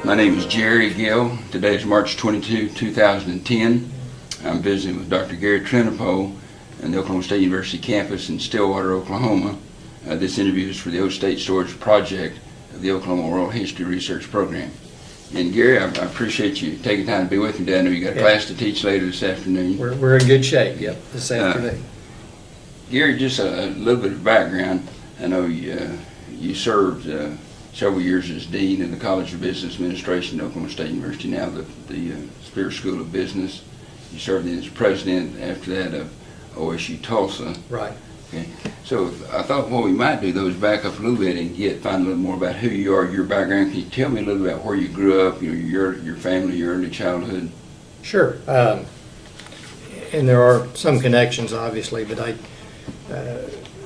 My name is Jerry Gill. Today is March 22, 2010. I'm visiting with Dr. Gary Trennepohl on the Oklahoma State University campus in Stillwater, Oklahoma. This interview is for the O State Storage Project of the Oklahoma Oral History Research Program. And Gary, I appreciate you taking time to be with me today. I know you got a class to teach later this afternoon. We're in good shape, this afternoon. Gary, just a little bit of background. I know you served several years as Dean of the College of Business Administration at Oklahoma State University, now the Spear School of Business. You served as President after that of OSU-Tulsa. Right. Okay. So I thought what we might do, though, is back up a little bit and find a little more about who you are, your background. Can you tell me a little about where you grew up, your family, your early childhood? Sure. And there are some connections, obviously, but I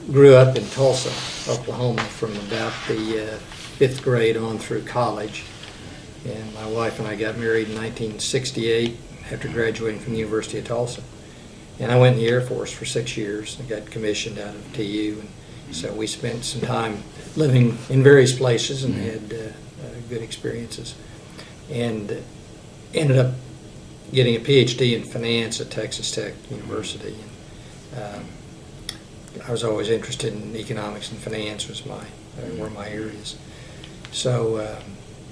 grew up in Tulsa, Oklahoma, from about the 5th grade on through college. And my wife and I got married in 1968 after graduating from the University of Tulsa. And I went in the Air Force for 6 years and got commissioned out of TU. And so we spent some time living in various places and had good experiences. And ended up getting a PhD in finance at Texas Tech University. And, I was always interested in economics and finance was were my areas. So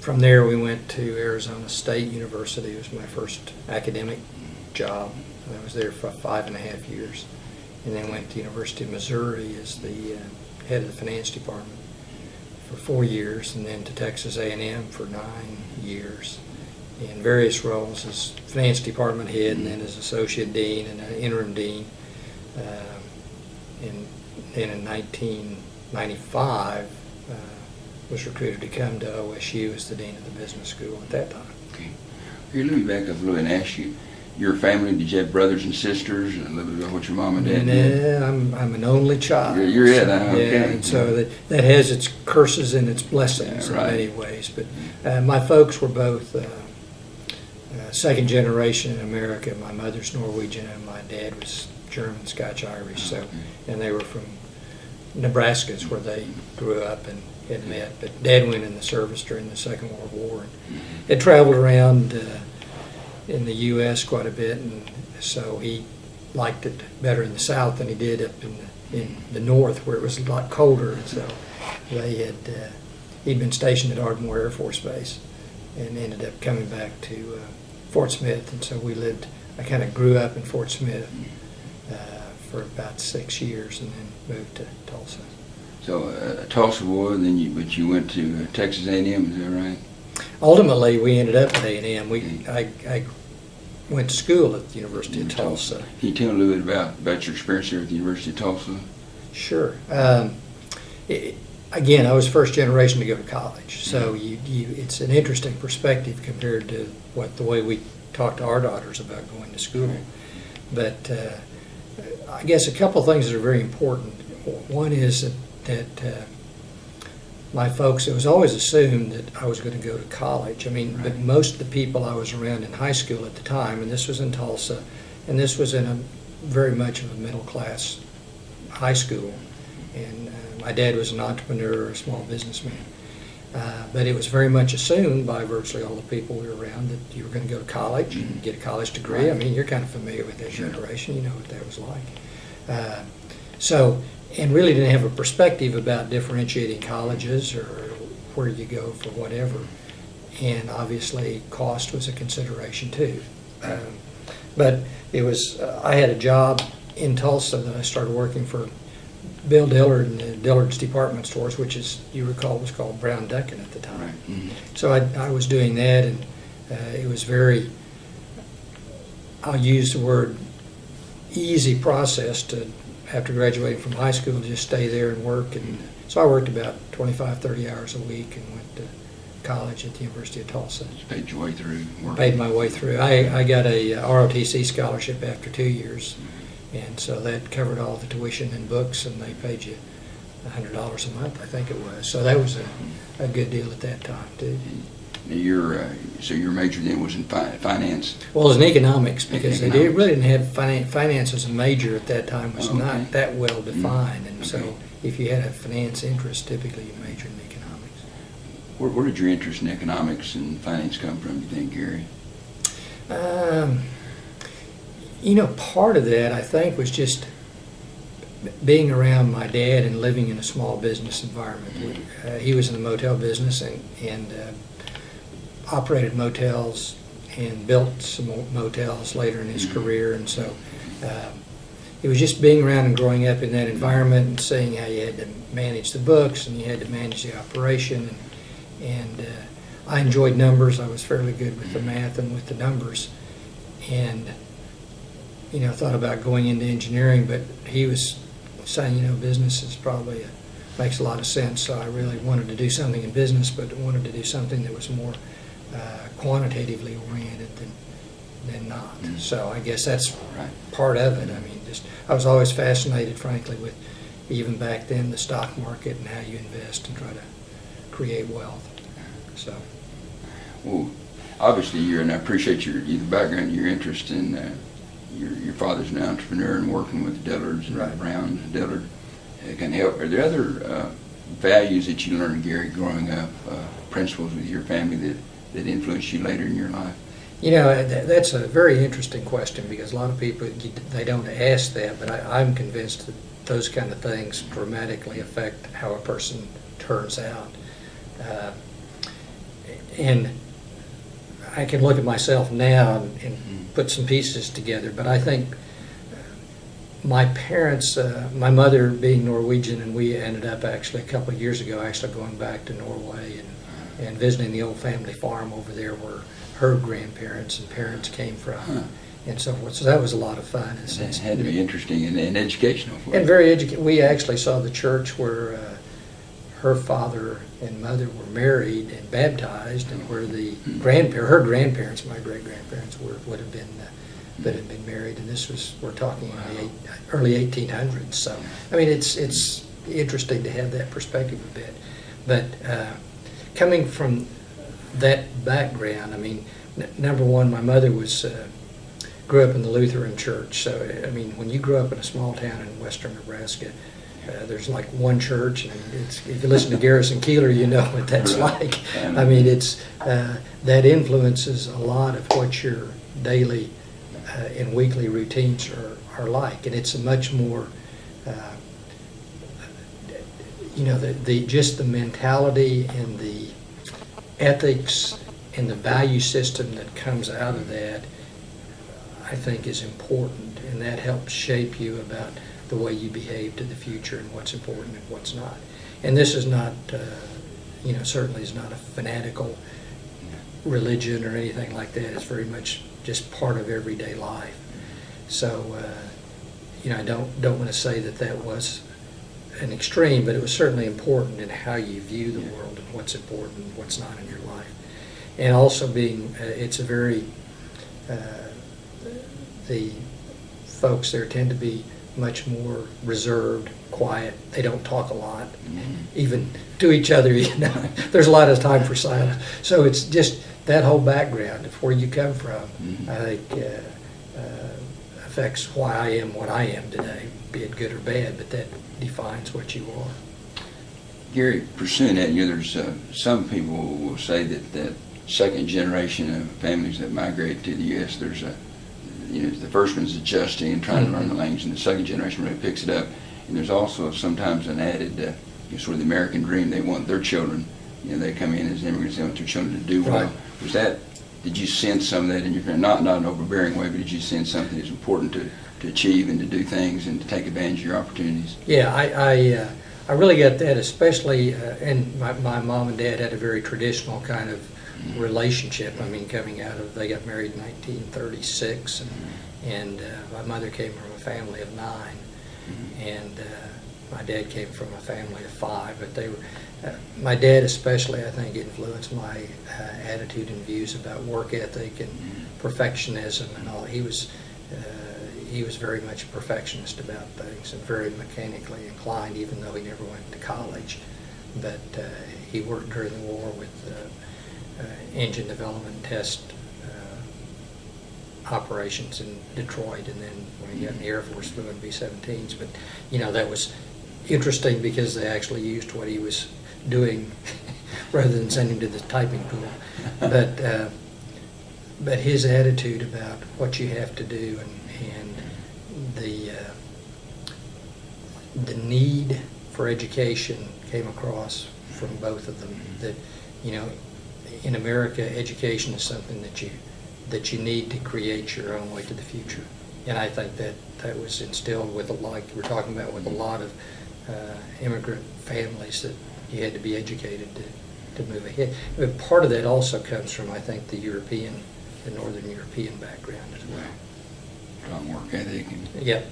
from there we went to Arizona State University. It was my first academic job. I was there for 5.5 years, and then went to the University of Missouri as the head of the finance department for 4 years, and then to Texas A&M for 9 years in various roles as finance department head, and then as associate dean and an interim dean. And then in 1995 was recruited to come to OSU as the dean of the business school at that time. Okay. Here, let me back up a little and ask you, your family, did you have brothers and sisters? And a little bit about what your mom and dad did? No, I'm an only child. You're it, okay. Yeah, and so that has its curses and its blessings in many ways. But my folks were both second generation in America. My mother's Norwegian and my dad was German, Scotch, Irish. So, and they were from Nebraska, is where they grew up and had met. But Dad went in the service during the Second World War and had traveled around in the U.S. quite a bit, and so he liked it better in the South than he did up in the North, where it was a lot colder. And so he'd been stationed at Ardmore Air Force Base and ended up coming back to Fort Smith, and so I kind of grew up in Fort Smith for about 6 years, and then moved to Tulsa. So a Tulsa boy, and then you went to Texas A&M, is that right? Ultimately, we ended up at A&M. I went to school at the University of Tulsa. Can you tell me a little bit about your experience here at the University of Tulsa? Sure. Again, I was first generation to go to college, so it's an interesting perspective compared to the way we talk to our daughters about going to school. But I guess a couple of things that are very important. One is that my folks, it was always assumed that I was going to go to college. I mean, but most of the people I was around in high school at the time, and this was in Tulsa, and this was in a very much of a middle class high school, and my dad was an entrepreneur, a small businessman. But it was very much assumed by virtually all the people we were around that you were going to go to college and get a college degree. I mean, you're kind of familiar with that generation. You know what that was like. And really didn't have a perspective about differentiating colleges or where you go for whatever. And obviously, cost was a consideration too. But it was, I had a job in Tulsa that I started working for Bill Dillard and Dillard's department stores, which, as you recall, was called Brown Duncan at the time. Right. Mm-hmm. So I was doing that, and it was very, I'll use the word, easy process to, after graduating from high school, just stay there and work. And so I worked about 25, 30 hours a week and went to college at the University of Tulsa. Just paid your way through work. Paid my way through. I got a ROTC scholarship after 2 years. And so that covered all the tuition and books, and they paid you $100 a month, I think it was. So that was a good deal at that time, too. So your major then was in finance? Well, it was in economics, because they really didn't have finance as a major at that time. It was not that well defined. And so if you had a finance interest, typically you majored in economics. Where did your interest in economics and finance come from, you think, Gary? Part of that, I think, was just being around my dad and living in a small business environment. He was in the motel business and operated motels and built some motels later in his career. And so it was just being around and growing up in that environment and seeing how you had to manage the books and you had to manage the operation. And I enjoyed numbers. I was fairly good with the math and with the numbers. And, thought about going into engineering, but he was saying, business is probably makes a lot of sense. So I really wanted to do something in business, but wanted to do something that was more quantitatively oriented than not. So I guess that's part of it. I mean, I was always fascinated, frankly, with even back then the stock market and how you invest and try to create wealth. So, well, obviously, and I appreciate the background, your interest in your father's an entrepreneur and working with Dillards and Browns and Dillard. It can help. Are there other values that you learned, Gary, growing up, principles with your family that influenced you later in your life? That's a very interesting question because a lot of people, they don't ask that, but I'm convinced that those kind of things dramatically affect how a person turns out. And I can look at myself now and put some pieces together, but I think my parents, my mother being Norwegian, and we ended up actually a couple of years ago going back to Norway and visiting the old family farm over there where her grandparents and parents came from, and so forth. So that was a lot of fun. It had to be interesting and educational for you. And very educational. We actually saw the church where her father and mother were married and baptized, and where her grandparents, my great grandparents, would have been married. And we're talking in the early 1800s. So I mean, it's interesting to have that perspective a bit. But coming from that background, I mean, number one, my mother grew up in the Lutheran church. So I mean, when you grow up in a small town in western Nebraska, there's like one church, and if you listen to Garrison Keeler, you know what that's like. I mean, that influences a lot of what your daily and weekly routines are like, and it's a much more, just the mentality and the ethics and the value system that comes out of that, I think, is important, and that helps shape you about the way you behave to the future and what's important and what's not. And this is not, certainly is not a fanatical religion or anything like that. It's very much just part of everyday life. So, I don't want to say that was an extreme, but it was certainly important in how you view the world and what's important and what's not in your life. And also it's a very, the folks there tend to be much more reserved, quiet. They don't talk a lot, even to each other. There's a lot of time for silence. So it's just that whole background of where you come from. I think affects why I am what I am today, be it good or bad. But that defines what you are. Gary, pursuing that, there's some people will say that second generation of families that migrate to the U.S. There's the first one's adjusting and trying to learn the language, and the second generation really picks it up. And there's also sometimes an added, sort of the American dream. They want their children, they come in as immigrants, they want their children to do well. Right. Did you sense some of that in your family? Not in an overbearing way, but did you sense something that's important to achieve and to do things and to take advantage of your opportunities? Yeah, I really got that, especially, and my mom and dad had a very traditional kind of relationship. I mean, they got married in 1936, and my mother came from a family of 9, and my dad came from a family of 5. But my dad especially, I think, influenced my attitude and views about work ethic and perfectionism and all. He was very much a perfectionist about things and very mechanically inclined, even though he never went to college. But he worked during the war with engine development and test operations in Detroit, and then when he got in the Air Force flew in B-17s. But that was interesting because they actually used what he was doing rather than send him to the typing pool. But his attitude about what you have to do and the need for education came across from both of them. That, you know, in America, education is something that you need to create your own way to the future. And I think that was instilled with like we're talking about with a lot of immigrant families, that you had to be educated to move ahead. But part of that also comes from, I think, the Northern European background as well. Strong work ethic. Yep,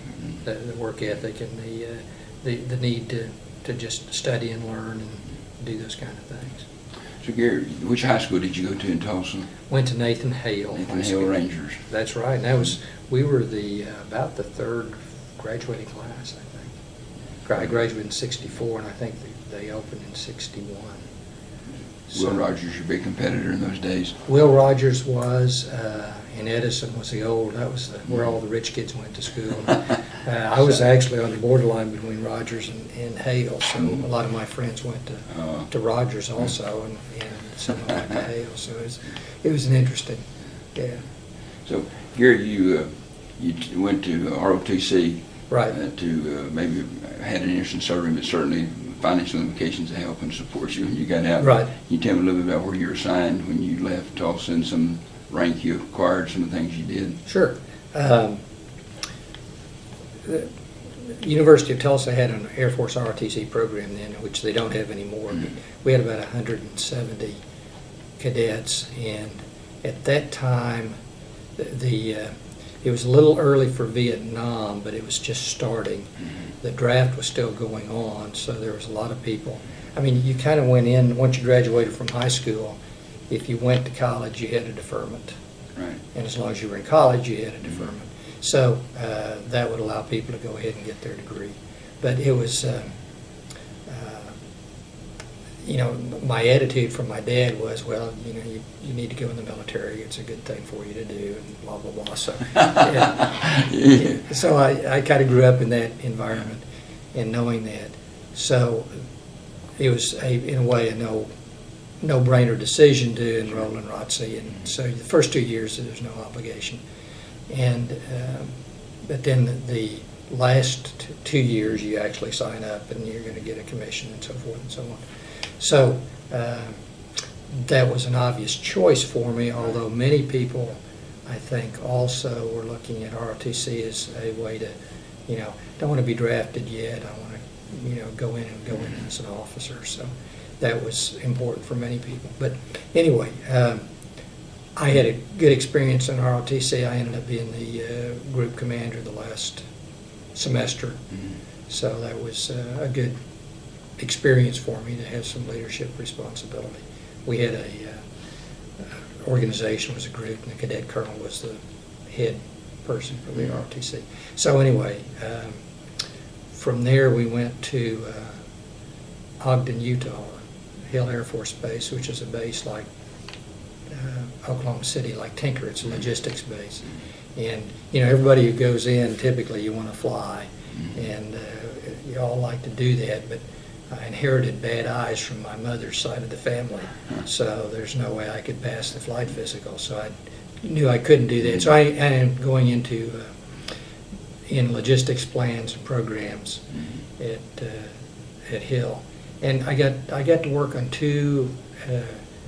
the work ethic and the need to just study and learn and do those kind of things. So Gary, which high school did you go to in Tulsa? Went to Nathan Hale. Nathan Hale Rangers. That's right. And that was, we were about the third graduating class, I think. I graduated in '64, and I think they opened in '61. Will Rogers, your big competitor in those days? Will Rogers was, and Edison was where all the rich kids went to school. I was actually on the borderline between Rogers and Hale, so a lot of my friends went to Rogers also, and some went to Hale. So it was an interesting, yeah. So Gary, you went to ROTC, right? To maybe had an interest in serving, but certainly financial implications to help and support you when you got out. Right. Can you tell me a little bit about where you were assigned when you left Tulsa and some rank you acquired, some of the things you did? Sure. The University of Tulsa had an Air Force ROTC program then, which they don't have anymore. But we had about 170 cadets, and at that time, it was a little early for Vietnam, but it was just starting. The draft was still going on, so there was a lot of people. I mean, you kind of went in, once you graduated from high school, if you went to college, you had a deferment. Right. And as long as you were in college, you had a deferment. So that would allow people to go ahead and get their degree. But it was, you know, my attitude from my dad was, well, you know, you need to go in the military. It's a good thing for you to do, and blah, blah, blah. So, so I kind of grew up in that environment and knowing that. So it was, in a way, a no-brainer decision to enroll in ROTC. And so the first 2 years, there's no obligation. And but then the last 2 years, you actually sign up, and you're going to get a commission and so forth and so on. So that was an obvious choice for me, although many people, I think, also were looking at ROTC as a way to, you know, don't want to be drafted yet. I want to, you know, go in as an officer. So that was important for many people. But anyway, I had a good experience in ROTC. I ended up being the group commander the last semester. So that was a good experience for me to have some leadership responsibility. We had a organization was a group, and the cadet colonel was the head person for the ROTC. So anyway, from there we went to Ogden, Utah, Hill Air Force Base, which is a base like Oklahoma City, like Tinker. It's a logistics base. And, you know, everybody who goes in, typically you want to fly. And you all like to do that, but I inherited bad eyes from my mother's side of the family, so there's no way I could pass the flight physical. So I knew I couldn't do that. So I ended up going into in logistics plans and programs at Hill, and I got to work on two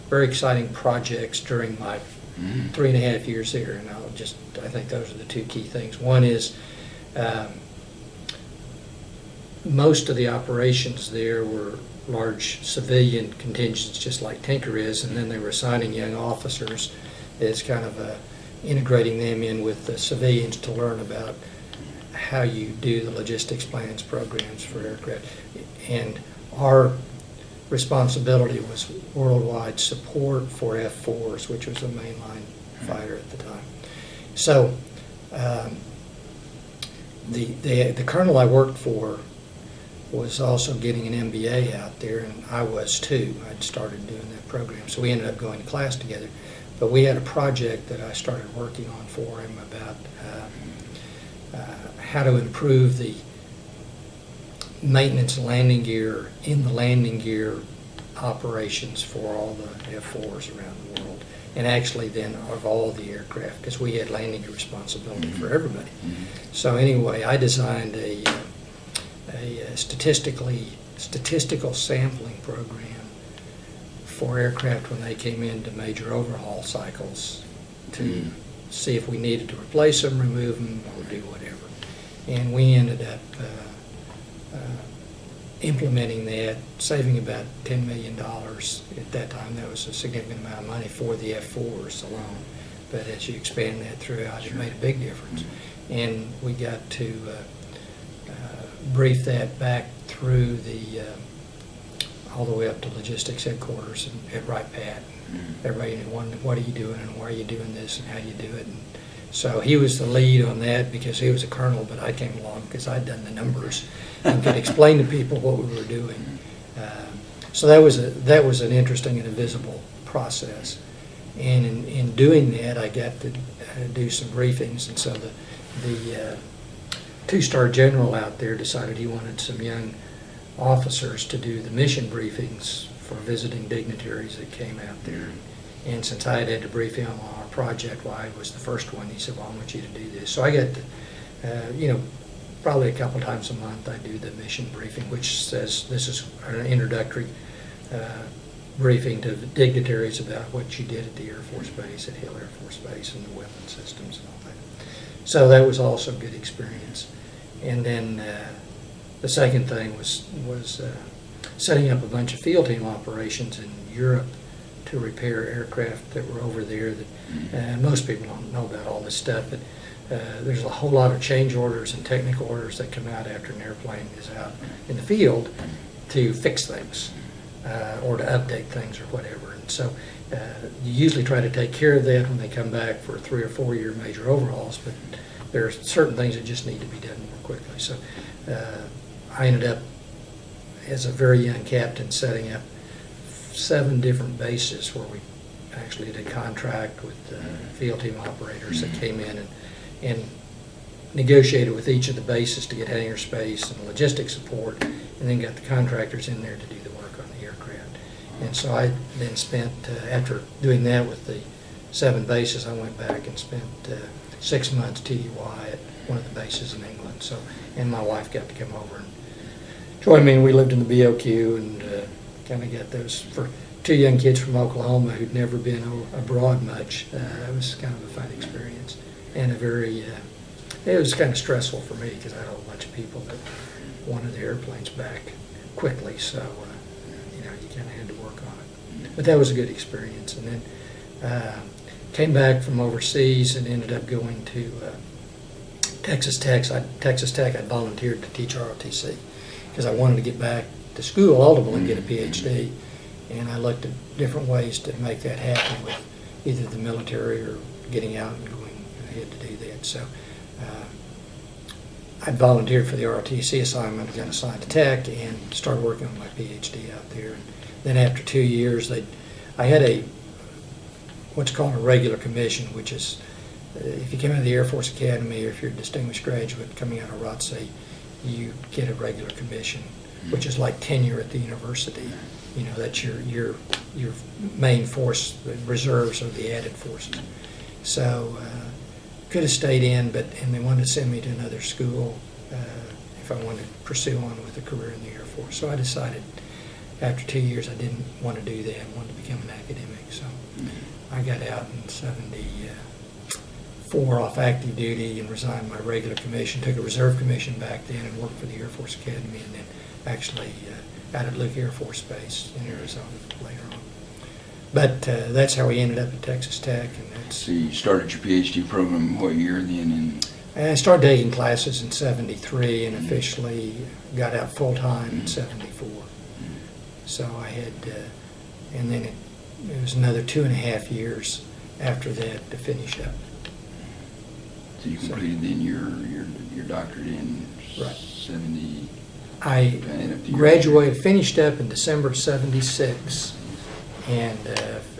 very exciting projects during my 3.5 years there, and I think those are the two key things. One is most of the operations there were large civilian contingents, just like Tinker is, and then they were assigning young officers as kind of integrating them in with the civilians to learn about how you do the logistics plans programs for aircraft. And our responsibility was worldwide support for F-4s, which was a mainline fighter at the time. So the colonel I worked for was also getting an MBA out there, and I was too. I'd started doing that program, so we ended up going to class together. But we had a project that I started working on for him about how to improve the maintenance landing gear in the landing gear operations for all the F-4s around the world, and actually then of all the aircraft, because we had landing responsibility for everybody. So anyway, I designed a statistical sampling program for aircraft when they came into major overhaul cycles to see if we needed to replace them, remove them, or do whatever. And we ended up implementing that, saving about $10 million. At that time, that was a significant amount of money for the F-4s alone. But as you expand that throughout, it made a big difference. And we got to brief that back through the all the way up to logistics headquarters and at Wright Pat. Everybody wondered, what are you doing and why are you doing this and how you do it. And so he was the lead on that because he was a colonel, but I came along because I'd done the numbers and could explain to people what we were doing. So that was an interesting and a visible process. And in doing that, I got to do some briefings. And so the two-star general out there decided he wanted some young officers to do the mission briefings for visiting dignitaries that came out there. And since I had to brief him on our project, well, I was the first one, he said, well, I want you to do this. So I got to, probably a couple times a month I do the mission briefing, which says this is an introductory briefing to the dignitaries about what you did at the Air Force Base, at Hill Air Force Base, and the weapon systems and all that. So that was also a good experience. And then the second thing was setting up a bunch of field team operations in Europe to repair aircraft that were over there. That most people don't know about all this stuff, but there's a whole lot of change orders and technical orders that come out after an airplane is out in the field to fix things or to update things or whatever. And so you usually try to take care of that when they come back for 3 or 4 year major overhauls, but there are certain things that just need to be done more quickly. So I ended up, as a very young captain, setting up 7 different bases where we actually did a contract with field team operators that came in and negotiated with each of the bases to get hangar space and logistics support, and then got the contractors in there to do the work on the aircraft. And so I then spent, after doing that with the 7 bases, I went back and spent 6 months TUI at one of the bases in England. So, and my wife got to come over and join me, and we lived in the BOQ and kind of got those, for 2 young kids from Oklahoma who'd never been abroad much. It was kind of a fun experience, and a very, it was kind of stressful for me because I had a whole bunch of people that wanted their airplanes back quickly, so you kind of had to work on it. But that was a good experience. And then came back from overseas and ended up going to Texas Tech. I volunteered to teach ROTC because I wanted to get back to school, ultimately get a PhD, and I looked at different ways to make that happen with either the military or getting out and going ahead to do that. So I volunteered for the ROTC assignment, got assigned to Tech, and started working on my PhD out there. And then after 2 years, I had what's called a regular commission, which is if you came out of the Air Force Academy or if you're a distinguished graduate coming out of ROTC, you get a regular commission, which is like tenure at the university. That's your main force. The reserves are the added forces. So could have stayed in, and they wanted to send me to another school if I wanted to pursue on with a career in the Air Force. So I decided after 2 years I didn't want to do that. I wanted to become an academic. So I got out in 74 off active duty and resigned my regular commission, took a reserve commission back then and worked for the Air Force Academy, and then actually out at Luke Air Force Base in Arizona later on. But that's how we ended up at Texas Tech. And So you started your PhD program what year then? I started taking classes in 73 and officially got out full-time in 74. So I had, and then it was another 2.5 years after that to finish up. So you completed then your doctorate in Right. 70? I graduated, finished up in December 76, and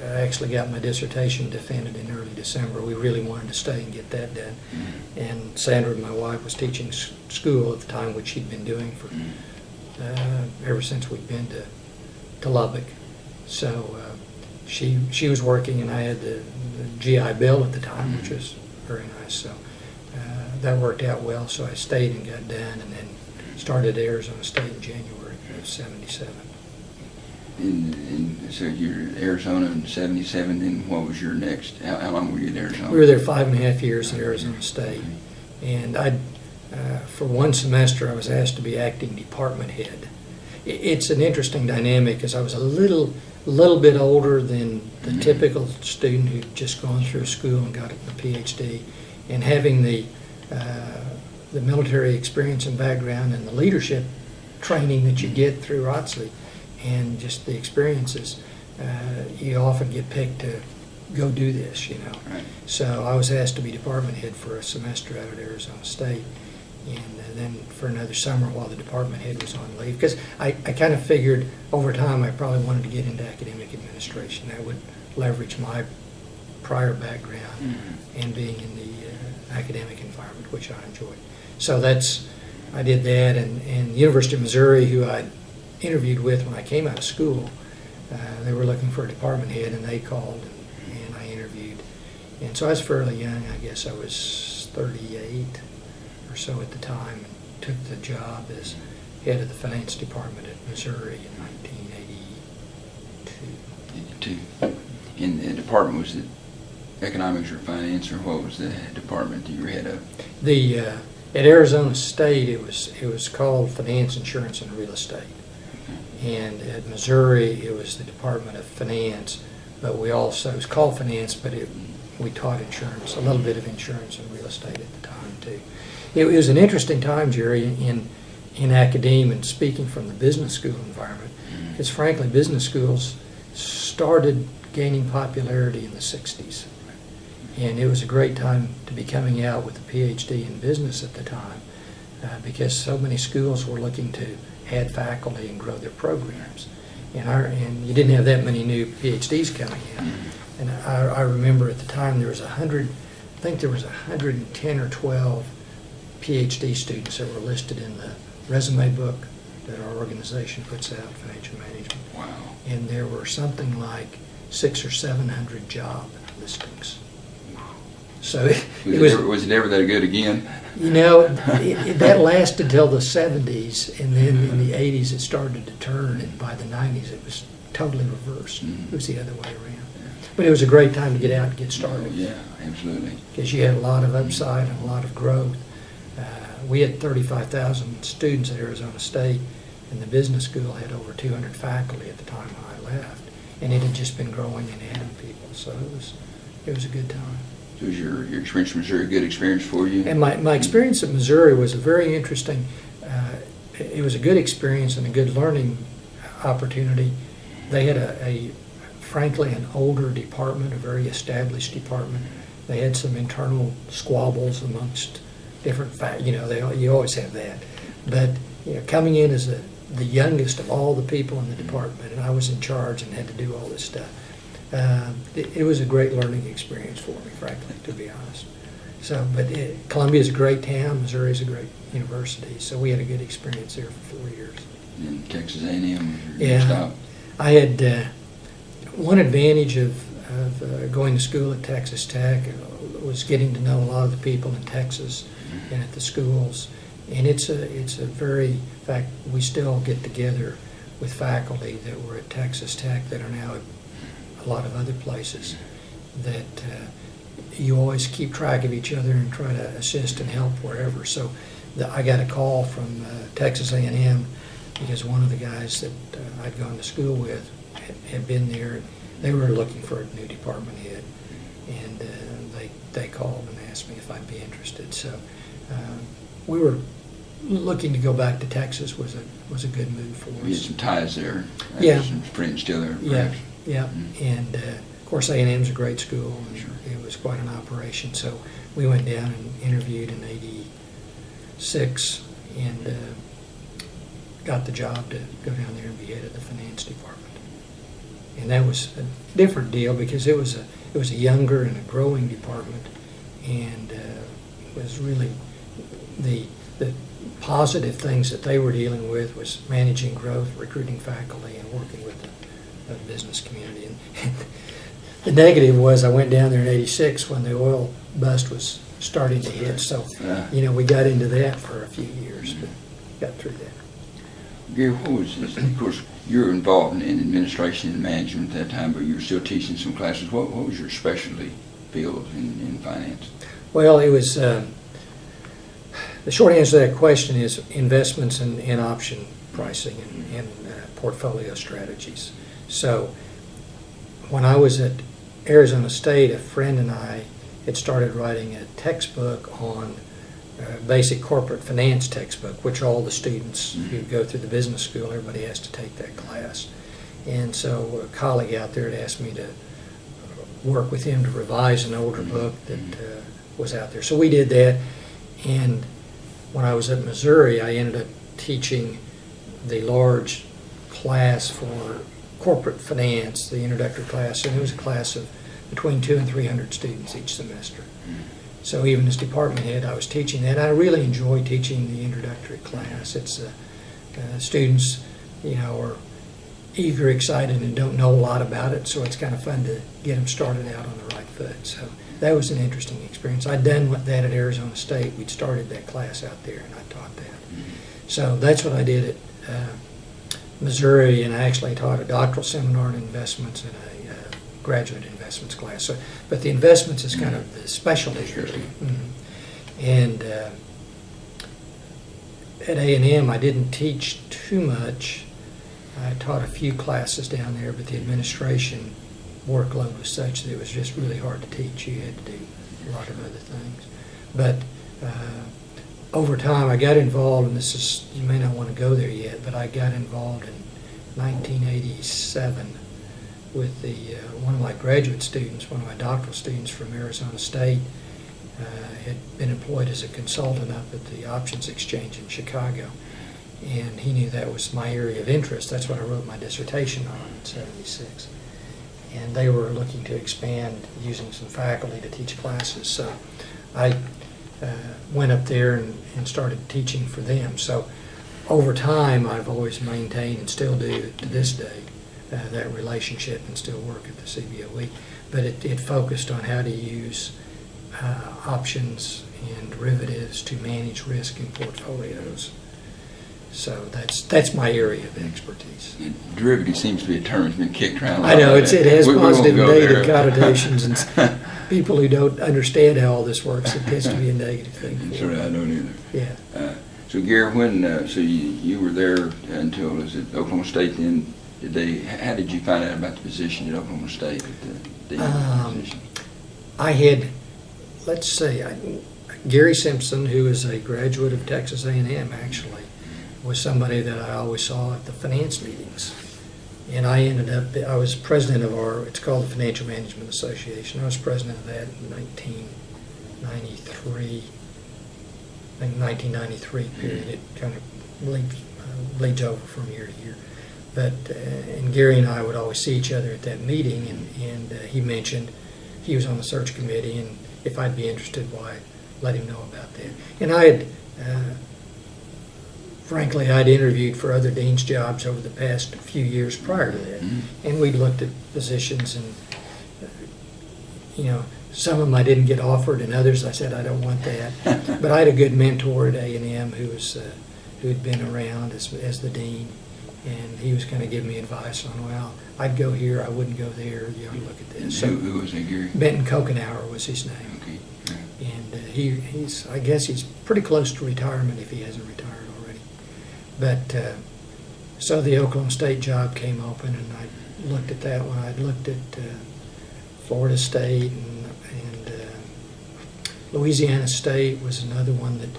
I actually got my dissertation defended in early December. We really wanted to stay and get that done. And Sandra, my wife, was teaching school at the time, which she'd been doing for ever since we'd been to Lubbock. So she was working, and I had the GI Bill at the time, which was very nice. So that worked out well. So I stayed and got done, and then started at Arizona State in January of '77. And so you're at Arizona in '77. Then what was your next? How long were you at Arizona? We were there 5.5 years at Arizona State, and for one semester I was asked to be acting department head. It's an interesting dynamic because I was a little bit older than the typical student who'd just gone through school and got a PhD, and having the military experience and background and the leadership training that you get through ROTC and just the experiences, you often get picked to go do this, you know. Right. So I was asked to be department head for a semester out at Arizona State, and then for another summer while the department head was on leave, because I kind of figured over time I probably wanted to get into academic administration. That would leverage my prior background and being in the academic environment, which I enjoyed. So I did that, and the University of Missouri, who I interviewed with when I came out of school, they were looking for a department head, and they called, and I interviewed. And so I was fairly young. I guess I was 38 or so at the time, and took the job as head of the finance department at Missouri in 1982. 82. And the department, was it economics or finance, or what was the department that you were head of? At Arizona State, it was called Finance, Insurance, and Real Estate. And at Missouri, it was the Department of Finance, but it was called Finance, but we taught insurance, a little bit of insurance and real estate at the time too. It was an interesting time, Jerry, in academia, and speaking from the business school environment, because frankly, business schools started gaining popularity in the 60s. And it was a great time to be coming out with a PhD in business at the time, because so many schools were looking to add faculty and grow their programs. And you didn't have that many new PhDs coming in. And I remember at the time there was 110 or 12 PhD students that were listed in the resume book that our organization puts out, Financial Management. Wow. And there were something like 600 or 700 job listings. So was it ever that good again? You know, that lasted till the 70s, and then in the 80s it started to turn, and by the 90s it was totally reversed. It was the other way around. But it was a great time to get out and get started. Oh, yeah, absolutely. Because you had a lot of upside and a lot of growth. We had 35,000 students at Arizona State, and the business school had over 200 faculty at the time when I left, and it had just been growing and adding people. So it was a good time. So was your experience in Missouri a good experience for you? And my experience at Missouri was a very interesting, it was a good experience and a good learning opportunity. They had frankly, an older department, a very established department. They had some internal squabbles amongst different you always have that. But coming in as the youngest of all the people in the department, and I was in charge and had to do all this stuff. It was a great learning experience for me, frankly, to be honest. So, but Columbia is a great town. Missouri is a great university. So we had a good experience there for 4 years. In Texas A&M? Yeah. Stop? I had one advantage of going to school at Texas Tech was getting to know a lot of the people in Texas and at the schools. And it's a very, in fact, we still get together with faculty that were at Texas Tech that are now at a lot of other places, that you always keep track of each other and try to assist and help wherever. So I got a call from Texas A&M because one of the guys that I'd gone to school with had been there. They were looking for a new department head, and they called and asked me if I'd be interested. So we were looking to go back to Texas. Was a good move for us. You had some ties there. Yeah. Some friends still there. Yeah. Perhaps. Yeah, and of course A&M's a great school, and it was quite an operation. So we went down and interviewed in '86, and got the job to go down there and be head of the finance department. And that was a different deal because it was a younger and a growing department, and was really the positive things that they were dealing with was managing growth, recruiting faculty, and working with business community. And the negative was I went down there in '86 when the oil bust was starting to hit. So, we got into that for a few years, but got through that. Gary, what was this? Of course, you're involved in administration and management at that time, but you were still teaching some classes. What was your specialty field in finance? Well, it was, the short answer to that question is investments in option pricing and portfolio strategies. So when I was at Arizona State, a friend and I had started writing a textbook on basic corporate finance textbook, which all the students who go through the business school, everybody has to take that class. And so a colleague out there had asked me to work with him to revise an older book that was out there. So we did that, and when I was at Missouri, I ended up teaching the large class for corporate finance, the introductory class, and it was a class of between 200 and 300 students each semester. So even as department head, I was teaching that. I really enjoy teaching the introductory class. It's students, are eager, excited, and don't know a lot about it, so it's kind of fun to get them started out on the right foot. So that was an interesting experience. I'd done that at Arizona State. We'd started that class out there, and I taught that. So that's what I did at Missouri, and I actually taught a doctoral seminar in investments and a graduate investments class. So, but the investments is kind of the specialty here. And at A&M, I didn't teach too much. I taught a few classes down there, but the administration workload was such that it was just really hard to teach. You had to do a lot of other things. But over time, I got involved, and this is, you may not want to go there yet, but I got involved in 1987 with one of my graduate students, one of my doctoral students from Arizona State, had been employed as a consultant up at the Options Exchange in Chicago. And he knew that was my area of interest. That's what I wrote my dissertation on in '76. And they were looking to expand using some faculty to teach classes. So I went up there and started teaching for them. So over time, I've always maintained, and still do to this day, that relationship, and still work at the CBOE. But it focused on how to use options and derivatives to manage risk in portfolios. So that's my area of expertise. Derivative seems to be a term that's been kicked around a lot. I know, it has positive and negative there. connotations, and people who don't understand how all this works, it gets to be a negative thing. Sure, I don't either. Yeah. So Gary, when so you were there until, was it Oklahoma State? Then how did you find out about the position at Oklahoma State? The position? I had, let's say, Gary Simpson, who is a graduate of Texas A&M, actually, was somebody that I always saw at the finance meetings. And I was president of it's called the Financial Management Association. I was president of that in 1993, I think 1993 period. It kind of bleeds over from year to year. But, and Gary and I would always see each other at that meeting, and he mentioned he was on the search committee, and if I'd be interested, why, let him know about that. And I had, frankly, I'd interviewed for other dean's jobs over the past few years prior to that. And we looked at positions, and, some of them I didn't get offered, and others I said, I don't want that. But I had a good mentor at A&M who had been around as the dean, and he was kind of giving me advice on, well, I'd go here, I wouldn't go there, you ought to look at this. So who was that, Gary? Benton Kokenauer was his name. Okay. Yeah. And I guess he's pretty close to retirement if he hasn't retired already. But so the Oklahoma State job came open, and I looked at that one. I'd looked at Florida State, and Louisiana State was another one that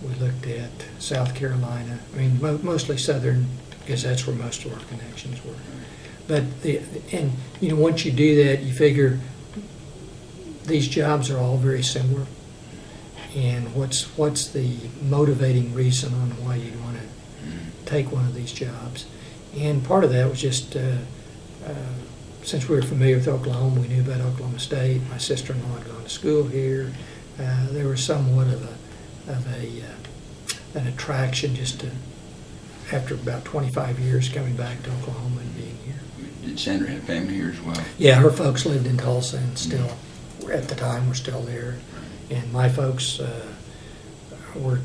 we looked at. South Carolina. I mean, mostly Southern, because that's where most of our connections were. But once you do that, you figure these jobs are all very similar. And what's the motivating reason on why you'd want to take one of these jobs? And part of that was just since we were familiar with Oklahoma, we knew about Oklahoma State. My sister-in-law had gone to school here. There was somewhat of an attraction just to after about 25 years coming back to Oklahoma and being here. Did Sandra have family here as well? Yeah, her folks lived in Tulsa and still, at the time, were still there. And my folks were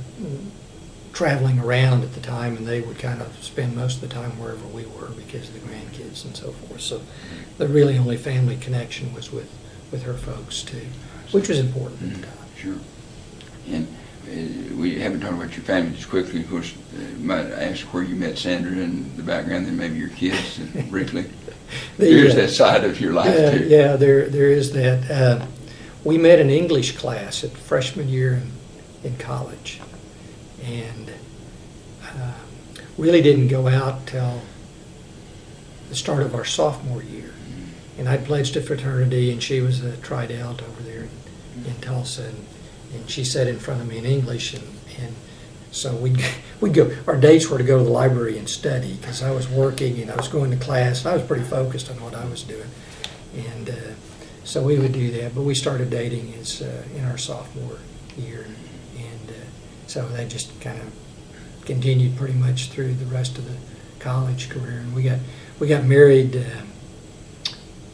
traveling around at the time, and they would kind of spend most of the time wherever we were because of the grandkids and so forth. So the really only family connection was with her folks too, which was important at the time. Sure. And we haven't talked about your family just quickly. Of course, might ask where you met Sandra and the background, then maybe your kids briefly. There's that side of your life too. Yeah, there is that. We met in English class at freshman year in college, and really didn't go out till the start of our sophomore year. And I pledged a fraternity, and she was a tried-out over there in Tulsa, and she sat in front of me in English, and so we'd go. Our dates were to go to the library and study because I was working and I was going to class, and I was pretty focused on what I was doing, and so we would do that. But we started dating in our sophomore year, and so that just kind of continued pretty much through the rest of the college career. And we got married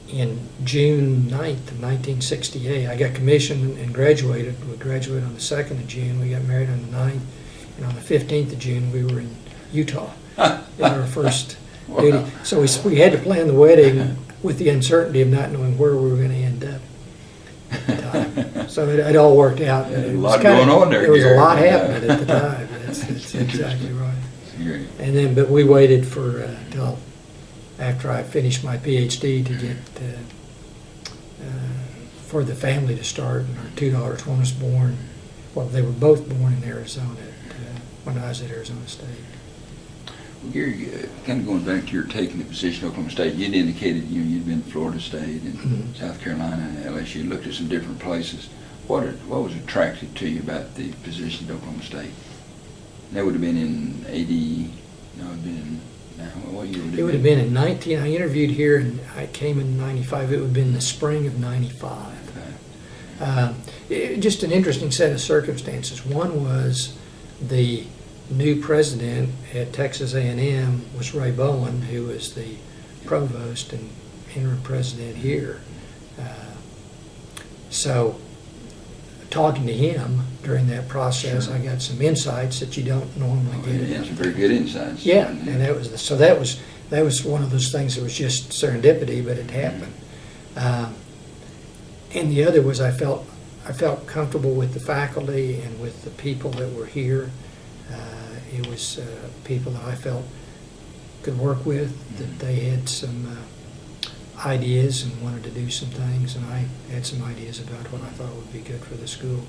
in June 9th of 1968. I got commissioned and graduated. We graduated on the 2nd of June. We got married on the 9th. And on the 15th of June, we were in Utah in our first duty. So we had to plan the wedding with the uncertainty of not knowing where we were going to end up at the time. So it all worked out. A lot going on there, There was Gary. a lot happening at the time. That's exactly right. Great. And but we waited for till after I finished my PhD to get for the family to start. And our two daughters, one was born. Well, they were both born in Arizona when I was at Arizona State. Well, Gary, kind of going back to your taking the position at Oklahoma State, you'd indicated you'd been to Florida State and South Carolina and LSU, looked at some different places. What was attractive to you about the position at Oklahoma State? That would have been in 80, no, it would have been, now, what year would it have been? It would have been in 19, I interviewed here and I came in 95, it would have been the spring of 95. Just an interesting set of circumstances. One was the new president at Texas A&M was Ray Bowen, who was the provost and interim president here. So talking to him during that process, I got some insights that you don't normally get. Yeah, some very good insights. Yeah, and that was one of those things that was just serendipity, but it happened. And the other was I felt comfortable with the faculty and with the people that were here. It was people that I felt could work with, that they had some ideas and wanted to do some things, and I had some ideas about what I thought would be good for the school.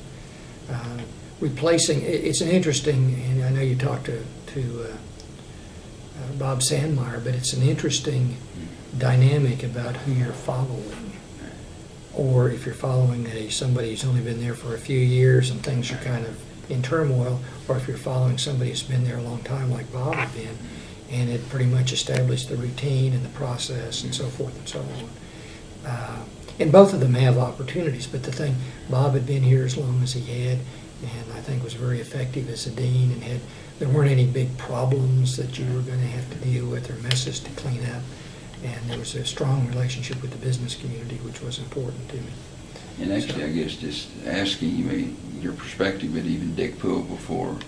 Replacing, it's an interesting, and I know you talked to Bob Sandmeyer, but it's an interesting dynamic about who you're following. Or if you're following somebody who's only been there for a few years and things are kind of in turmoil, or if you're following somebody who's been there a long time like Bob had been, and it pretty much established the routine and the process and so forth and so on. And both of them have opportunities, but the thing, Bob had been here as long as he had, and I think was very effective as a dean, and there weren't any big problems that you were going to have to deal with or messes to clean up. And there was a strong relationship with the business community, which was important to me. And actually, I guess just asking you your perspective, but even Dick Poole before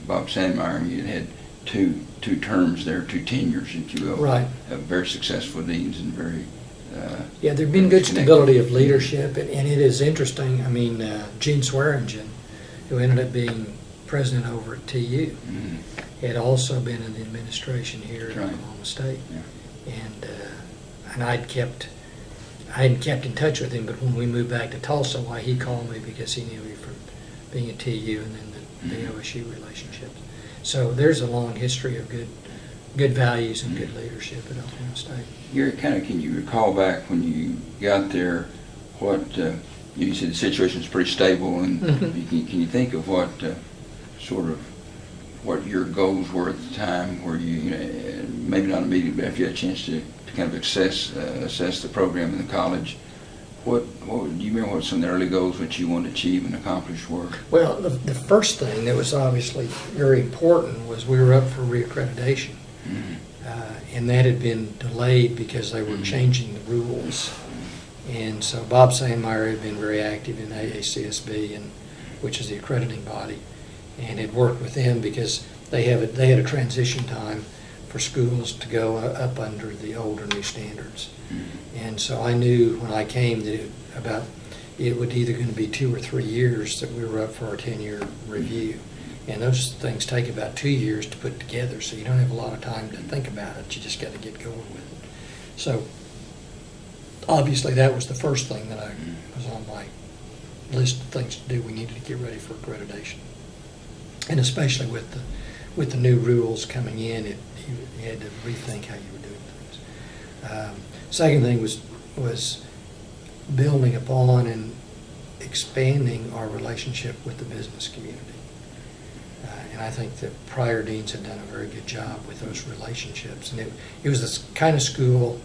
Bob Sandmeyer, you had two terms there, two tenures, if you will. Right. Very successful deans and very. Yeah, there'd been good stability of leadership, and it is interesting. I mean, Gene Swearingen, who ended up being president over at TU, had also been in the administration here at Oklahoma State. Yeah. And I hadn't kept in touch with him, but when we moved back to Tulsa, why he called me because he knew me from being at TU and then the OSU relationship. So there's a long history of good values and good leadership at Oklahoma State. Can you recall back when you got there, what you said the situation's pretty stable, and can you think of what what your goals were at the time, where you maybe not immediately, but if you had a chance to kind of assess the program in the college, Do you remember what some of the early goals that you wanted to achieve and accomplish were? Well, the first thing that was obviously very important was we were up for reaccreditation. Mm-hmm. And that had been delayed because they were changing the rules. And so Bob Sandmeyer had been very active in AACSB, which is the accrediting body, and had worked with them because they had a transition time for schools to go up under the older new standards. Mm-hmm. And so I knew when I came that it would either going to be 2 or 3 years that we were up for our 10-year review. And those things take about 2 years to put together, so you don't have a lot of time to think about it. You just got to get going with it. So obviously that was the first thing that I was on my list of things to do. We needed to get ready for accreditation, and especially with the new rules coming in, you had to rethink how you were doing things. Second thing was building upon and expanding our relationship with the business community. And I think that prior deans had done a very good job with those relationships. And it was this kind of school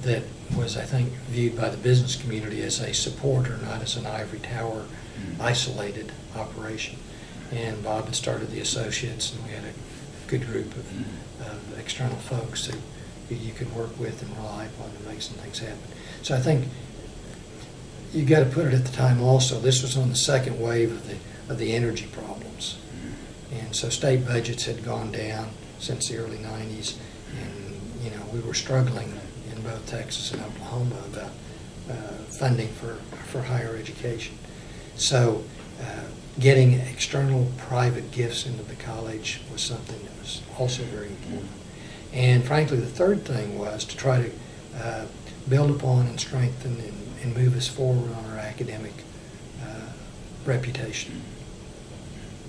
that was, I think, viewed by the business community as a supporter, not as an ivory tower, isolated operation. And Bob had started the associates, and we had a good group of external folks who you could work with and rely upon to make some things happen. So I think you got to put it at the time also, this was on the second wave of the energy problems. And so state budgets had gone down since the early 90s, and we were struggling in both Texas and Oklahoma about funding for higher education. So getting external private gifts into the college was something that was also very important. And frankly, the third thing was to try to build upon and strengthen and move us forward on our academic reputation.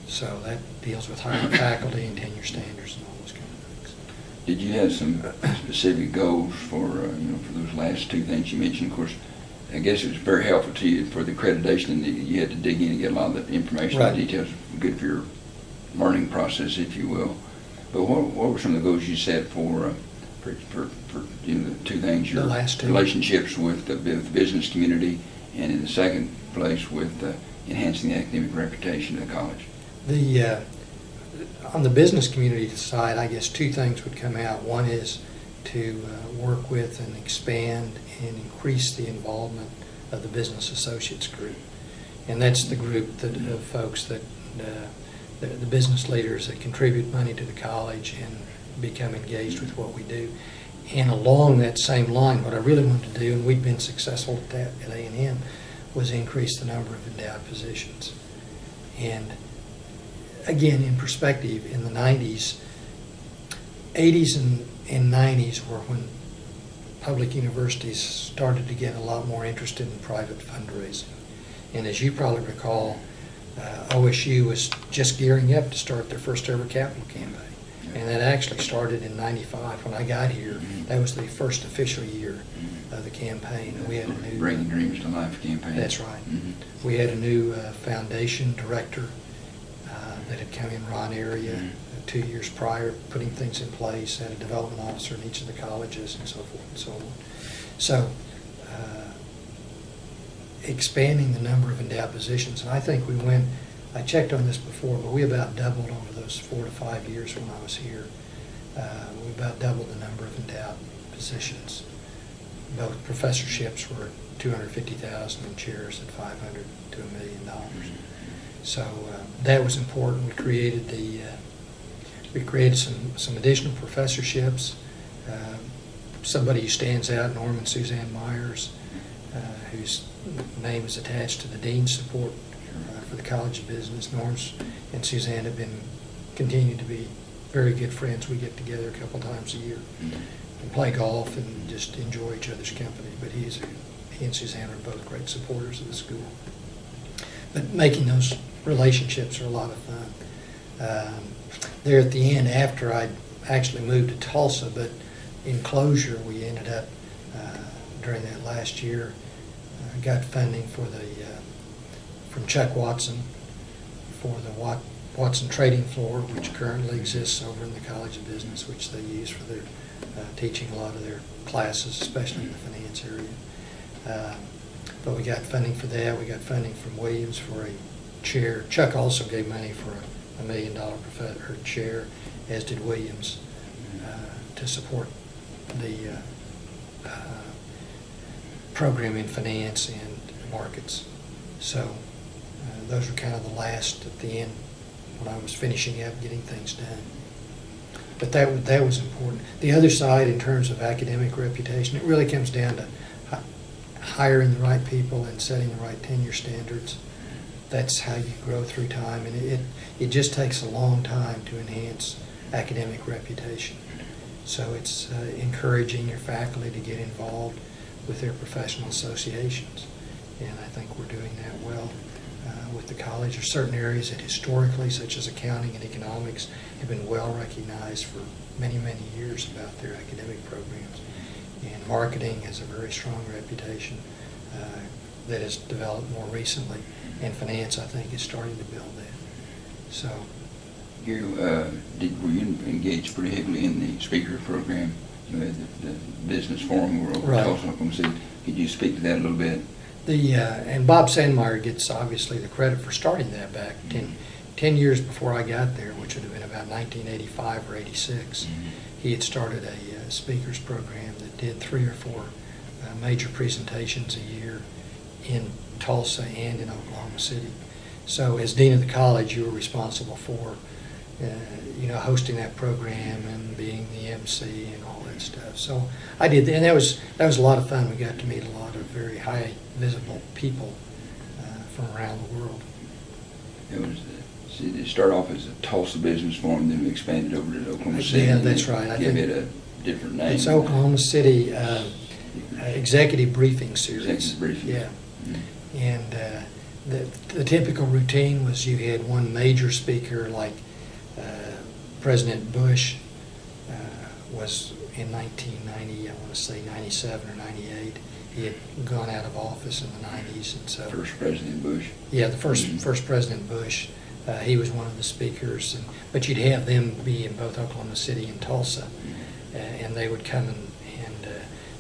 So that deals with hiring faculty and tenure standards and all those kind of things. Did you have some specific goals for for those last two things you mentioned? Of course, I guess it was very helpful to you for the accreditation, and you had to dig in and get a lot of the information, right. The details, good for your learning process, if you will. But what were some of the goals you set for the two things? Your the last two. Relationships with the business community, and in the second place with enhancing the academic reputation of the college. On the business community side, I guess two things would come out. One is to work with and expand and increase the involvement of the business associates group. And that's the group of folks that the business leaders that contribute money to the college and become engaged with what we do. And along that same line, what I really wanted to do, and we've been successful at that at A&M, was increase the number of endowed positions. And again, in perspective, in the 80s and 90s were when public universities started to get a lot more interested in private fundraising. And as you probably recall, OSU was just gearing up to start their first ever capital campaign. And that actually started in 95. When I got here, that was the first official year of the campaign. And we had a new Bringing Dreams to Life campaign. That's right. We had a new foundation director that had come in Ron area 2 years prior, putting things in place, had a development officer in each of the colleges and so forth and so on. So expanding the number of endowed positions, and I think I checked on this before, but we about doubled over those 4 to 5 years when I was here. We about doubled the number of endowed positions. Both professorships were $250,000 and chairs at $500 to $1 million. So that was important. We created some additional professorships. Somebody who stands out, Norman Suzanne Myers, whose name is attached to the Dean's support for the College of Business. Norm and Suzanne have continued to be very good friends. We get together a couple times a year and play golf and just enjoy each other's company. But he and Suzanne are both great supporters of the school. But making those relationships are a lot of fun. There at the end, after I actually moved to Tulsa, but in closure, we ended up during that last year got funding from Chuck Watson for the Watson Trading Floor, which currently exists over in the College of Business, which they use for their teaching a lot of their classes, especially in the finance area. but we got funding for that. We got funding from Williams for a chair. Chuck also gave money for a $1 million chair, as did Williams, to support the program in finance and markets. So those were kind of the last at the end when I was finishing up getting things done. But that was important. The other side, in terms of academic reputation, it really comes down to hiring the right people and setting the right tenure standards. That's how you grow through time, and it just takes a long time to enhance academic reputation. So it's encouraging your faculty to get involved with their professional associations, and I think we're doing that well with the college. There are certain areas that historically, such as accounting and economics, have been well recognized for many, many years about their academic programs. And marketing has a very strong reputation that has developed more recently. And finance, I think, is starting to build that. So, Gary, were you engaged pretty heavily in the speaker program? You had the business forum over right. Tulsa, Oklahoma City. Could you speak to that a little bit? And Bob Sandmeyer gets obviously the credit for starting that back 10 years before I got there, which would have been about 1985 or 86. He had started a speakers program that did 3 or 4 major presentations a year in Tulsa and in Oklahoma City. So as dean of the college, you were responsible for hosting that program and being the MC and all that stuff. So I did that, and that was a lot of fun. We got to meet a lot of very high visible people from around the world. It was it started off as a Tulsa Business Forum, then we expanded over to Oklahoma City. Yeah, that's right. I Give think it a different name. it's Oklahoma City Executive Briefing Series. Executive Briefing. Yeah. And the typical routine was you had one major speaker, like President Bush was in 1990, I want to say 97 or 98. He had gone out of office in the 90s, and so First President Bush. yeah, the first President Bush. He was one of the speakers, but you'd have them be in both Oklahoma City and Tulsa, and they would come and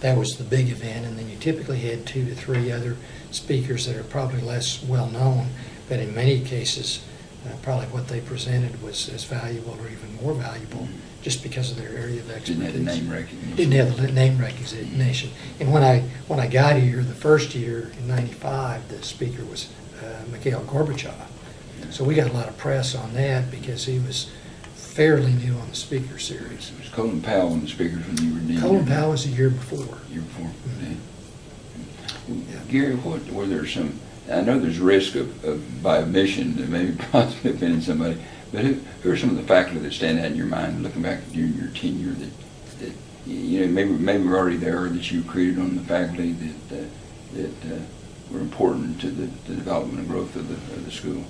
that was the big event. And then you typically had 2 to 3 other speakers that are probably less well known, but in many cases, probably what they presented was as valuable or even more valuable just because of their area of expertise. Didn't have the name recognition. Didn't have the name recognition. And when I got here the first year in '95, the speaker was Mikhail Gorbachev. So we got a lot of press on that because he was fairly new on the speaker series. It was Colin Powell on the speakers when you were dean. Colin Powell was the year before. Year before. Yeah. Gary, were there some? I know there's risk of by omission that maybe possibly offending somebody, but who are some of the faculty that stand out in your mind looking back during your tenure that maybe were already there or that you created on the faculty that were important to the development and growth of the school?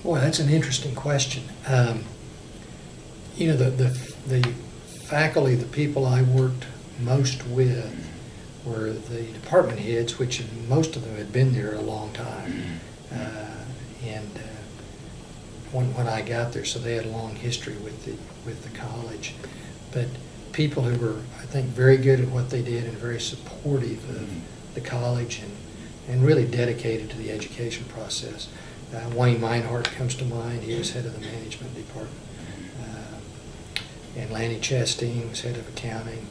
Boy, that's an interesting question. The faculty, the people I worked most with were the department heads, which most of them had been there a long time. When I got there, so they had a long history with the college. But people who were, I think, very good at what they did and very supportive of the college and really dedicated to the education process. Wayne Meinhardt comes to mind. He was head of the management department. And Lanny Chastain was head of accounting.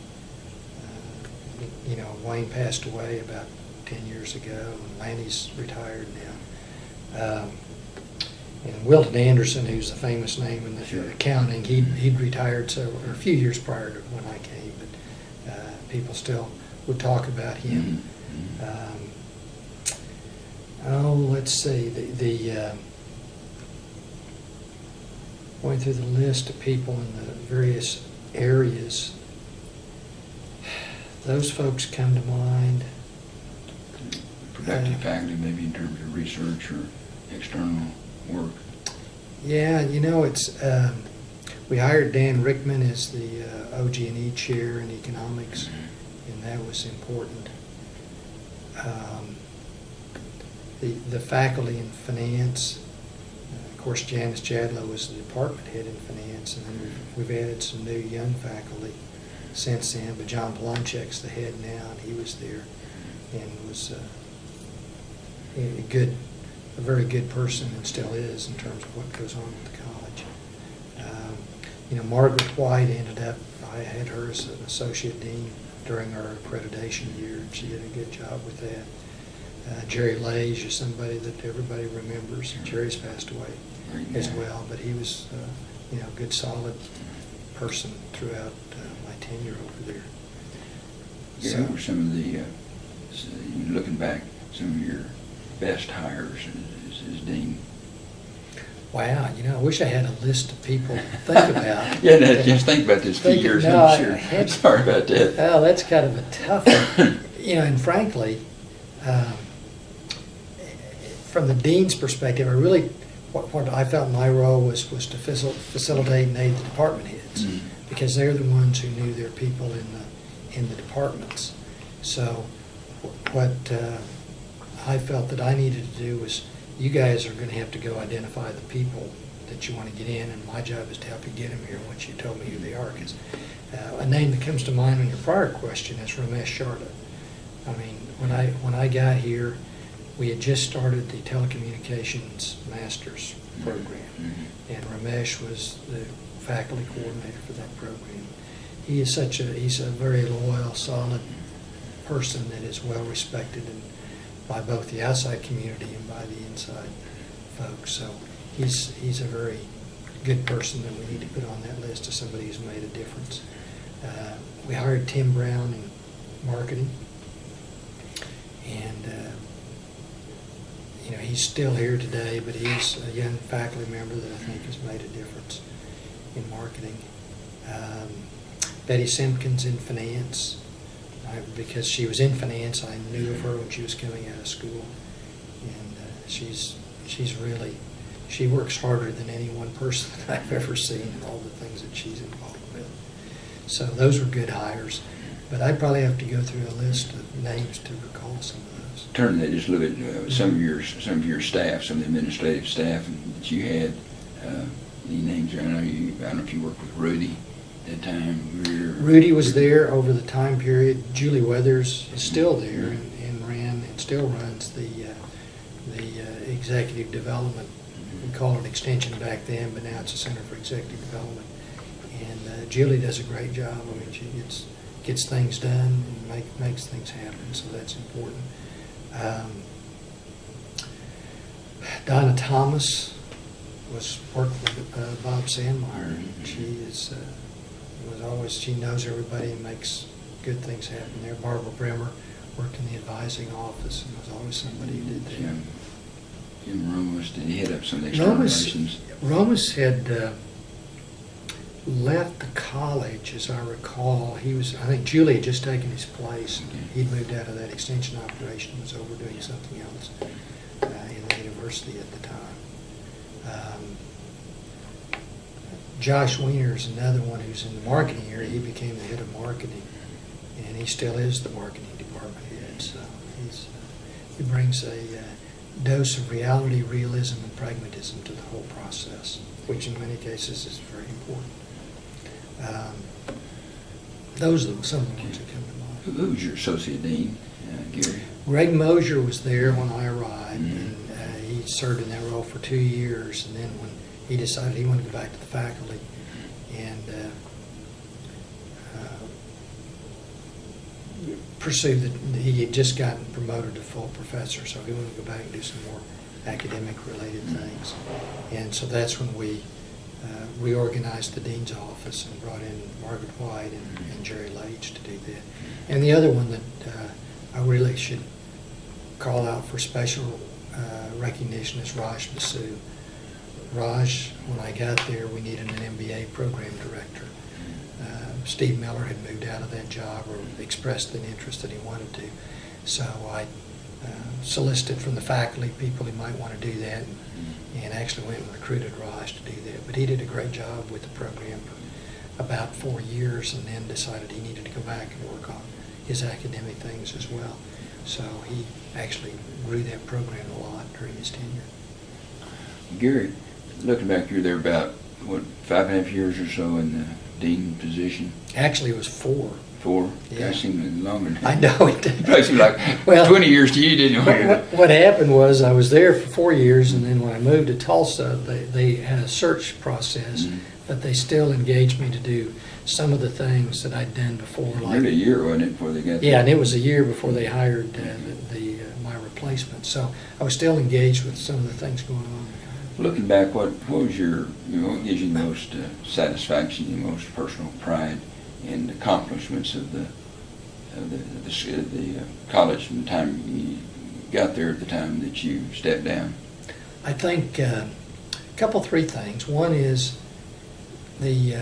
Wayne passed away about 10 years ago, and Lanny's retired now. And Wilton Anderson, who's a famous name in the accounting, he'd retired a few years prior to when I came, but people still would talk about him. Let's see, going through the list of people in the various areas, those folks come to mind. Productive faculty, maybe in terms of research or external work. Yeah, it's we hired Dan Rickman as the OG&E chair in economics, and that was important. The faculty in finance, of course, Janice Jadlow was the department head in finance, and then we've added some new young faculty since then, but John Polonchek's the head now, and he was there. and was a very good person, and still is in terms of what goes on at the college. Margaret White ended up, I had her as an associate dean during our accreditation year, and she did a good job with that. Jerry Lage is somebody that everybody remembers. Jerry's passed away as well, but he was a good, solid person throughout my tenure over there. Yeah, who were some of the, looking back, some of your best hires as dean? Wow, I wish I had a list of people to think about. Yeah, no, just think about this few years, No, I'm sure. Sorry about that. Oh, that's kind of a tough one. And frankly, from the dean's perspective, what I felt my role was to facilitate and aid the department heads, because they're the ones who knew their people in the departments. So what I felt that I needed to do was, you guys are going to have to go identify the people that you want to get in, and my job is to help you get them here once you told me who they are. Because a name that comes to mind on your prior question is Ramesh Sharda. I mean, when I got here, we had just started the telecommunications master's program, and Ramesh was the faculty coordinator for that program. He's a very loyal, solid person that is well respected by both the outside community and by the inside folks. So he's a very good person that we need to put on that list of somebody who's made a difference. We hired Tim Brown in marketing, and he's still here today, but he's a young faculty member that I think has made a difference in marketing. Betty Simpkins in finance. Because she was in finance, I knew of her when she was coming out of school, and she works harder than any one person that I've ever seen in all the things that she's involved with. So those were good hires, but I'd probably have to go through a list of names to recall some of those. Turn that just a little bit. Some of your staff, some of the administrative staff that you had. Any names? I don't know if you worked with Rudy that time. Rudy was there over the time period. Julie Weathers is still there and ran and still runs the executive development. We called it extension back then, but now it's a Center for Executive Development. And Julie does a great job. I mean, she gets things done and makes things happen, so that's important. Donna Thomas worked with Bob Sandmeyer. She knows everybody and makes good things happen there. Barbara Bremer worked in the advising office and was always somebody who did that. Jim Romas, did he head up some of the external relations? Romas had left the college, as I recall. I think Julie had just taken his place. Okay. He'd moved out of that extension operation and was over doing something else in the university at the time. Josh Wiener is another one who's in the marketing area. He became the head of marketing, and he still is the marketing department head. So he brings a dose of reality, realism, and pragmatism to the whole process, which in many cases is very important. Those are some of the ones that come to mind. Who was your associate dean, Gary? Greg Mosier was there when I arrived, and he served in that role for 2 years, and then when he decided he wanted to go back to the faculty, and pursued that he had just gotten promoted to full professor, so he wanted to go back and do some more academic-related things. And so that's when we reorganized the dean's office and brought in Margaret White and Jerry Lage to do that. And the other one that I really should call out for special recognition is Raj Basu. Raj, when I got there, we needed an MBA program director. Steve Miller had moved out of that job or expressed an interest that he wanted to. So I solicited from the faculty people who might want to do that, and actually went and recruited Raj to do that. But he did a great job with the program for about 4 years, and then decided he needed to go back and work on his academic things as well. So he actually grew that program a lot during his tenure. Gary, looking back, you were there about, 5.5 years or so in the dean position? Actually, it was 4. 4? Yeah. That seemed longer than I know it did. That seemed like Well, 20 years to you, didn't it? What happened was I was there for 4 years, and then when I moved to Tulsa, they had a search process, Mhm. but they still engaged me to do some of the things that I'd done before. Nearly a year, wasn't it, before they got Yeah, and it was a year before they hired my replacement. So I was still engaged with some of the things going on. Looking back, what was your, what gives you the most satisfaction, the most personal pride in the accomplishments of the college from the time you got there at the time that you stepped down? I think a couple, 3 things. One is the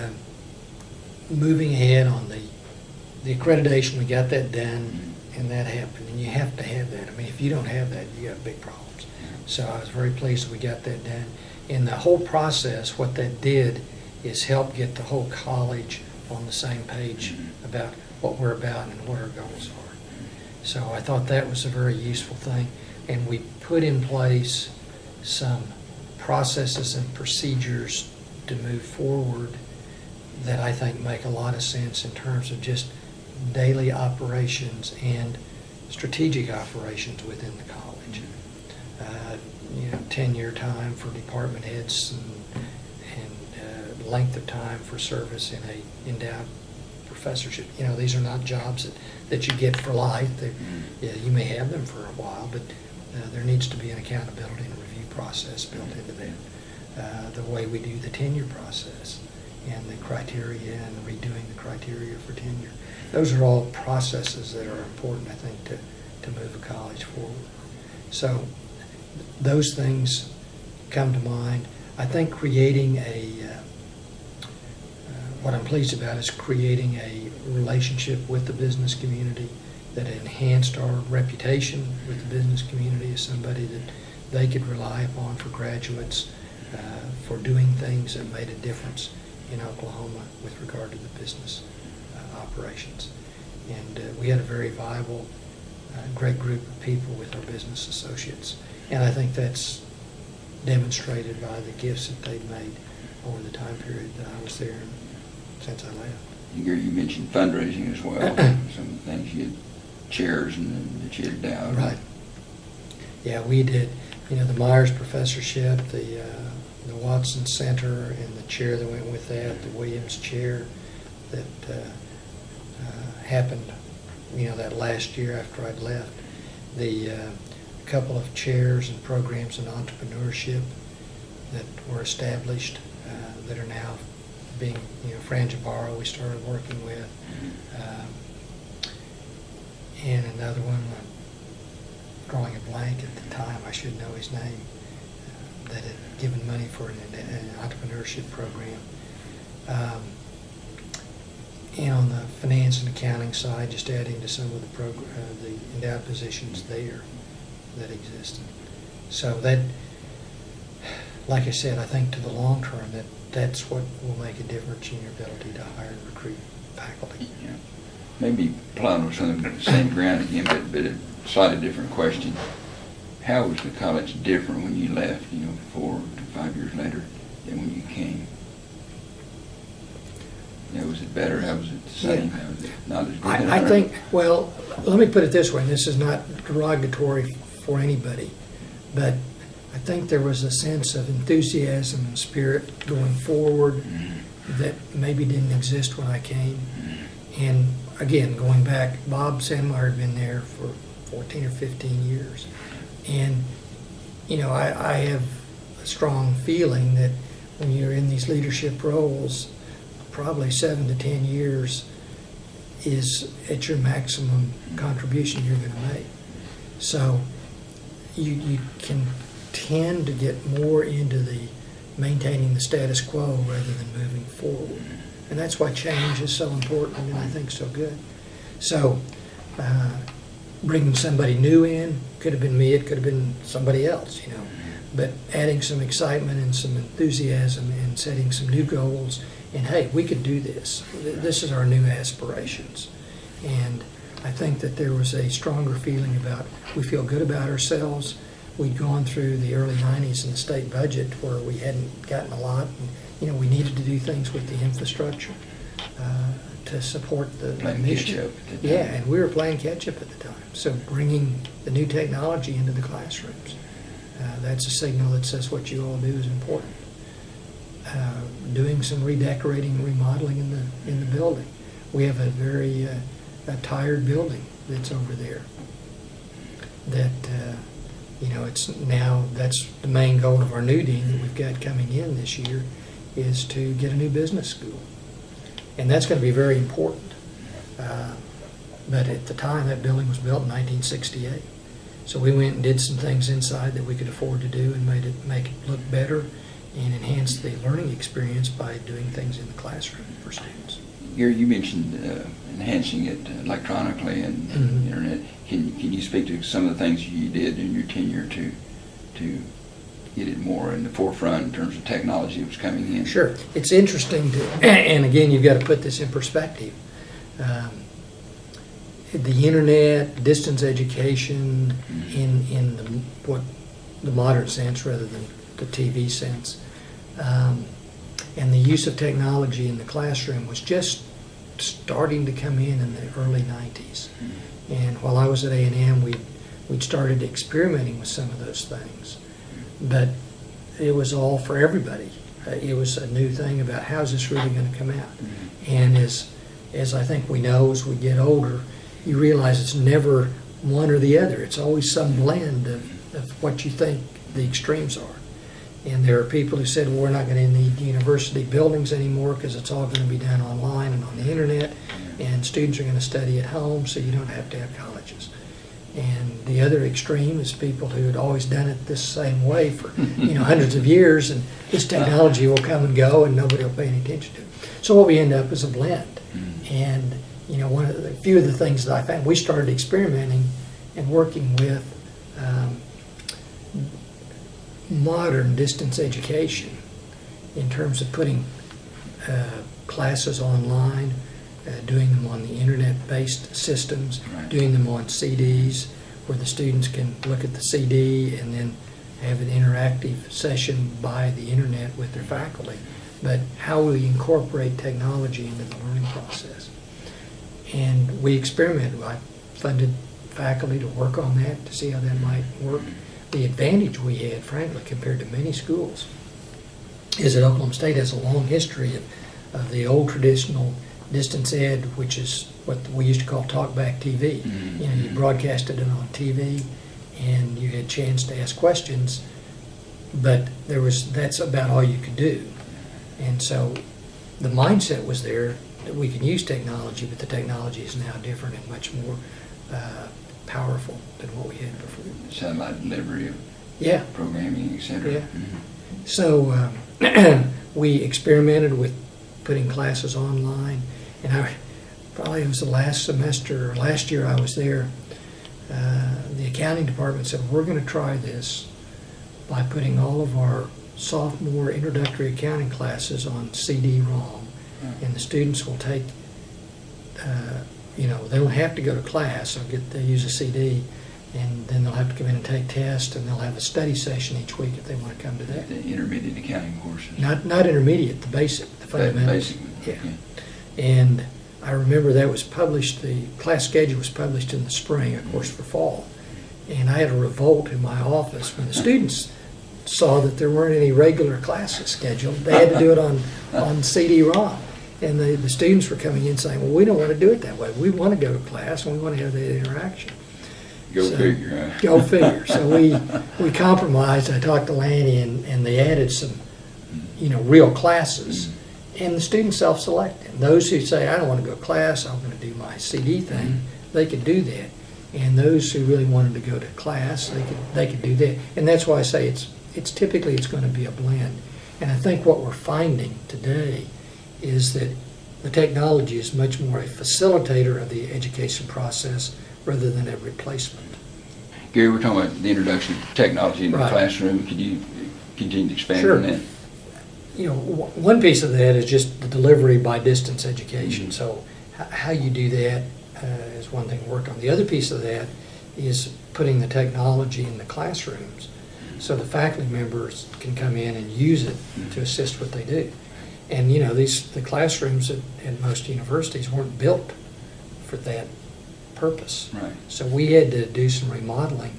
moving ahead on the accreditation. We got that done, and that happened. And you have to have that. I mean, if you don't have that, you got big problems. So I was very pleased that we got that done. In the whole process, what that did is help get the whole college on the same page about what we're about and what our goals are. So I thought that was a very useful thing. And we put in place some processes and procedures to move forward that I think make a lot of sense in terms of just daily operations and strategic operations within the college. 10-year time for department heads and length of time for service in a endowed professorship. These are not jobs that you get for life. You may have them for a while, but there needs to be an accountability and review process built into that. The way we do the tenure process and the criteria and redoing the criteria for tenure. Those are all processes that are important, I think, to move a college forward. So those things come to mind. I think creating what I'm pleased about is creating a relationship with the business community that enhanced our reputation with the business community as somebody that they could rely upon for graduates, for doing things that made a difference in Oklahoma with regard to the business operations. And we had a very viable, great group of people with our business associates. And I think that's demonstrated by the gifts that they've made over the time period that I was there and since I left. Gary, you mentioned fundraising as well. Some of the things you had, chairs and that you had endowed. Right. Yeah, we did. The Myers Professorship, the Watson Center, and the chair that went with that, the Williams Chair that happened, that last year after I'd left. The couple of chairs and programs in entrepreneurship that were established that are now being, Fran Jabaro we started working with, and another one, drawing a blank at the time, I should know his name, that had given money for an entrepreneurship program. And on the finance and accounting side, just adding to some of the endowed positions there that existed. So that, like I said, I think to the long term that's what will make a difference in your ability to hire and recruit faculty. Yeah. Maybe plowing with something the same ground again, but a slightly different question. How was the college different when you left, 4 to 5 years later than when you came? Was it better? How was it the same? How was it not as good? I think, well, let me put it this way, and this is not derogatory for anybody, but I think there was a sense of enthusiasm and spirit going forward that maybe didn't exist when I came. And again, going back, Bob Sandmeyer had been there for 14 or 15 years. And, I have a strong feeling that when you're in these leadership roles, probably 7 to 10 years is at your maximum contribution you're going to make. So you can tend to get more into the maintaining the status quo rather than moving forward. And that's why change is so important and I think so good. So bringing somebody new in, could have been me, it could have been somebody else, but adding some excitement and some enthusiasm and setting some new goals and hey, we could do this. This is our new aspirations. And I think that there was a stronger feeling about, we feel good about ourselves. We'd gone through the early 90s in the state budget where we hadn't gotten a lot. And, we needed to do things with the infrastructure to support the Playing mission. catch up at the Yeah, time. and we were playing catch up at the time. So bringing the new technology into the classrooms, that's a signal that says what you all do is important. Doing some redecorating, remodeling in the building. We have a very tired building that's over there. That it's now, that's the main goal of our new dean that we've got coming in this year, is to get a new business school, and that's going to be very important. But at the time, that building was built in 1968, so we went and did some things inside that we could afford to do and make it look better and enhance the learning experience by doing things in the classroom for students. Gary, you mentioned enhancing it electronically and Mhm. internet. Can you speak to some of the things you did in your tenure to get it more in the forefront in terms of technology that was coming in? Sure. It's interesting to, and again, you've got to put this in perspective. The internet, distance education, in the modern sense rather than the TV sense, and the use of technology in the classroom was just starting to come in the early 90s. And while I was at A&M, we'd started experimenting with some of those things. But it was all for everybody. It was a new thing about how's this really going to come out. And as I think we know, as we get older, you realize it's never one or the other. It's always some blend of what you think the extremes are. And there are people who said, well, we're not going to need university buildings anymore because it's all going to be done online and on the internet, and students are going to study at home, so you don't have to have colleges. And the other extreme is people who had always done it this same way for hundreds of years, and this technology will come and go and nobody will pay any attention to it. So what we end up is a blend. And one of the few of the things that I found, we started experimenting and working with modern distance education in terms of putting classes online, doing them on the internet-based systems, Right. doing them on CDs where the students can look at the CD and then have an interactive session by the internet with their faculty. But how we incorporate technology into the learning process. And we experimented. I funded faculty to work on that to see how that might work. The advantage we had, frankly, compared to many schools, is that Oklahoma State has a long history of the old traditional distance ed, which is what we used to call talkback TV. You broadcasted it on TV, and you had a chance to ask questions, but that's about all you could do. And so the mindset was there that we can use technology, but the technology is now different and much more powerful than what we had before. Satellite delivery of Yeah. programming, etc. Yeah. So we experimented with putting classes online, and it was the last semester or last year I was there. The accounting department said, we're going to try this by putting all of our sophomore introductory accounting classes on CD-ROM, and the students will take, they don't have to go to class. They'll use a CD, and then they'll have to come in and take tests, and they'll have a study session each week if they want to come to that. The intermediate accounting courses. Not intermediate, the basic, the fundamentals. Basic. Yeah. Okay. And I remember that was published, the class schedule was published in the spring, of course, for fall. And I had a revolt in my office when the students saw that there weren't any regular classes scheduled. They had to do it on CD-ROM. And the students were coming in saying, well, we don't want to do it that way. We want to go to class and we want to have that interaction. Go figure. Huh? Go figure. So we compromised. I talked to Lanny, and they added some, real classes. And the students self-selected. Those who say, I don't want to go to class, I'm going to do my CD thing, they could do that. And those who really wanted to go to class, they could do that. And that's why I say it's typically going to be a blend. And I think what we're finding today is that the technology is much more a facilitator of the education process rather than a replacement. Gary, we're talking about the introduction of technology in the Right. classroom. Could you continue to expand Sure. on that? One piece of that is just the delivery by distance education. So how you do that is one thing we worked on. The other piece of that is putting the technology in the classrooms so the faculty members can come in and use it to assist what they do. And, you know, the classrooms at most universities weren't built for that purpose. Right. So we had to do some remodeling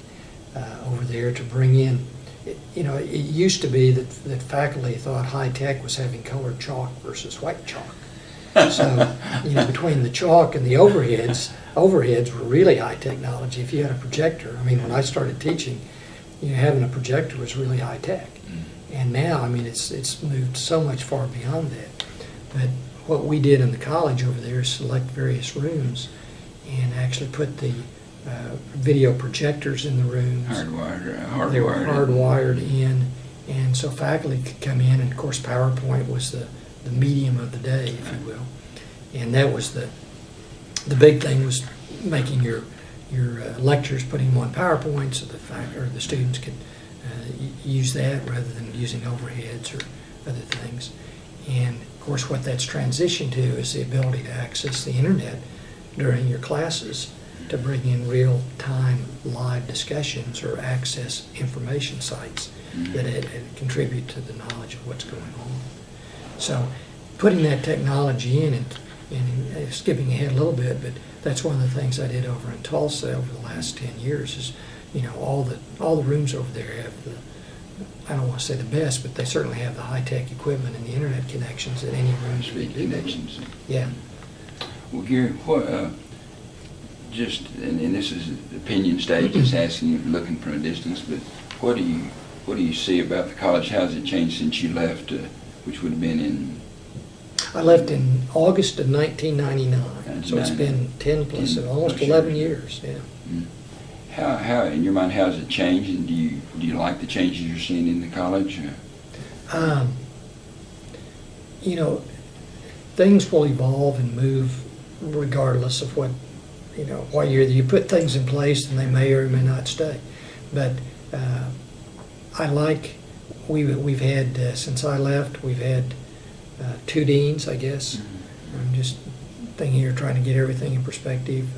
over there to bring in, you know, it used to be that faculty thought high tech was having colored chalk versus white chalk. So, you know, between the chalk and the overheads were really high technology. If you had a projector, I mean, when I started teaching, you know, having a projector was really high tech. And now, I mean, it's moved so much far beyond that. But what we did in the college over there is select various rooms and actually put the video projectors in the rooms. Hardwired. They were hardwired in, and so faculty could come in, and of course PowerPoint was the medium of the day, if you will. And that was the big thing, was making your lectures, putting them on PowerPoint so the students could use that rather than using overheads or other things. And of course what that's transitioned to is the ability to access the internet during your classes to bring in real-time live discussions or access information sites that contribute to the knowledge of what's going on. So putting that technology in and skipping ahead a little bit, but that's one of the things I did over in Tulsa over the last 10 years is, you know, all the rooms over there have I don't want to say the best, but they certainly have the high-tech equipment and the internet connections that any room should be Connections. Yeah. Well, Gary, what, and this is opinion stage, just asking you, looking from a distance, but what do you see about the college? How has it changed since you left, which would have been in? I left in August of 1999, so it's been almost 11 years. Yeah. How, in your mind, how has it changed, and do you like the changes you're seeing in the college? You know, things will evolve and move regardless of what, you know, while you put things in place, and they may or may not stay. But I like, we've had, since I left, we've had 2 deans, I guess. I'm just thinking here, trying to get everything in perspective.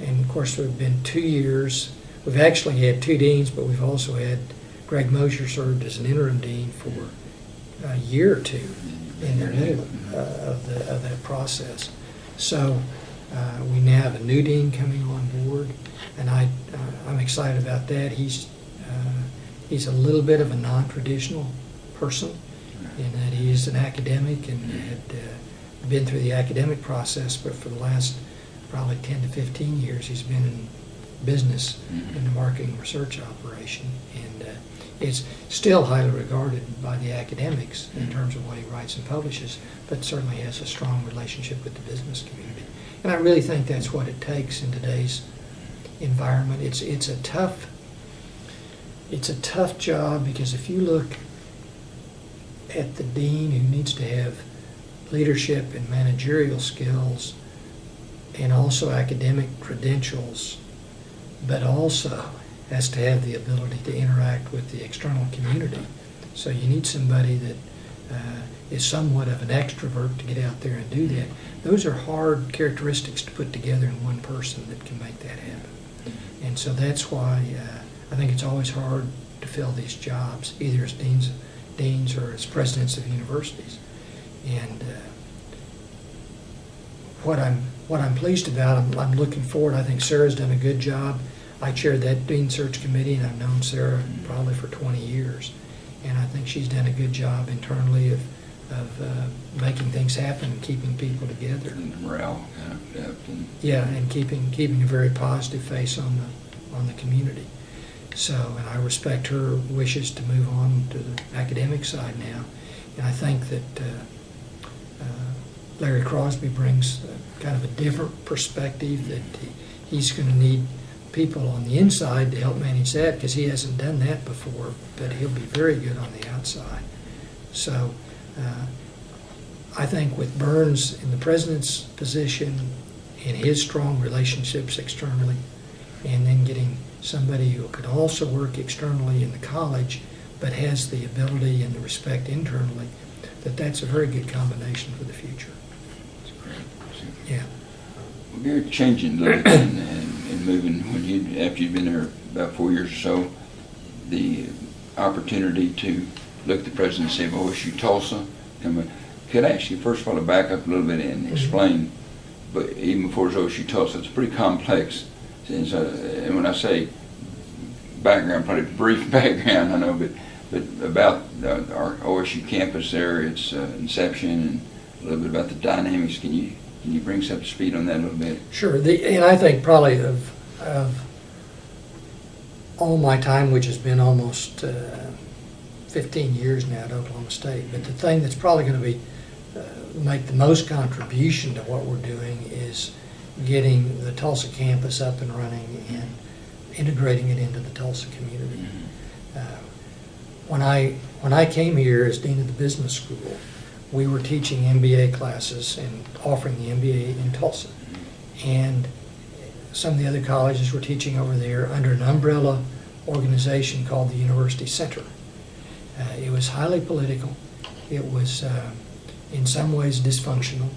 And of course, we've been 2 years. We've actually had 2 deans, but we've also had Greg Mosher served as an interim dean for a year or 2 in the middle of that process. So we now have a new dean coming on board, and I'm excited about that. He's a little bit of a non-traditional person in that he is an academic and had been through the academic process, but for the last probably 10 to 15 years he's been in business in the marketing research operation, and it's still highly regarded by the academics in terms of what he writes and publishes, but certainly has a strong relationship with the business community. And I really think that's what it takes in today's environment. It's a tough job, because if you look at the dean, who needs to have leadership and managerial skills and also academic credentials, but also has to have the ability to interact with the external community. So you need somebody that is somewhat of an extrovert to get out there and do that. Those are hard characteristics to put together in one person that can make that happen. And so that's why I think it's always hard to fill these jobs, either as deans or as presidents of universities. And what I'm pleased about, I'm looking forward. I think Sarah's done a good job. I chaired that dean search committee, and I've known Sarah probably for 20 years. And I think she's done a good job internally of making things happen and keeping people together. And the morale kind of up. And keeping a very positive face on the community. So, and I respect her wishes to move on to the academic side now. And I think that Larry Crosby brings kind of a different perspective, that he's going to need people on the inside to help manage that, because he hasn't done that before, but he'll be very good on the outside. So I think with Burns in the president's position and his strong relationships externally, and then getting somebody who could also work externally in the college but has the ability and the respect internally, that's a very good combination for the future. That's great. Yeah. Well, you're changing a little bit and moving, after you've been there about 4 years or so, the opportunity to look at the presidency of OSU-Tulsa Could I ask you, first of all, to back up a little bit and explain, but even before it's OSU-Tulsa, it's pretty complex. And when I say background, probably brief background, I know, but about our OSU campus there, its inception, and a little bit about the dynamics. Can you bring us up to speed on that a little bit? Sure. And I think probably of all my time, which has been almost 15 years now at Oklahoma State, but the thing that's probably going to be make the most contribution to what we're doing is getting the Tulsa campus up and running and integrating it into the Tulsa community. When I came here as dean of the business school, we were teaching MBA classes and offering the MBA in Tulsa, and some of the other colleges were teaching over there under an umbrella organization called the University Center. It was highly political. It was in some ways dysfunctional.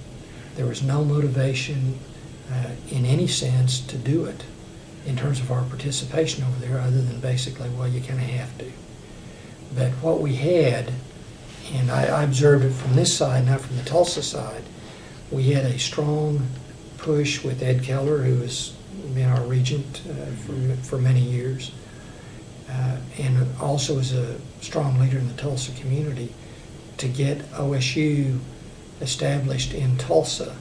There was no motivation in any sense to do it in terms of our participation over there, other than basically, well, you kind of have to. But what we had, and I observed it from this side, not from the Tulsa side, we had a strong push with Ed Keller, who has been our regent for many years, and also is a strong leader in the Tulsa community, to get OSU established in Tulsa.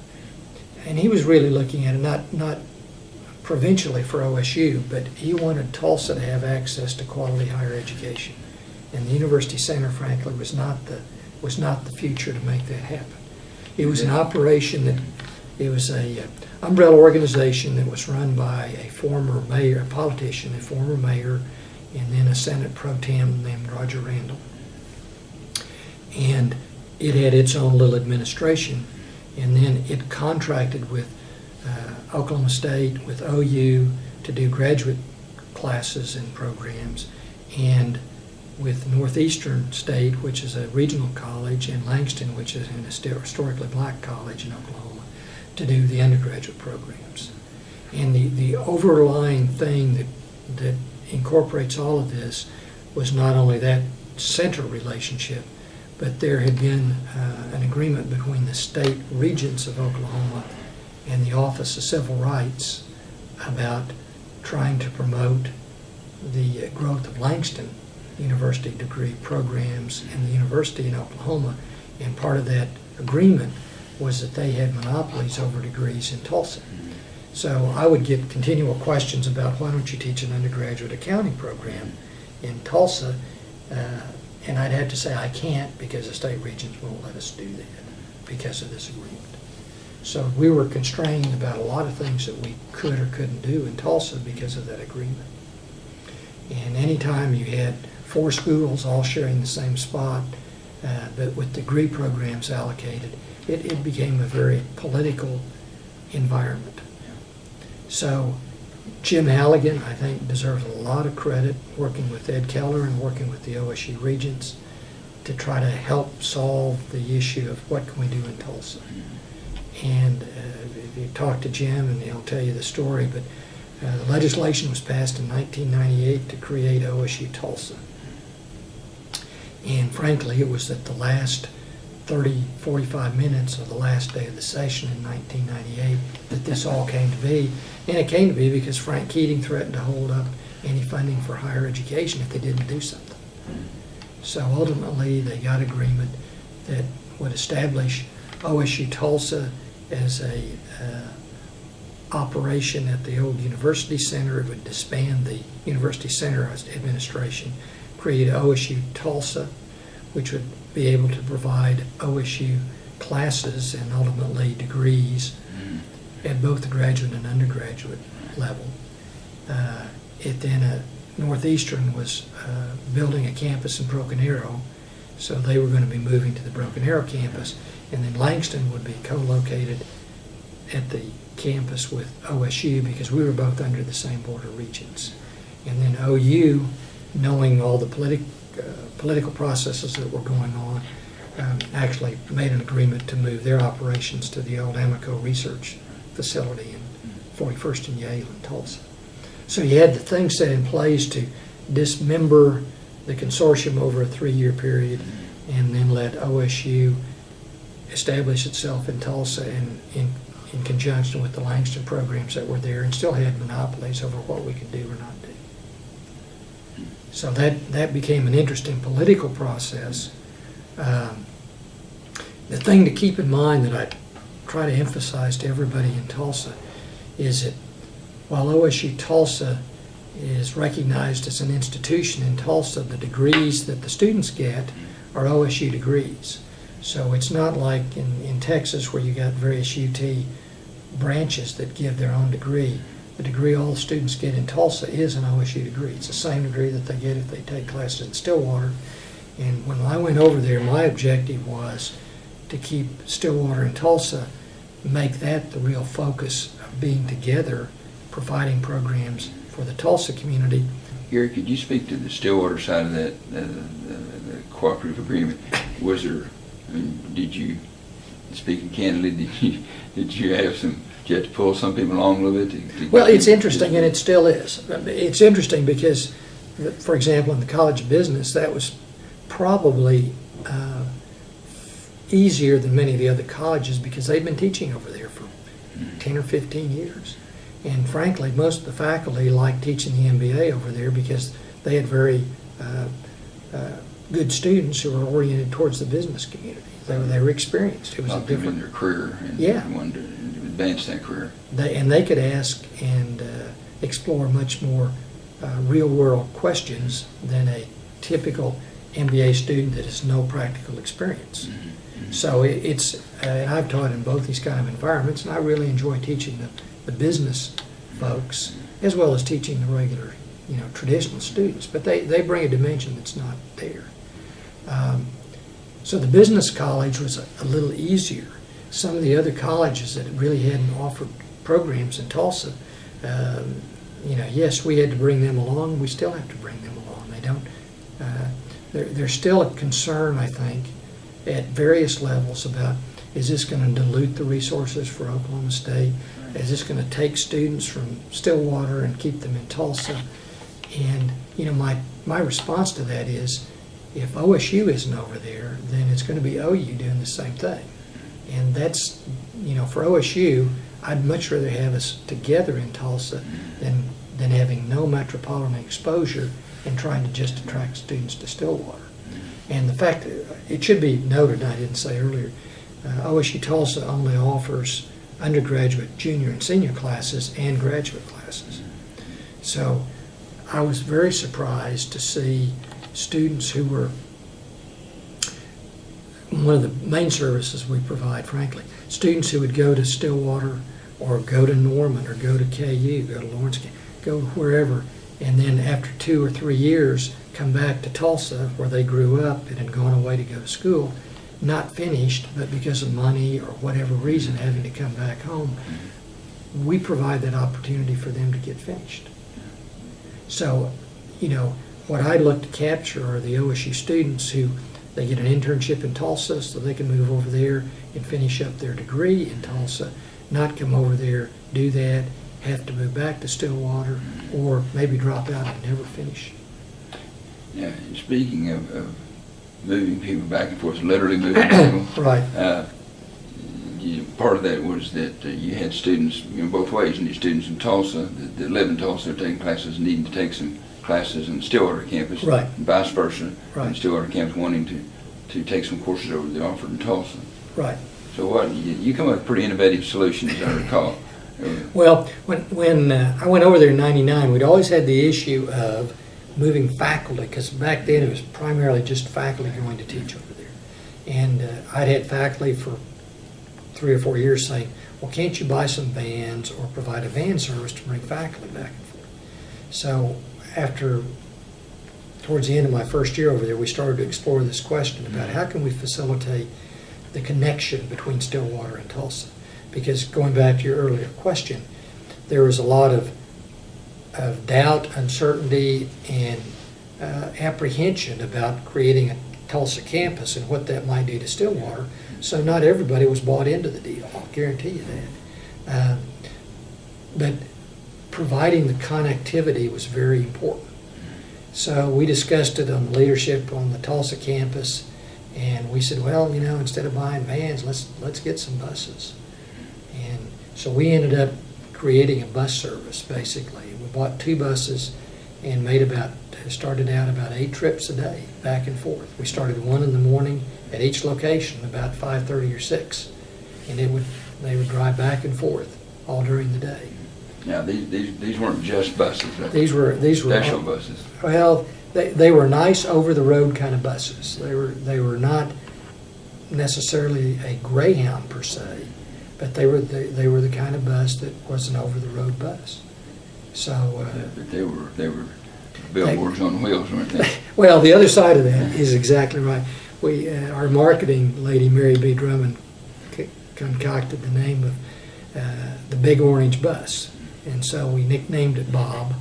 And he was really looking at it not provincially for OSU, but he wanted Tulsa to have access to quality higher education. And the University Center, frankly, was not the future to make that happen. It was an operation that, it was a umbrella organization that was run by a former mayor, a politician, a former mayor, and then a Senate pro tem named Roger Randall. And it had its own little administration, and then it contracted with Oklahoma State, with OU, to do graduate classes and programs, and with Northeastern State, which is a regional college, and Langston, which is an historically black college in Oklahoma, to do the undergraduate programs. And the overlying thing that incorporates all of this was not only that center relationship, but there had been an agreement between the state regents of Oklahoma and the Office of Civil Rights about trying to promote the growth of Langston University degree programs in the university in Oklahoma. And part of that agreement was that they had monopolies over degrees in Tulsa. So I would get continual questions about, why don't you teach an undergraduate accounting program in Tulsa? And I'd have to say, I can't, because the state regents won't let us do that because of this agreement. So we were constrained about a lot of things that we could or couldn't do in Tulsa because of that agreement. And anytime you had 4 schools all sharing the same spot, but with degree programs allocated, it became a very political environment. So Jim Halligan, I think, deserves a lot of credit working with Ed Keller and working with the OSU regents to try to help solve the issue of what can we do in Tulsa. And if you talk to Jim, and he'll tell you the story, but the legislation was passed in 1998 to create OSU-Tulsa. And frankly, it was at the last 30, 45 minutes of the last day of the session in 1998 that this all came to be. And it came to be because Frank Keating threatened to hold up any funding for higher education if they didn't do something. So ultimately, they got agreement that would establish OSU-Tulsa as a operation at the old University Center. It would disband the University Center administration, create OSU-Tulsa, which would be able to provide OSU classes and ultimately degrees at both the graduate and undergraduate level. Northeastern was building a campus in Broken Arrow, so they were going to be moving to the Broken Arrow campus, and then Langston would be co-located at the campus with OSU because we were both under the same board of regents. And then OU, knowing all the political processes that were going on, actually made an agreement to move their operations to the old Amico Research Facility in 41st and Yale in Tulsa. So you had the thing set in place to dismember the consortium over a 3-year period and then let OSU establish itself in Tulsa in conjunction with the Langston programs that were there, and still had monopolies over what we could do or not do. So that became an interesting political process. The thing to keep in mind that I try to emphasize to everybody in Tulsa is that while OSU-Tulsa is recognized as an institution in Tulsa, the degrees that the students get are OSU degrees. So it's not like in Texas where you got various UT branches that give their own degree. The degree all students get in Tulsa is an OSU degree. It's the same degree that they get if they take classes in Stillwater. And when I went over there, my objective was to keep Stillwater and Tulsa, make that the real focus of being together, providing programs for the Tulsa community. Gary, could you speak to the Stillwater side of that, the cooperative agreement? Was there, I mean, did you, speaking candidly, did you have to pull some people along a little bit? Well, it's interesting, and it still is. It's interesting because, for example, in the College of Business, that was probably easier than many of the other colleges because they've been teaching over there for 10 or 15 years. And frankly, most of the faculty liked teaching the MBA over there because they had very good students who were oriented towards the business community. They were experienced. It was a different in their career, and yeah, wanted to advance that career. They could ask and explore much more real-world questions than a typical MBA student that has no practical experience. So it's and I've taught in both these kind of environments, and I really enjoy teaching the business folks as well as teaching the regular, traditional students. But they bring a dimension that's not there. So the business college was a little easier. Some of the other colleges that really hadn't offered programs in Tulsa, yes, we had to bring them along. We still have to bring them along. They don't. There's still a concern, I think, at various levels about, is this going to dilute the resources for Oklahoma State? Is this going to take students from Stillwater and keep them in Tulsa? And my response to that is, if OSU isn't over there, then it's going to be OU doing the same thing. And that's, for OSU, I'd much rather have us together in Tulsa than having no metropolitan exposure and trying to just attract students to Stillwater. And the fact, it should be noted, I didn't say earlier, OSU-Tulsa only offers undergraduate, junior, and senior classes and graduate classes. So I was very surprised to see students who were one of the main services we provide, frankly, students who would go to Stillwater or go to Norman or go to KU, go to Lawrence, go wherever, and then after 2 or 3 years come back to Tulsa where they grew up and had gone away to go to school, not finished, but because of money or whatever reason having to come back home. We provide that opportunity for them to get finished. So, what I look to capture are the OSU students who they get an internship in Tulsa so they can move over there and finish up their degree in Tulsa, not come over there, do that, have to move back to Stillwater, or maybe drop out and never finish. Yeah, and speaking of moving people back and forth, literally moving people. Right. Part of that was that you had students, both ways, and you students in Tulsa that live in Tulsa are taking classes, needing to take some classes in the Stillwater campus, right, and vice versa, right, and Stillwater campus wanting to take some courses over that they offered in Tulsa. Right. So you come up with pretty innovative solutions, as I recall. Well, when I went over there in '99, we'd always had the issue of moving faculty, because back then it was primarily just faculty going to teach over there. And I'd had faculty for 3 or 4 years saying, well, can't you buy some vans or provide a van service to bring faculty back and forth? So towards the end of my first year over there, we started to explore this question about how can we facilitate the connection between Stillwater and Tulsa. Because going back to your earlier question, there was a lot of doubt, uncertainty, and apprehension about creating a Tulsa campus and what that might do to Stillwater. So not everybody was bought into the deal, I'll guarantee you that. But providing the connectivity was very important. So we discussed it on the leadership on the Tulsa campus, And we said, well, instead of buying vans, let's get some buses. And so we ended up creating a bus service, basically. We bought 2 buses and started out about 8 trips a day, back and forth. We started 1 in the morning at each location, about 5:30 or 6. And they would drive back and forth all during the day. Now, these weren't just buses. These were Special buses. Well, they were nice over-the-road kind of buses. They were not necessarily a Greyhound per se, but they were the kind of bus that was an over-the-road bus. So. But they were billboards on wheels, weren't they? Well, the other side of that is exactly right. Our marketing lady, Mary B. Drummond, concocted the name of the Big Orange Bus, and so we nicknamed it Bob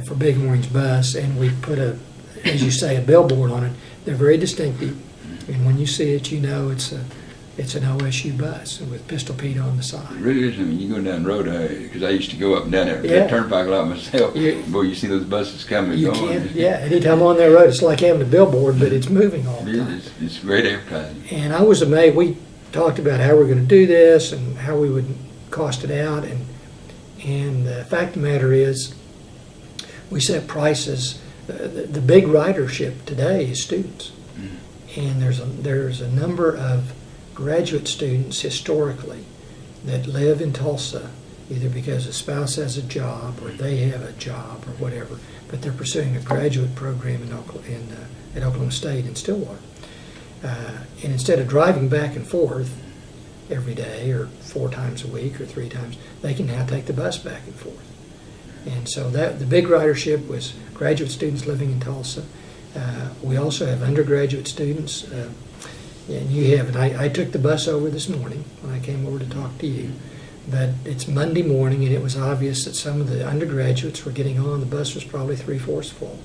for Big Orange Bus, and we put as you say, a billboard on it. They're very distinctive, and when you see it, you know it's an OSU bus with Pistol Pete on the side. It really is. I mean, you go down the road, because I used to go up and down that turnpike a lot myself. Boy, you see those buses coming and going. Anytime on that road, it's like having a billboard, but it's moving all the time. It's great advertising. And I was amazed. We talked about how we're going to do this and how we would cost it out, and the fact of the matter is, we set prices. The big ridership today is students, and there's a number of graduate students historically that live in Tulsa, either because a spouse has a job or they have a job or whatever, but they're pursuing a graduate program at Oklahoma State in Stillwater. And instead of driving back and forth every day or 4 times a week or 3 times, they can now take the bus back and forth. And so the big ridership was graduate students living in Tulsa. We also have undergraduate students. And you have, and I took the bus over this morning when I came over to talk to you. But it's Monday morning, and it was obvious that some of the undergraduates were getting on. The bus was probably 3/4 full.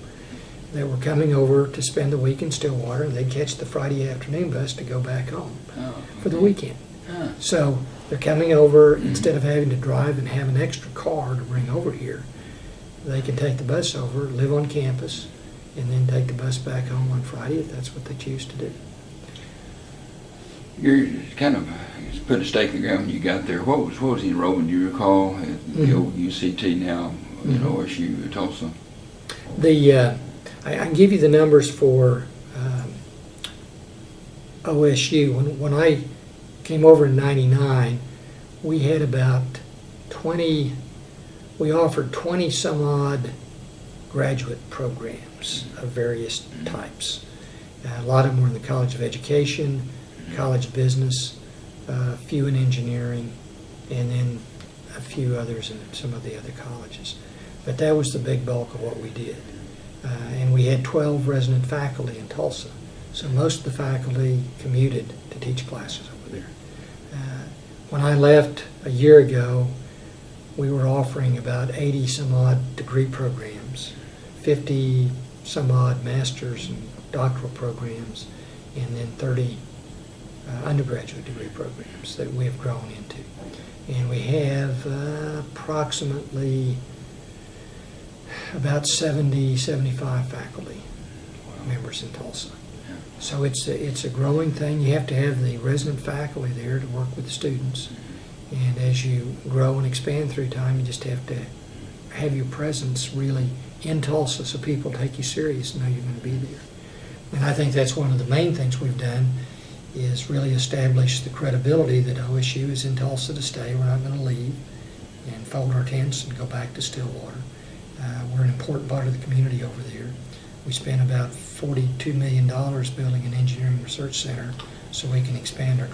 They were coming over to spend the week in Stillwater, and they'd catch the Friday afternoon bus to go back home for the weekend. So they're coming over, instead of having to drive and have an extra car to bring over here, they can take the bus over, live on campus, and then take the bus back home on Friday if that's what they choose to do. You're kind of put a stake in the ground when you got there. What was the enrollment, do you recall, at the old UCT now at OSU-Tulsa? I can give you the numbers for OSU. When I came over in '99, we had about 20, we offered 20 some odd graduate programs of various types. A lot of them were in the College of Education, College of Business, a few in engineering, and then a few others in some of the other colleges. But that was the big bulk of what we did. And we had 12 resident faculty in Tulsa. So most of the faculty commuted to teach classes over there. When I left a year ago, we were offering about 80 some odd degree programs, 50 some odd master's and doctoral programs, and then 30 undergraduate degree programs that we have grown into. And we have approximately about 70, 75 faculty members in Tulsa. So it's a growing thing. You have to have the resident faculty there to work with the students. And as you grow and expand through time, you just have to have your presence really in Tulsa so people take you serious and know you're going to be there. And I think that's one of the main things we've done is really establish the credibility that OSU is in Tulsa to stay. We're not going to leave and fold our tents and go back to Stillwater. We're an important part of the community over there. We spent about $42 million building an engineering research center so we can expand our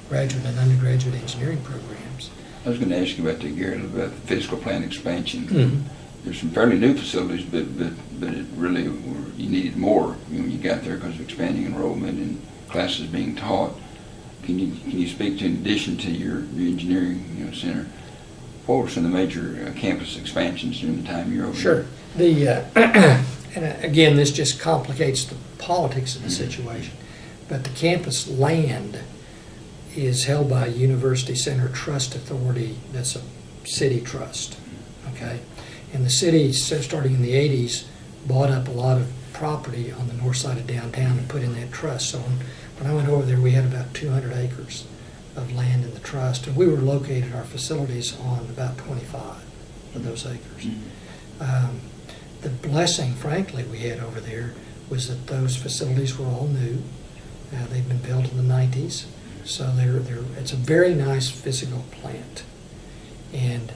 graduate and undergraduate engineering programs. I was going to ask you about that, Gary, about the physical plant expansion. There's some fairly new facilities, but it really, you needed more when you got there because of expanding enrollment and classes being taught. Can you speak to, in addition to your engineering center, what were some of the major campus expansions during the time you were over Sure. And again, this just complicates the politics of the situation, but the campus land is held by a University Center Trust Authority that's a city trust, okay? And the city, starting in the 80s, bought up a lot of property on the north side of downtown and put in that trust. So when I went over there, we had about 200 acres of land in the trust, and we were located, our facilities, on about 25 of those acres. The blessing, frankly, we had over there was that those facilities were all new. They've been built in the 90s, so it's a very nice physical plant. And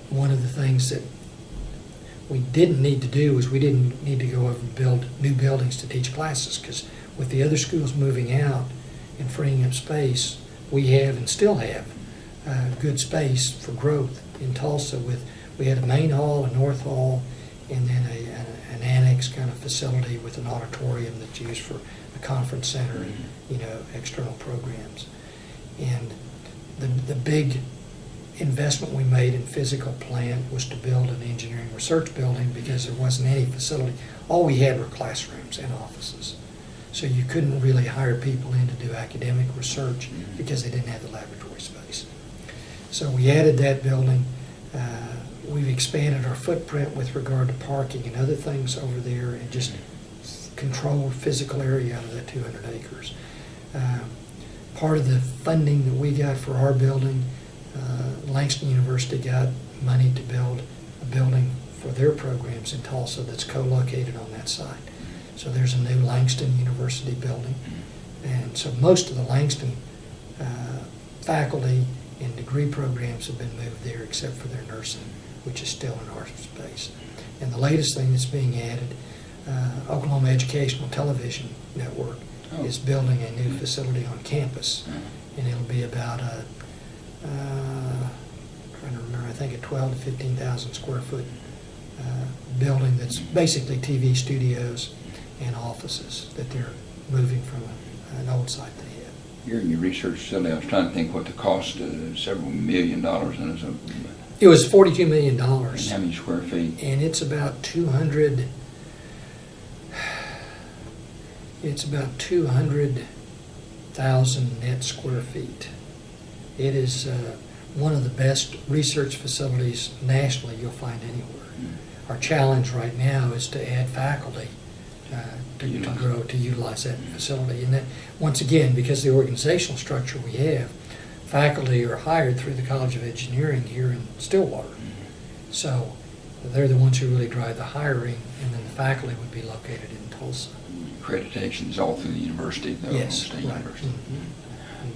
one of the things that we didn't need to do was we didn't need to go over and build new buildings to teach classes, because with the other schools moving out and freeing up space, we have and still have good space for growth in Tulsa. We had a main hall, a north hall, and then an annex kind of facility with an auditorium that's used for a conference center and external programs. And the big investment we made in physical plant was to build an engineering research building, because there wasn't any facility. All we had were classrooms and offices. So you couldn't really hire people in to do academic research because they didn't have the laboratory space. So we added that building. We've expanded our footprint with regard to parking and other things over there, and just controlled physical area out of that 200 acres. Part of the funding that we got for our building, Langston University got money to build a building for their programs in Tulsa that's co-located on that site. So there's a new Langston University building. And so most of the Langston faculty and degree programs have been moved there, except for their nursing, which is still in our space. And the latest thing that's being added, Oklahoma Educational Television Network is building a new facility on campus. And it'll be about trying to remember, I think a 12 to 15,000 square foot building that's basically TV studios and offices that they're moving from an old site they had. You're in your research facility. I was trying to think what the cost of several $1 million, and it was $42 million. And how many square feet? And it's about 200,000 net square feet. It is one of the best research facilities nationally you'll find anywhere. Our challenge right now is to add faculty to utilize that facility. And that, once again, because the organizational structure we have, faculty are hired through the College of Engineering here in Stillwater. So they're the ones who really drive the hiring, and then the faculty would be located in Tulsa. Accreditation is all through the university, the Oklahoma State University.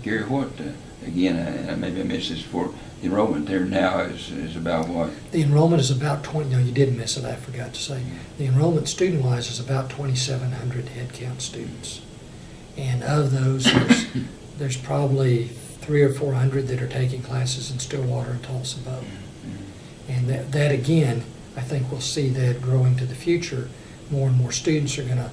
Gary, what, again, maybe I missed this before, the enrollment there now is about what? The enrollment is about 20, no, you did miss it, I forgot to say. The enrollment student-wise is about 2,700 headcount students. And of those, there's probably 300 or 400 that are taking classes in Stillwater and Tulsa both. And that again, I think we'll see that growing to the future. More and more students are going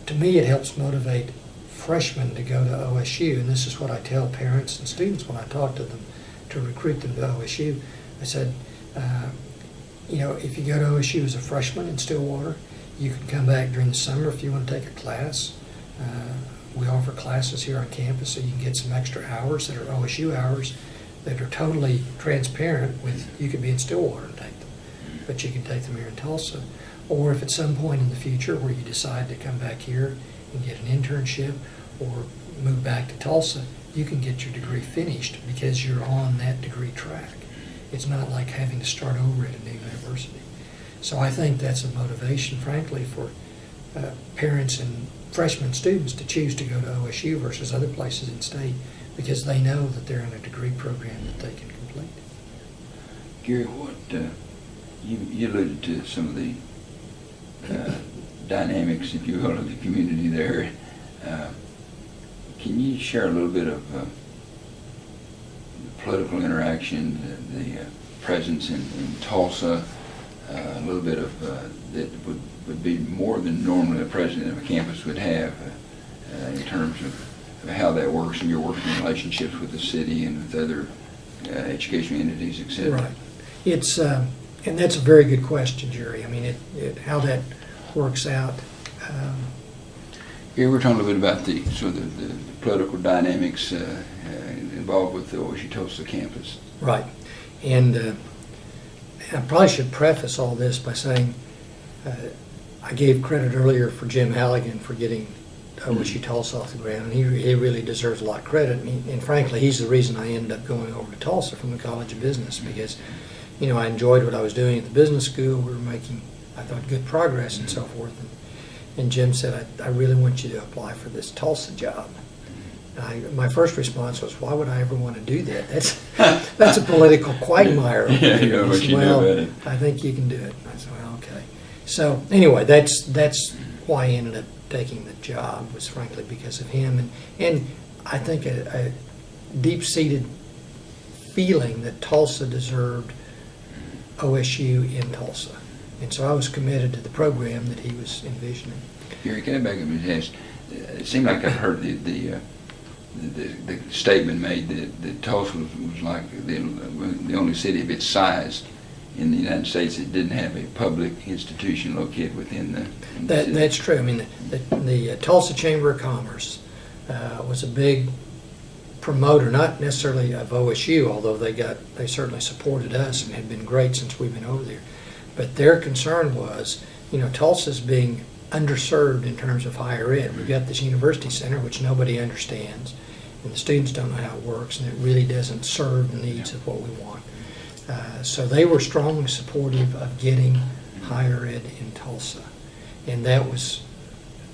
to me, it helps motivate freshmen to go to OSU, and this is what I tell parents and students when I talk to them to recruit them to OSU. I said, if you go to OSU as a freshman in Stillwater, you can come back during the summer if you want to take a class. We offer classes here on campus, so you can get some extra hours that are OSU hours that are totally transparent with, you could be in Stillwater and take them, but you can take them here in Tulsa. Or if at some point in the future where you decide to come back here and get an internship or move back to Tulsa, you can get your degree finished because you're on that degree track. It's not like having to start over at a new university. So I think that's a motivation, frankly, for parents and freshman students to choose to go to OSU versus other places in state, because they know that they're in a degree program that they can complete. Gary, what you alluded to some of the dynamics, if you will, of the community there. Can you share a little bit of the political interaction, the presence in Tulsa, a little bit of that would be more than normally a president of a campus would have in terms of how that works and your working relationships with the city and with other educational entities, etc. Right. It's and that's a very good question, Jerry. I mean, how that works out. Here we're talking a little bit about the political dynamics involved with the OSU-Tulsa campus. Right. And I probably should preface all this by saying I gave credit earlier for Jim Halligan for getting OSU-Tulsa off the ground, and he really deserves a lot of credit. And frankly, he's the reason I ended up going over to Tulsa from the College of Business, because, you know, I enjoyed what I was doing at the business school. We were making, I thought, good progress and so forth. And Jim said, I really want you to apply for this Tulsa job. My first response was, why would I ever want to do that? That's a political quagmire. Yeah, you know what you do about it. I think you can do it. I said, well, okay. So anyway, that's why I ended up taking the job, was frankly because of him. And I think a deep-seated feeling that Tulsa deserved OSU in Tulsa. And so I was committed to the program that he was envisioning. Gary, can I back up and ask? It seemed like I've heard the statement made that Tulsa was like the only city of its size in the United States that didn't have a public institution located within the city. That's true. I mean, the Tulsa Chamber of Commerce was a big promoter, not necessarily of OSU, although they certainly supported us and had been great since we've been over there. But their concern was, you know, Tulsa's being underserved in terms of higher ed. We've got this university center, which nobody understands, and the students don't know how it works, and it really doesn't serve the needs of what we want. So they were strongly supportive of getting higher ed in Tulsa, and that was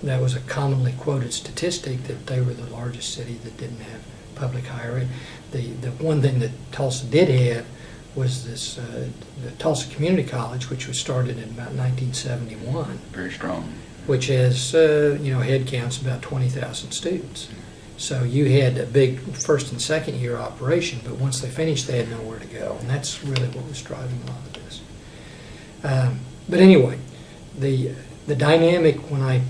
a commonly quoted statistic, that they were the largest city that didn't have public higher ed. The one thing that Tulsa did have was this the Tulsa Community College, which was started in about 1971. Very strong. Which has head counts about 20,000 students. So you had a big first and second year operation, but once they finished, they had nowhere to go, and that's really what was driving a lot of this. But anyway, the dynamic when I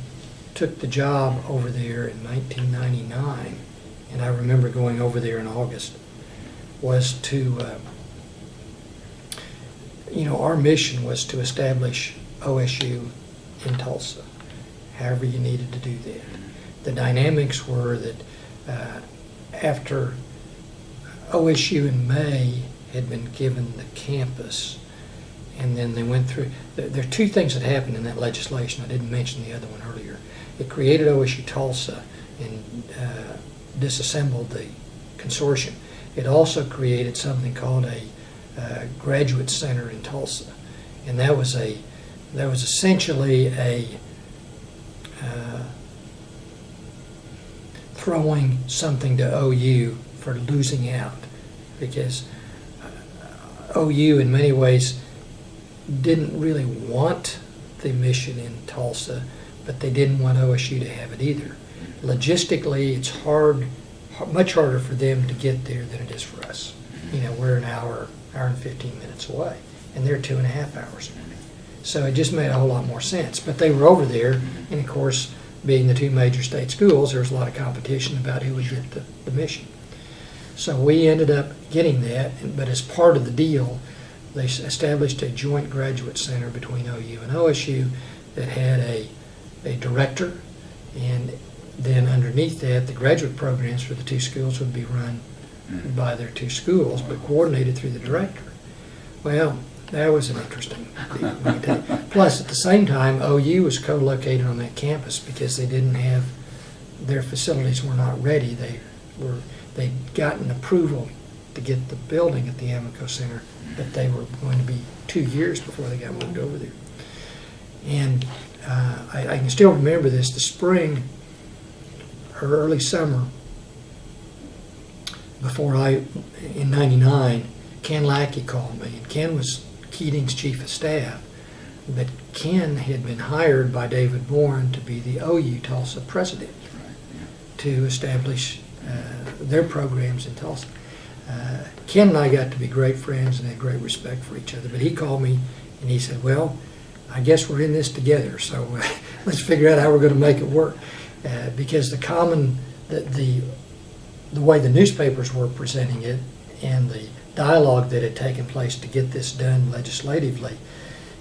took the job over there in 1999, and I remember going over there in August, was to our mission was to establish OSU in Tulsa, however you needed to do that. The dynamics were that after OSU in May had been given the campus, and then they went through, there are two things that happened in that legislation. I didn't mention the other one earlier. It created OSU-Tulsa and disassembled the consortium. It also created something called a graduate center in Tulsa, and that was essentially a throwing something to OU for losing out, because OU in many ways didn't really want the mission in Tulsa, but they didn't want OSU to have it either. Logistically, it's much harder for them to get there than it is for us. We're an hour and 15 minutes away, and they're 2.5 hours away. So it just made a whole lot more sense. But they were over there, and of course, being the two major state schools, there was a lot of competition about who would get the mission. So we ended up getting that, but as part of the deal, they established a joint graduate center between OU and OSU that had a director, and then underneath that, the graduate programs for the two schools would be run by their two schools, but coordinated through the director. Well, that was an interesting thing. Plus, at the same time, OU was co-located on that campus because they didn't have, their facilities were not ready. They'd gotten approval to get the building at the Amico Center, but they were going to be 2 years before they got moved over there. And I can still remember this, the spring or early summer, in 99, Ken Lackey called me, and Ken was Keating's chief of staff, but Ken had been hired by David Bourne to be the OU-Tulsa president, to establish their programs in Tulsa. Ken and I got to be great friends and had great respect for each other, but he called me and he said, well, I guess we're in this together, so let's figure out how we're going to make it work. Because the way the newspapers were presenting it and the dialogue that had taken place to get this done legislatively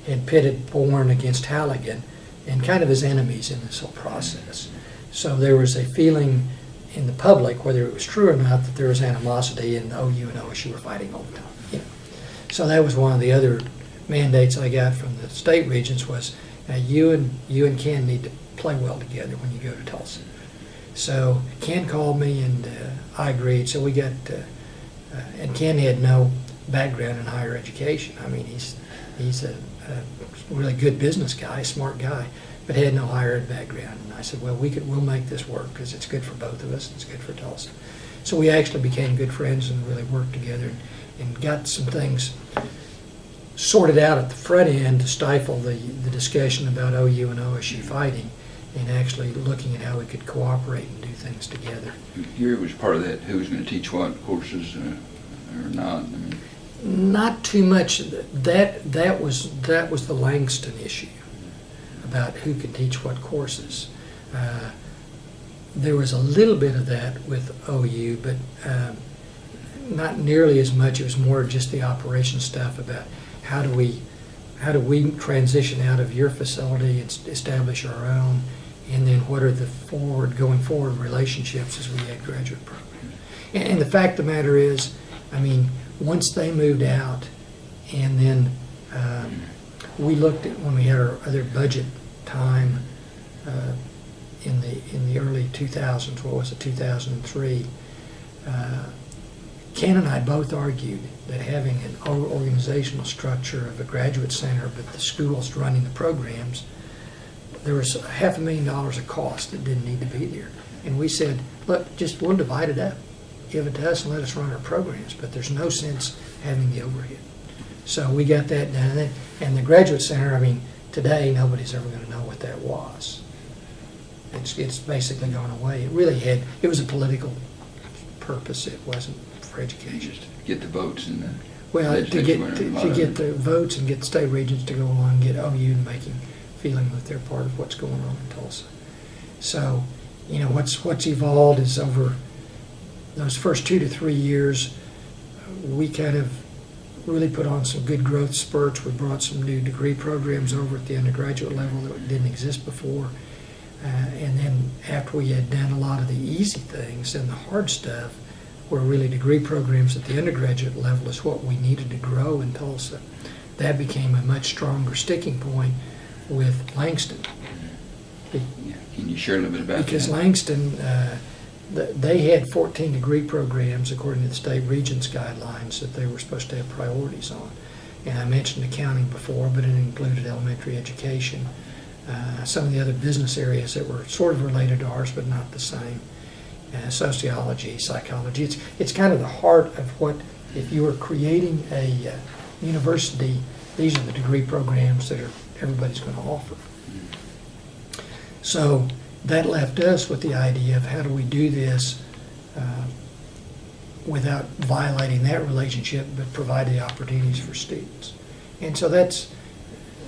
had pitted Bourne against Halligan and kind of as enemies in this whole process. So there was a feeling in the public, whether it was true or not, that there was animosity, and OU and OSU were fighting all the time. So that was one of the other mandates I got from the state regents, was you and Ken need to play well together when you go to Tulsa. So Ken called me, and I agreed. So we got, and Ken had no background in higher education. I mean, he's a really good business guy, smart guy, but had no higher ed background. And I said, well, we'll make this work because it's good for both of us. It's good for Tulsa. So we actually became good friends and really worked together and got some things sorted out at the front end to stifle the discussion about OU and OSU fighting, and actually looking at how we could cooperate and do things together. Gary was part of that. Who was going to teach what courses or not? I mean, not too much. That was the Langston issue about who could teach what courses. There was a little bit of that with OU, but not nearly as much. It was more just the operation stuff about how do we transition out of your facility and establish our own, and then what are the going forward relationships as we add graduate programs. And the fact of the matter is, I mean, once they moved out, and then we looked at when we had our other budget time in the early 2000s, what was it, 2003, Ken and I both argued that having an organizational structure of a graduate center, but the schools running the programs, there was $500,000 of cost that didn't need to be there. And we said, look, we'll divide it up. Give it to us and let us run our programs, but there's no sense having the overhead. So we got that done. And the graduate center, I mean, today nobody's ever going to know what that was. It's basically gone away. It was a political purpose. It wasn't for education. Just get the votes and the to get the votes and get the state regents to go along and get OU feeling that they're part of what's going on in Tulsa. So, you know, what's evolved is over those first 2 to 3 years, we kind of really put on some good growth spurts. We brought some new degree programs over at the undergraduate level that didn't exist before. And then after we had done a lot of the easy things and the hard stuff, where really degree programs at the undergraduate level is what we needed to grow in Tulsa, that became a much stronger sticking point with Langston. Can you share a little bit about that? Because Langston, they had 14 degree programs according to the state regents guidelines that they were supposed to have priorities on. And I mentioned accounting before, but it included elementary education, some of the other business areas that were sort of related to ours but not the same, sociology, psychology. It's kind of the heart of what, if you were creating a university, these are the degree programs that everybody's going to offer. So that left us with the idea of how do we do this without violating that relationship, but provide the opportunities for students. And so that's,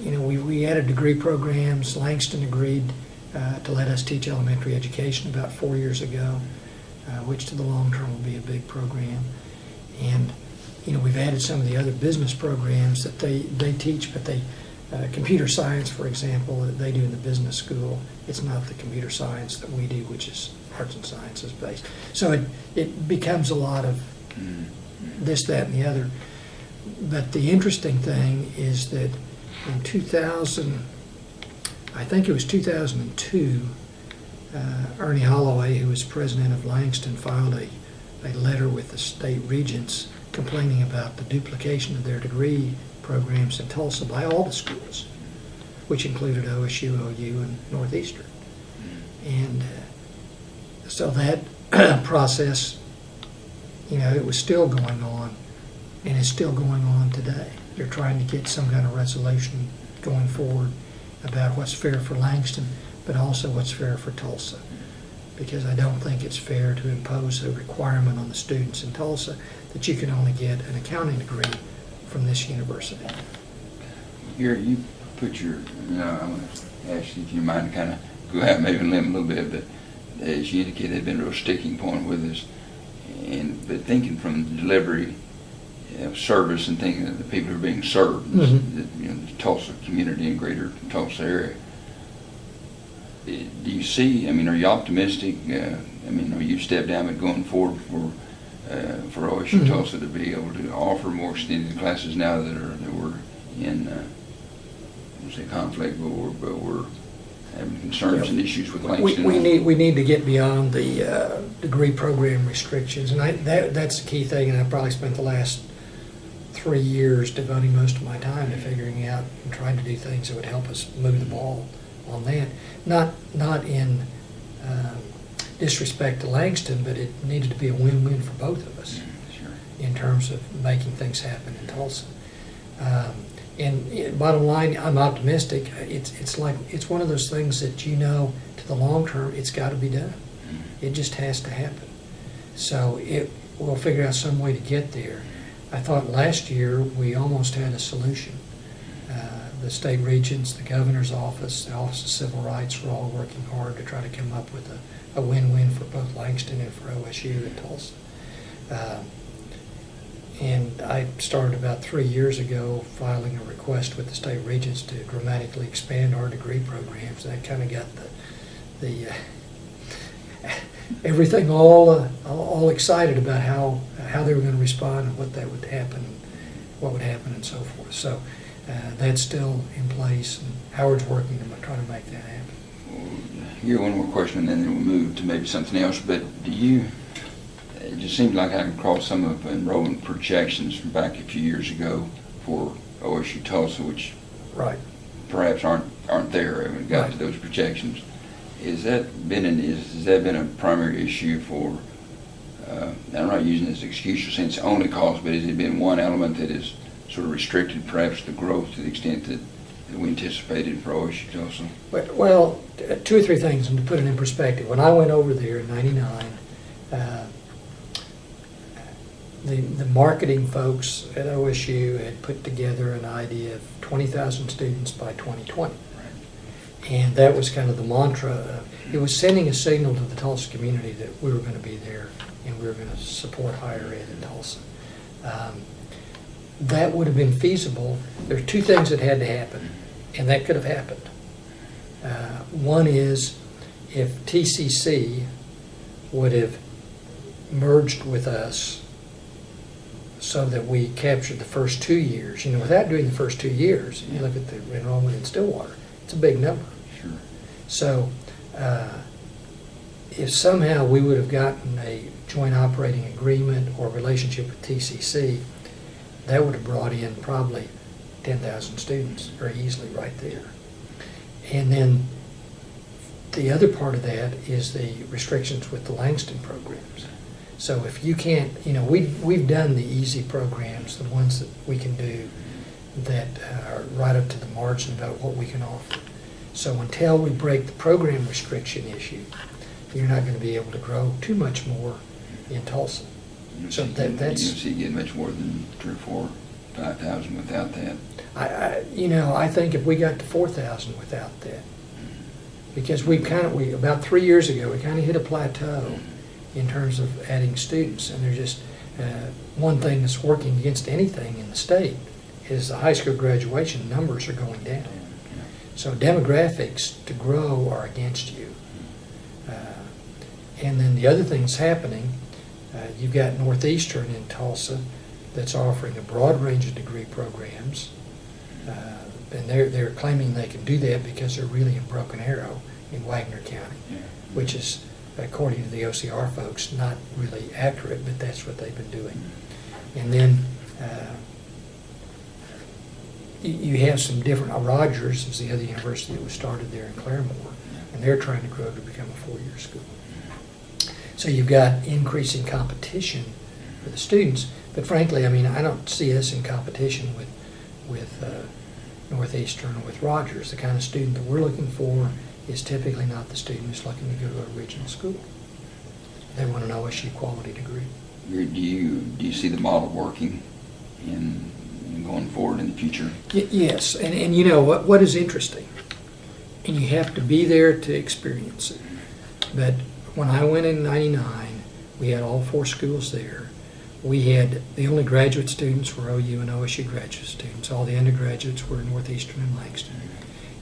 you know, we added degree programs. Langston agreed to let us teach elementary education about 4 years ago, which to the long term will be a big program. And, you know, we've added some of the other business programs that they teach, but computer science, for example, that they do in the business school. It's not the computer science that we do, which is arts and sciences based. So it becomes a lot of this, that, and the other. But the interesting thing is that in 2000, I think it was 2002, Ernie Holloway, who was president of Langston, filed a letter with the state regents complaining about the duplication of their degree programs in Tulsa by all the schools, which included OSU, OU, and Northeastern. And so that process, you know, it was still going on, and it's still going on today. They're trying to get some kind of resolution going forward about what's fair for Langston, but also what's fair for Tulsa. Because I don't think it's fair to impose a requirement on the students in Tulsa that you can only get an accounting degree from this university. You put your, I want to ask you if you mind kind of go out maybe and limb a little bit, but as you indicated, they've been a real sticking point with us. But thinking from the delivery of service and thinking of the people who are being served, you know, the Tulsa community and greater Tulsa area, do you see, I mean, are you optimistic? I mean, are you step down but going forward for OSU-Tulsa to be able to offer more extended classes now that we're in won't say conflict, but we're having concerns and issues with Langston. We need to get beyond the degree program restrictions, and that's the key thing. And I probably spent the last 3 years devoting most of my time to figuring out and trying to do things that would help us move the ball on that. Not in disrespect to Langston, but it needed to be a win-win for both of us. Sure. In terms of making things happen in Tulsa. And bottom line, I'm optimistic. It's one of those things that, to the long term, it's got to be done. It just has to happen. So we'll figure out some way to get there. I thought last year we almost had a solution. The state regents, the governor's office, the Office of Civil Rights were all working hard to try to come up with a win-win for both Langston and for OSU and Tulsa. And I started about 3 years ago filing a request with the state regents to dramatically expand our degree programs. That kind of got the everything all excited about how they were going to respond and what would happen and so forth. So that's still in place, and Howard's working to try to make that happen. Well, here, one more question, and then we'll move to maybe something else. But it just seems like I can cross some of enrollment projections from back a few years ago for OSU-Tulsa, which right. perhaps aren't there when it got to those projections. Has that been a primary issue for? I'm not using this excuse or saying it's only cause, but has it been one element that has sort of restricted perhaps the growth to the extent that we anticipated for OSU-Tulsa? Well, 2 or 3 things, and to put it in perspective. When I went over there in '99. The marketing folks at OSU had put together an idea of 20,000 students by 2020. And that was kind of the mantra. It was sending a signal to the Tulsa community that we were going to be there and we were going to support higher ed in Tulsa. That would have been feasible. There are 2 things that had to happen, and that could have happened. One is if TCC would have merged with us so that we captured the first 2 years. Without doing the first 2 years, you look at the enrollment in Stillwater, it's a big number. Sure. So if somehow we would have gotten a joint operating agreement or relationship with TCC, that would have brought in probably 10,000 students very easily right there. And then the other part of that is the restrictions with the Langston programs. So if you can't, we've done the easy programs, the ones that we can do that are right up to the margin about what we can offer. So until we break the program restriction issue, you're not going to be able to grow too much more in Tulsa. So that's... You don't see it getting much more than 3,000 or 4,000, 5,000 without that. I think if we got to 4,000 without that, because we about 3 years ago, we kind of hit a plateau in terms of adding students, and there's just one thing that's working against anything in the state is the high school graduation numbers are going down. So demographics to grow are against you. And then the other thing that's happening, you've got Northeastern in Tulsa that's offering a broad range of degree programs, and they're claiming they can do that because they're really in Broken Arrow in Wagner County, which is, according to the OCR folks, not really accurate, but that's what they've been doing. And then you have some different, Rogers is the other university that was started there in Claremore, and they're trying to grow to become a 4-year school. So you've got increasing competition for the students, but frankly, I don't see us in competition with Northeastern or with Rogers. The kind of student that we're looking for is typically not the student who's looking to go to a regional school. They want an OSU quality degree. Do you see the model working in going forward in the future? Yes, and you know what is interesting, and you have to be there to experience it. But when I went in '99, we had all 4 schools there. We had the only graduate students were OU and OSU graduate students. All the undergraduates were Northeastern and Langston.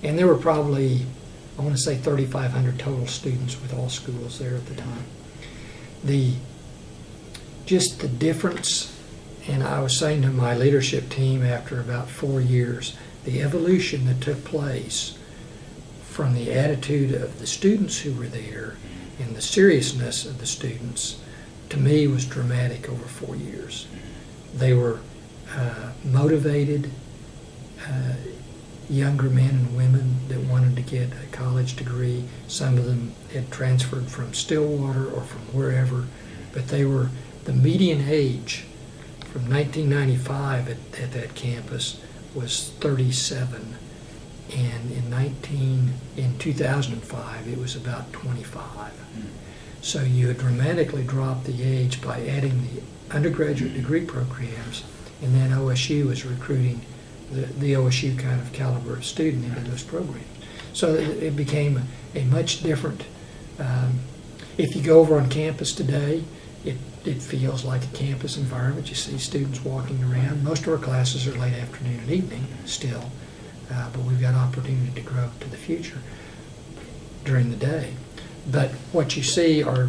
And there were probably, I want to say 3,500 total students with all schools there at the time. Just the difference, and I was saying to my leadership team after about 4 years, the evolution that took place from the attitude of the students who were there and the seriousness of the students, to me, was dramatic over 4 years. They were motivated younger men and women that wanted to get a college degree. Some of them had transferred from Stillwater or from wherever, but they were, the median age from 1995 at that campus was 37, and in 2005 it was about 25. So you had dramatically dropped the age by adding the undergraduate degree programs, and then OSU was recruiting the OSU kind of caliber of student into those programs. So it became a much different, if you go over on campus today, it feels like a campus environment. You see students walking around. Most of our classes are late afternoon and evening still, but we've got opportunity to grow to the future during the day. But what you see are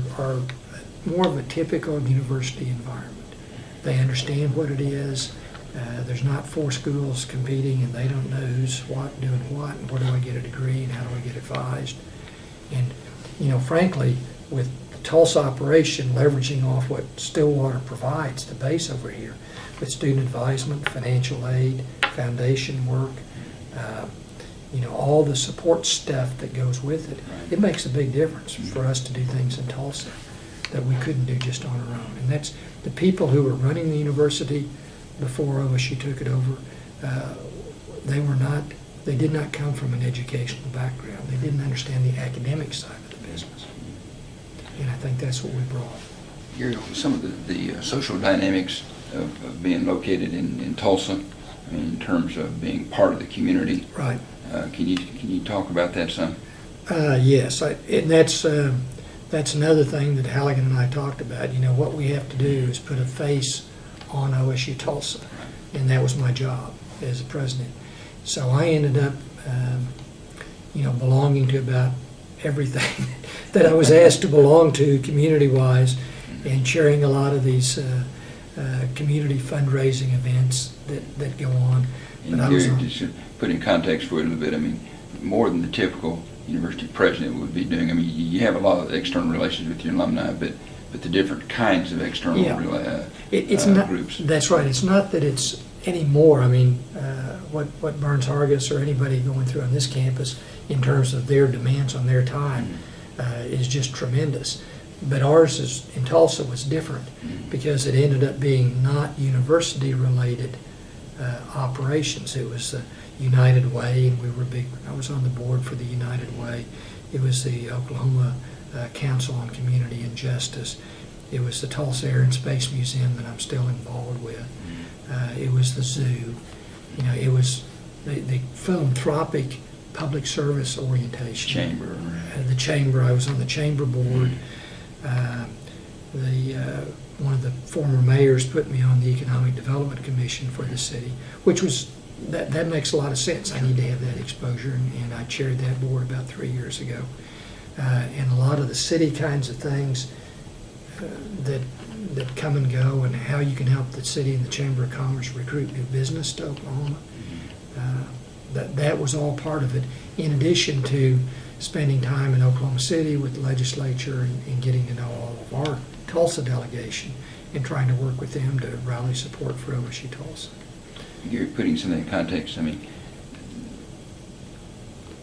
more of a typical university environment. They understand what it is. There's not 4 schools competing and they don't know who's doing what, and where do I get a degree and how do I get advised. And frankly, with Tulsa operation leveraging off what Stillwater provides, the base over here, with student advisement, financial aid, foundation work, all the support stuff that goes with it, it makes a big difference for us to do things in Tulsa that we couldn't do just on our own. And that's the people who were running the university before OSU took it over. They did not come from an educational background. They didn't understand the academic side of the business. And I think that's what we brought. Gary, some of the social dynamics of being located in Tulsa, in terms of being part of the community. Right. Can you talk about that some? Yes, and that's another thing that Halligan and I talked about. What we have to do is put a face on OSU-Tulsa, and that was my job as a president. So I ended up, belonging to about everything that I was asked to belong to community-wise, and chairing a lot of these community fundraising events that go on. And Gary, just to put in context for it a little bit, more than the typical university president would be doing. You have a lot of external relations with your alumni, but the different kinds of external groups. That's right. It's not that it's any more. What Burns Hargis or anybody going through on this campus in terms of their demands on their time is just tremendous. But ours in Tulsa was different because it ended up being not university related operations. It was the United Way, and we were big. I was on the board for the United Way. It was the Oklahoma Council on Community and Justice. It was the Tulsa Air and Space Museum that I'm still involved with. It was the zoo. It was the philanthropic public service orientation. Chamber. The chamber. I was on the chamber board. One of the former mayors put me on the Economic Development Commission for the city, which was, that makes a lot of sense. I need to have that exposure, and I chaired that board about 3 years ago. And a lot of the city kinds of things that come and go, and how you can help the city and the Chamber of Commerce recruit new business to Oklahoma, that was all part of it, in addition to spending time in Oklahoma City with the legislature and getting to know all of our Tulsa delegation and trying to work with them to rally support for OSU-Tulsa. You're putting something in context.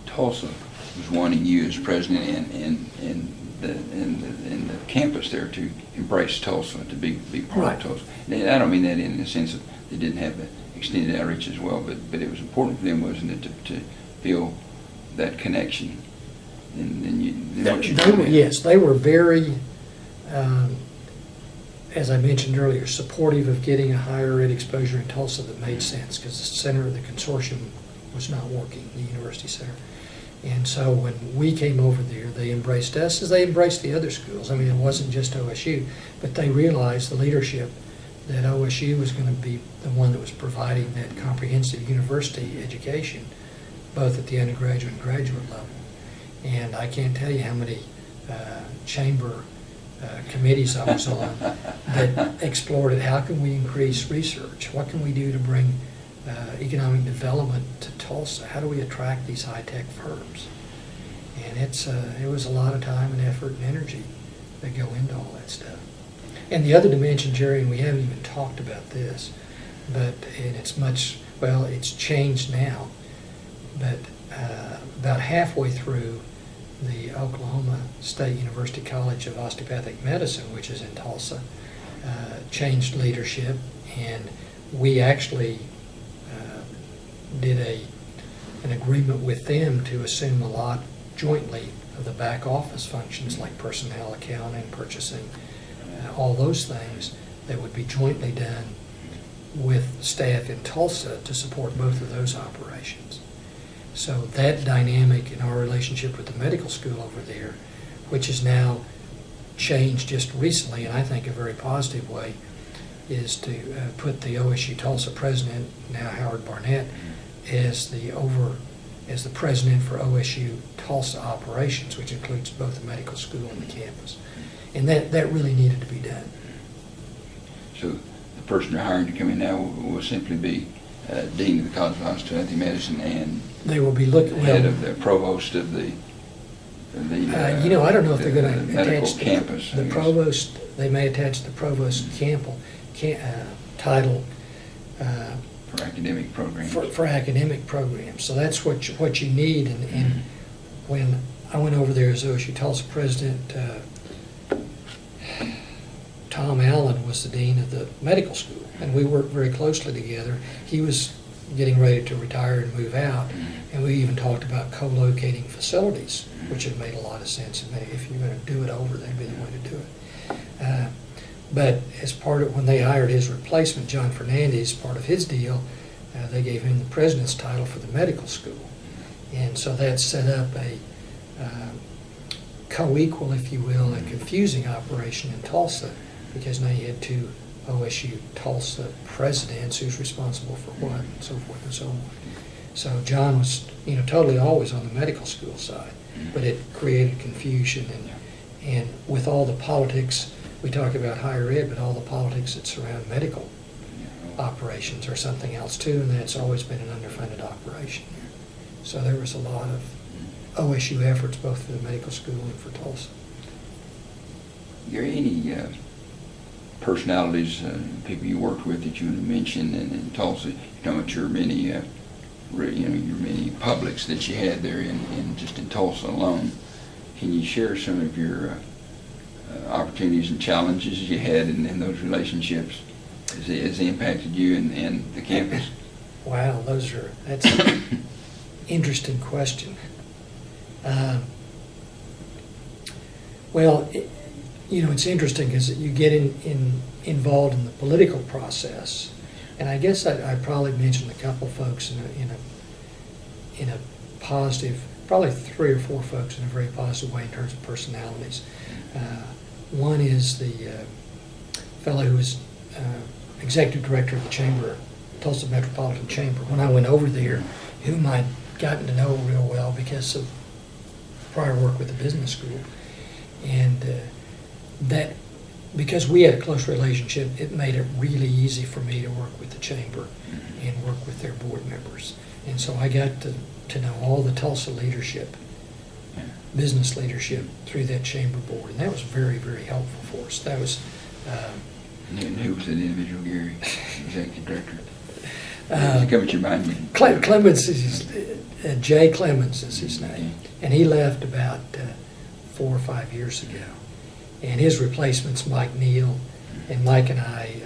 Tulsa was wanting you as president and the campus there to embrace Tulsa, to be part of Tulsa. And I don't mean that in the sense that they didn't have the extended outreach as well, but it was important for them, wasn't it, to feel that connection. Yes, they were very, as I mentioned earlier, supportive of getting a higher ed exposure in Tulsa that made sense, because the center of the consortium was not working, the university center. And so when we came over there, they embraced us as they embraced the other schools. It wasn't just OSU, but they realized, the leadership, that OSU was going to be the one that was providing that comprehensive university education, both at the undergraduate and graduate level. And I can't tell you how many chamber committees I was on that explored it. How can we increase research? What can we do to bring economic development to Tulsa. How do we attract these high-tech firms? And it was a lot of time and effort and energy that go into all that stuff. And the other dimension, Jerry, and we haven't even talked about this, and it's changed now, but about halfway through, the Oklahoma State University College of Osteopathic Medicine, which is in Tulsa, changed leadership, and we actually did an agreement with them to assume a lot jointly of the back office functions like personnel, accounting, purchasing, all those things that would be jointly done with staff in Tulsa to support both of those operations. So that dynamic in our relationship with the medical school over there, which has now changed just recently, and I think a very positive way, is to put the OSU-Tulsa president, now Howard Barnett, as the president for OSU-Tulsa operations, which includes both the medical school and the campus. And that really needed to be done. So the person you're hiring to come in now will simply be Dean of the College of Osteopathic Medicine and they will be looking head of the provost of the I don't know if they're going to attach campus, the provost. They may attach the provost title for academic programs. For academic programs. So that's what you need. And when I went over there as OSU Tulsa president, Tom Allen was the dean of the medical school, and we worked very closely together. He was getting ready to retire and move out, and we even talked about co-locating facilities, which had made a lot of sense. If you're going to do it over, that'd be the way to do it. But as part of when they hired his replacement, John Fernandez, part of his deal, they gave him the president's title for the medical school, and so that set up a co-equal, if you will, a confusing operation in Tulsa, because now you had two OSU-Tulsa presidents who's responsible for what, and so forth and so on. So John was, totally always on the medical school side, but it created confusion, and with all the politics, we talk about higher ed, but all the politics that surround medical operations are something else too, and that's always been an underfunded operation. So there was a lot of OSU efforts both for the medical school and for Tulsa. Gary, any personalities, people you worked with that you want to mention in Tulsa? You're talking about your many publics that you had there in just in Tulsa alone. Can you share some of your opportunities and challenges you had in those relationships as they impacted you and the campus? Wow, that's an interesting question. It's interesting because you get involved in the political process, and I guess I probably mentioned a couple folks in a positive, probably 3 or 4 folks in a very positive way in terms of personalities. One is the fellow who was executive director of the Chamber, Tulsa Metropolitan Chamber. When I went over there, whom I'd gotten to know real well because of prior work with the business school, and that because we had a close relationship, it made it really easy for me to work with the Chamber and work with their board members. And so I got to know all the Tulsa leadership, business leadership through that Chamber board, and that was very, very helpful for us. That was. And who was that individual, Gary, executive director? Does it come at your mind? Clemens Jay Clemens is his name, and he left about 4 or 5 years ago. And his replacement's Mike Neal, and Mike and I,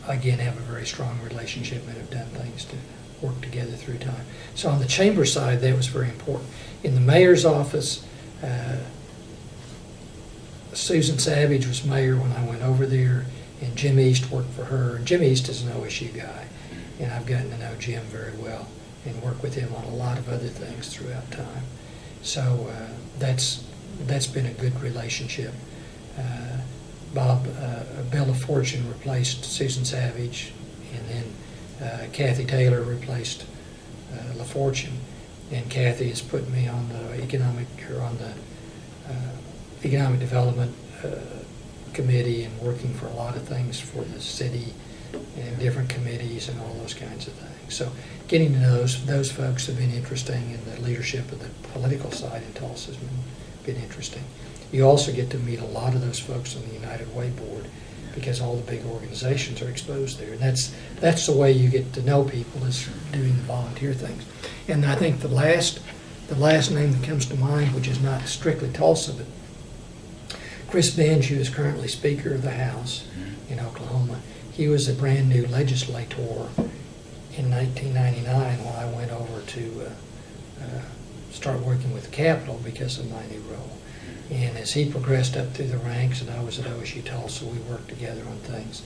again, have a very strong relationship and have done things to work together through time. So on the Chamber side, that was very important. In the mayor's office, Susan Savage was mayor when I went over there, and Jim East worked for her. And Jim East is an OSU guy, and I've gotten to know Jim very well and work with him on a lot of other things throughout time. So that's been a good relationship. Bill LaFortune replaced Susan Savage, and then Kathy Taylor replaced LaFortune, and Kathy has put me on the economic development committee and working for a lot of things for the city and different committees and all those kinds of things. So getting to know those folks have been interesting, and the leadership of the political side in Tulsa has been interesting. You also get to meet a lot of those folks on the United Way board, because all the big organizations are exposed there. And that's the way you get to know people, is doing the volunteer things. And I think the last name that comes to mind, which is not strictly Tulsa, but Chris Benj, who is currently Speaker of the House in Oklahoma, he was a brand new legislator in 1999 when I went over to start working with the Capitol because of my new role. And as he progressed up through the ranks, and I was at OSU-Tulsa, we worked together on things.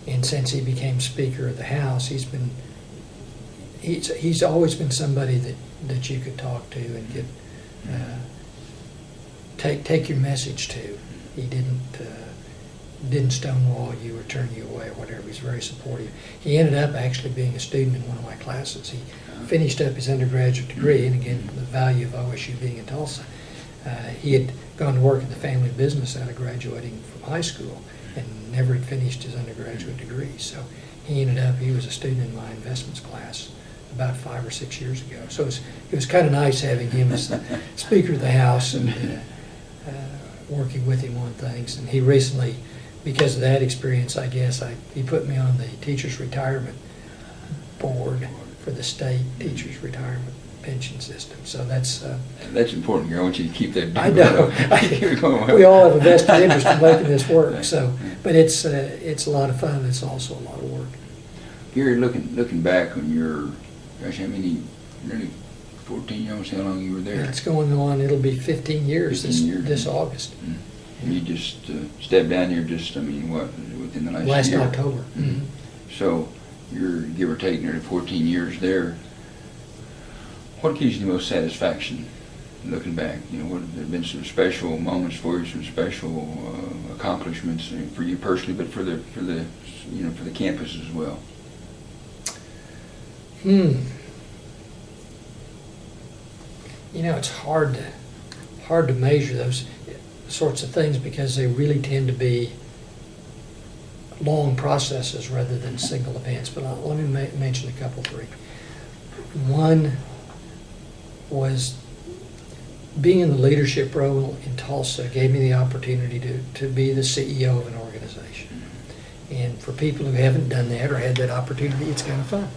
And since he became Speaker of the House, he's always been somebody that you could talk to and get take your message to. He didn't stonewall you or turn you away or whatever. He's very supportive. He ended up actually being a student in one of my classes. He finished up his undergraduate degree, and again, the value of OSU being in Tulsa. He had gone to work in the family business out of graduating from high school and never had finished his undergraduate degree. So he was a student in my investments class about 5 or 6 years ago. So it was kind of nice having him as the Speaker of the House and working with him on things. And he recently, because of that experience, I guess, he put me on the teachers' retirement board for the state teachers' retirement pension system. So that's important, Gary. I want you to keep that. I know. We all have a vested interest in making this work. So, but it's a lot of fun. It's also a lot of work. Gary, looking back on your, gosh, how many? Nearly 14. Almost how long you were there? It's going on. It'll be 15 years this August. Mm-hmm. And you just stepped down here. Within the last year? October. Mm-hmm. So you're give or take nearly 14 years there. What gives you the most satisfaction looking back? What have there been some special moments for you, some special accomplishments for you personally, but for the campus as well? It's hard to measure those sorts of things because they really tend to be long processes rather than single events. But let me mention a couple, 3. One was being in the leadership role in Tulsa gave me the opportunity to be the CEO of an organization. And for people who haven't done that or had that opportunity, it's kind of fun.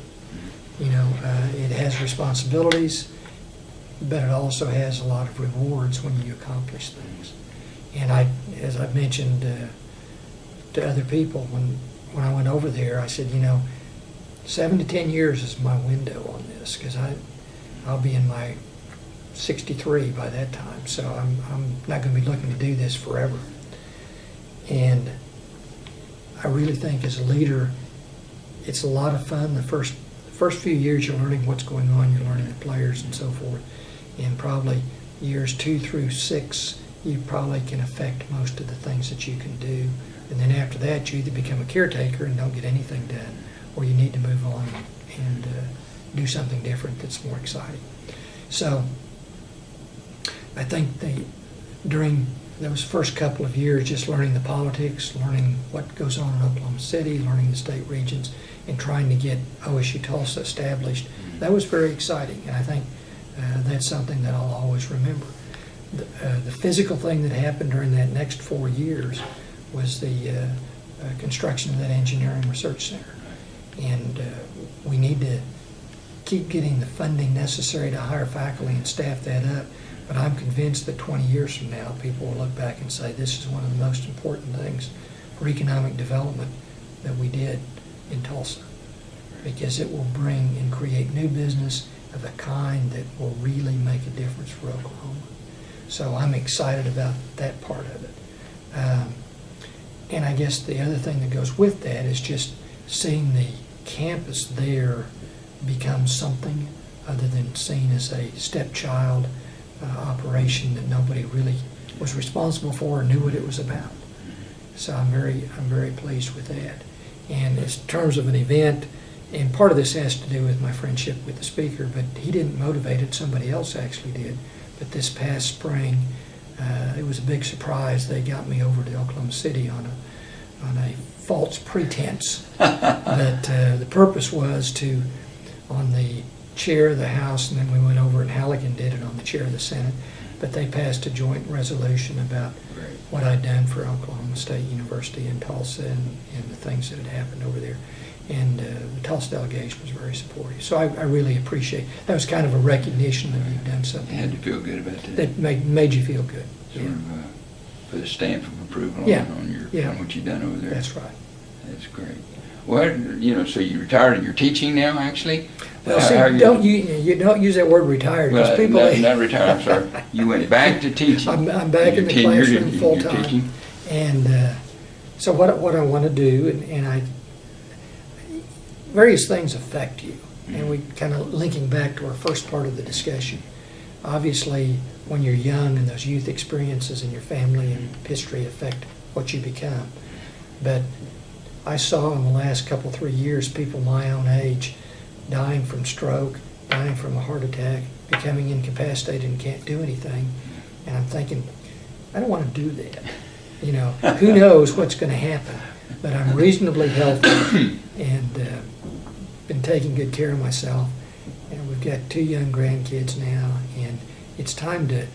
It has responsibilities, but it also has a lot of rewards when you accomplish things. And as I've mentioned to other people, when I went over there, I said, 7 to 10 years is my window on this, because I'll be in my 63 by that time, so I'm not going to be looking to do this forever. And I really think as a leader, it's a lot of fun. The first few years you're learning what's going on, you're learning the players and so forth, and probably years 2 through 6, you probably can affect most of the things that you can do. And then after that, you either become a caretaker and don't get anything done, or you need to move on and do something different that's more exciting. So I think during those first couple of years, just learning the politics, learning what goes on in Oklahoma City, learning the state regions, and trying to get OSU-Tulsa established, that was very exciting. And I think that's something that I'll always remember. The physical thing that happened during that next 4 years was the construction of that engineering research center. And we need to keep getting the funding necessary to hire faculty and staff that up. But I'm convinced that 20 years from now, people will look back and say this is one of the most important things for economic development that we did in Tulsa, because it will bring and create new business of a kind that will really make a difference for Oklahoma. So I'm excited about that part of it. And I guess the other thing that goes with that is just seeing the campus there become something other than seen as a stepchild operation that nobody really was responsible for or knew what it was about. So I'm very pleased with that. And in terms of an event, and part of this has to do with my friendship with the speaker, but he didn't motivate it, somebody else actually did. But this past spring, it was a big surprise. They got me over to Oklahoma City on a false pretense that the purpose was to, on the chair of the House, and then we went over and Halligan did it on the chair of the Senate, but they passed a joint resolution about what I'd done for Oklahoma State University in Tulsa and the things that had happened over there. And the Tulsa delegation was very supportive. So I really appreciate, that was kind of a recognition that you've done something. You had to feel good about that. That made you feel good. Sort of put a stamp of approval Yeah. on what you've done over there. That's right. That's great. Well, so you retired and you're teaching now, actually? Well, see, you don't use that word retired, because people... Not retired, I'm sorry. You went back to teaching. I'm back in the classroom full-time. And so what I want to do, various things affect you. And we kind of linking back to our first part of the discussion. Obviously, when you're young and those youth experiences in your family and history affect what you become. But I saw in the last couple, 3 years, people my own age dying from stroke, dying from a heart attack, becoming incapacitated and can't do anything. And I'm thinking, I don't want to do that. Who knows what's going to happen. But I'm reasonably healthy and been taking good care of myself. And we've got 2 young grandkids now, and it's time to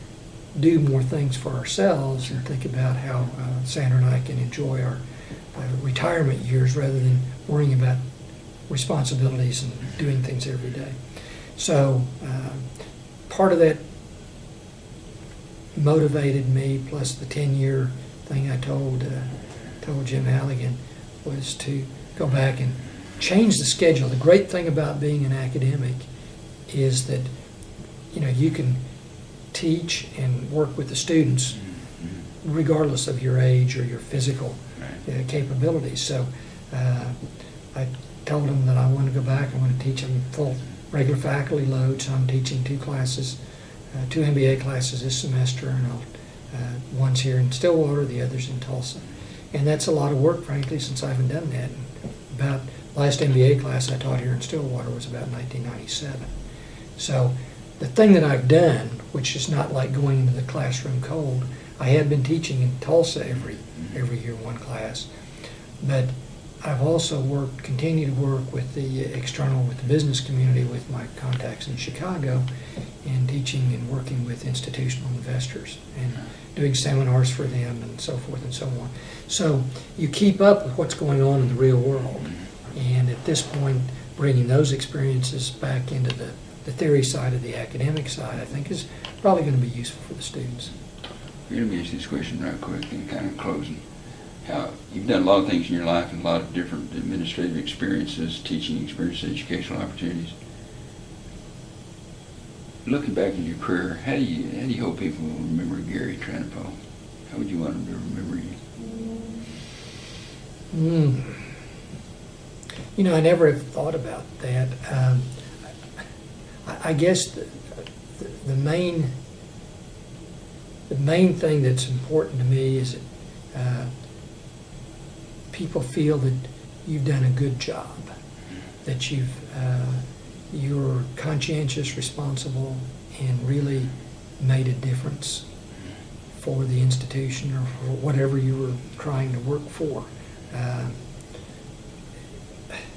do more things for ourselves and think about how Sandra and I can enjoy our retirement years rather than worrying about responsibilities and doing things every day. So part of that motivated me, plus the 10-year thing I told Jim Halligan, was to go back and change the schedule. The great thing about being an academic is that you can teach and work with the students regardless of your age or your physical capabilities. So I told them that I want to go back. I want to teach them full regular faculty load. So I'm teaching 2 classes, 2 MBA classes this semester, and one's here in Stillwater, the other's in Tulsa. And that's a lot of work, frankly, since I haven't done that. About last MBA class I taught here in Stillwater was about 1997. So the thing that I've done, which is not like going into the classroom cold, I had been teaching in Tulsa every year 1 class, but I've also continued to work with with the business community, with my contacts in Chicago, and teaching and working with institutional investors and doing seminars for them and so forth and so on. So you keep up with what's going on in the real world, and at this point, bringing those experiences back into the theory side of the academic side, I think, is probably going to be useful for the students. Let me ask this question right quick and kind of closing. How you've done a lot of things in your life and a lot of different administrative experiences, teaching experiences, educational opportunities. Looking back in your career, how do you hope people will remember Gary Trennepohl? How would you want them to remember you? I never have thought about that. I guess the main thing that's important to me is that people feel that you've done a good job, that you're conscientious, responsible, and really made a difference for the institution or for whatever you were trying to work for.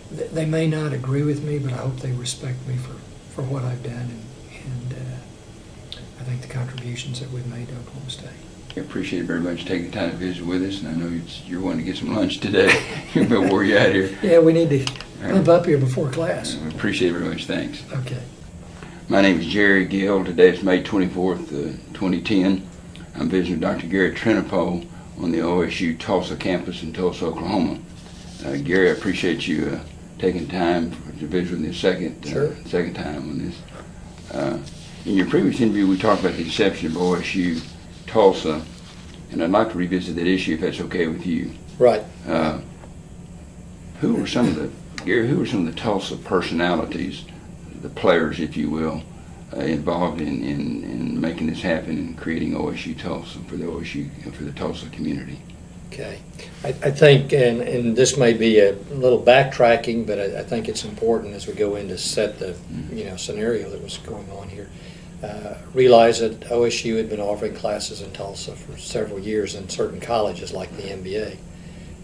They may not agree with me, but I hope they respect me for what I've done and I think the contributions that we've made to Oklahoma State. I appreciate it very much taking the time to visit with us, and I know you're wanting to get some lunch today. But where you out here? Yeah, we need to pump up here before class. I appreciate it very much. Thanks. Okay. My name is Jerry Gill. Today is May 24th, 2010. I'm visiting Dr. Gary Trennepohl on the OSU-Tulsa campus in Tulsa, Oklahoma. Gary, I appreciate you taking time to visit with me second time on this. In your previous interview, we talked about the inception of OSU-Tulsa, and I'd like to revisit that issue if that's okay with you. Right. Who were some of the Tulsa personalities, the players, if you will, involved in making this happen and creating OSU-Tulsa for the Tulsa community? Okay. I think, and this may be a little backtracking, but I think it's important as we go in to set the scenario that was going on here. Realize that OSU had been offering classes in Tulsa for several years in certain colleges like the MBA.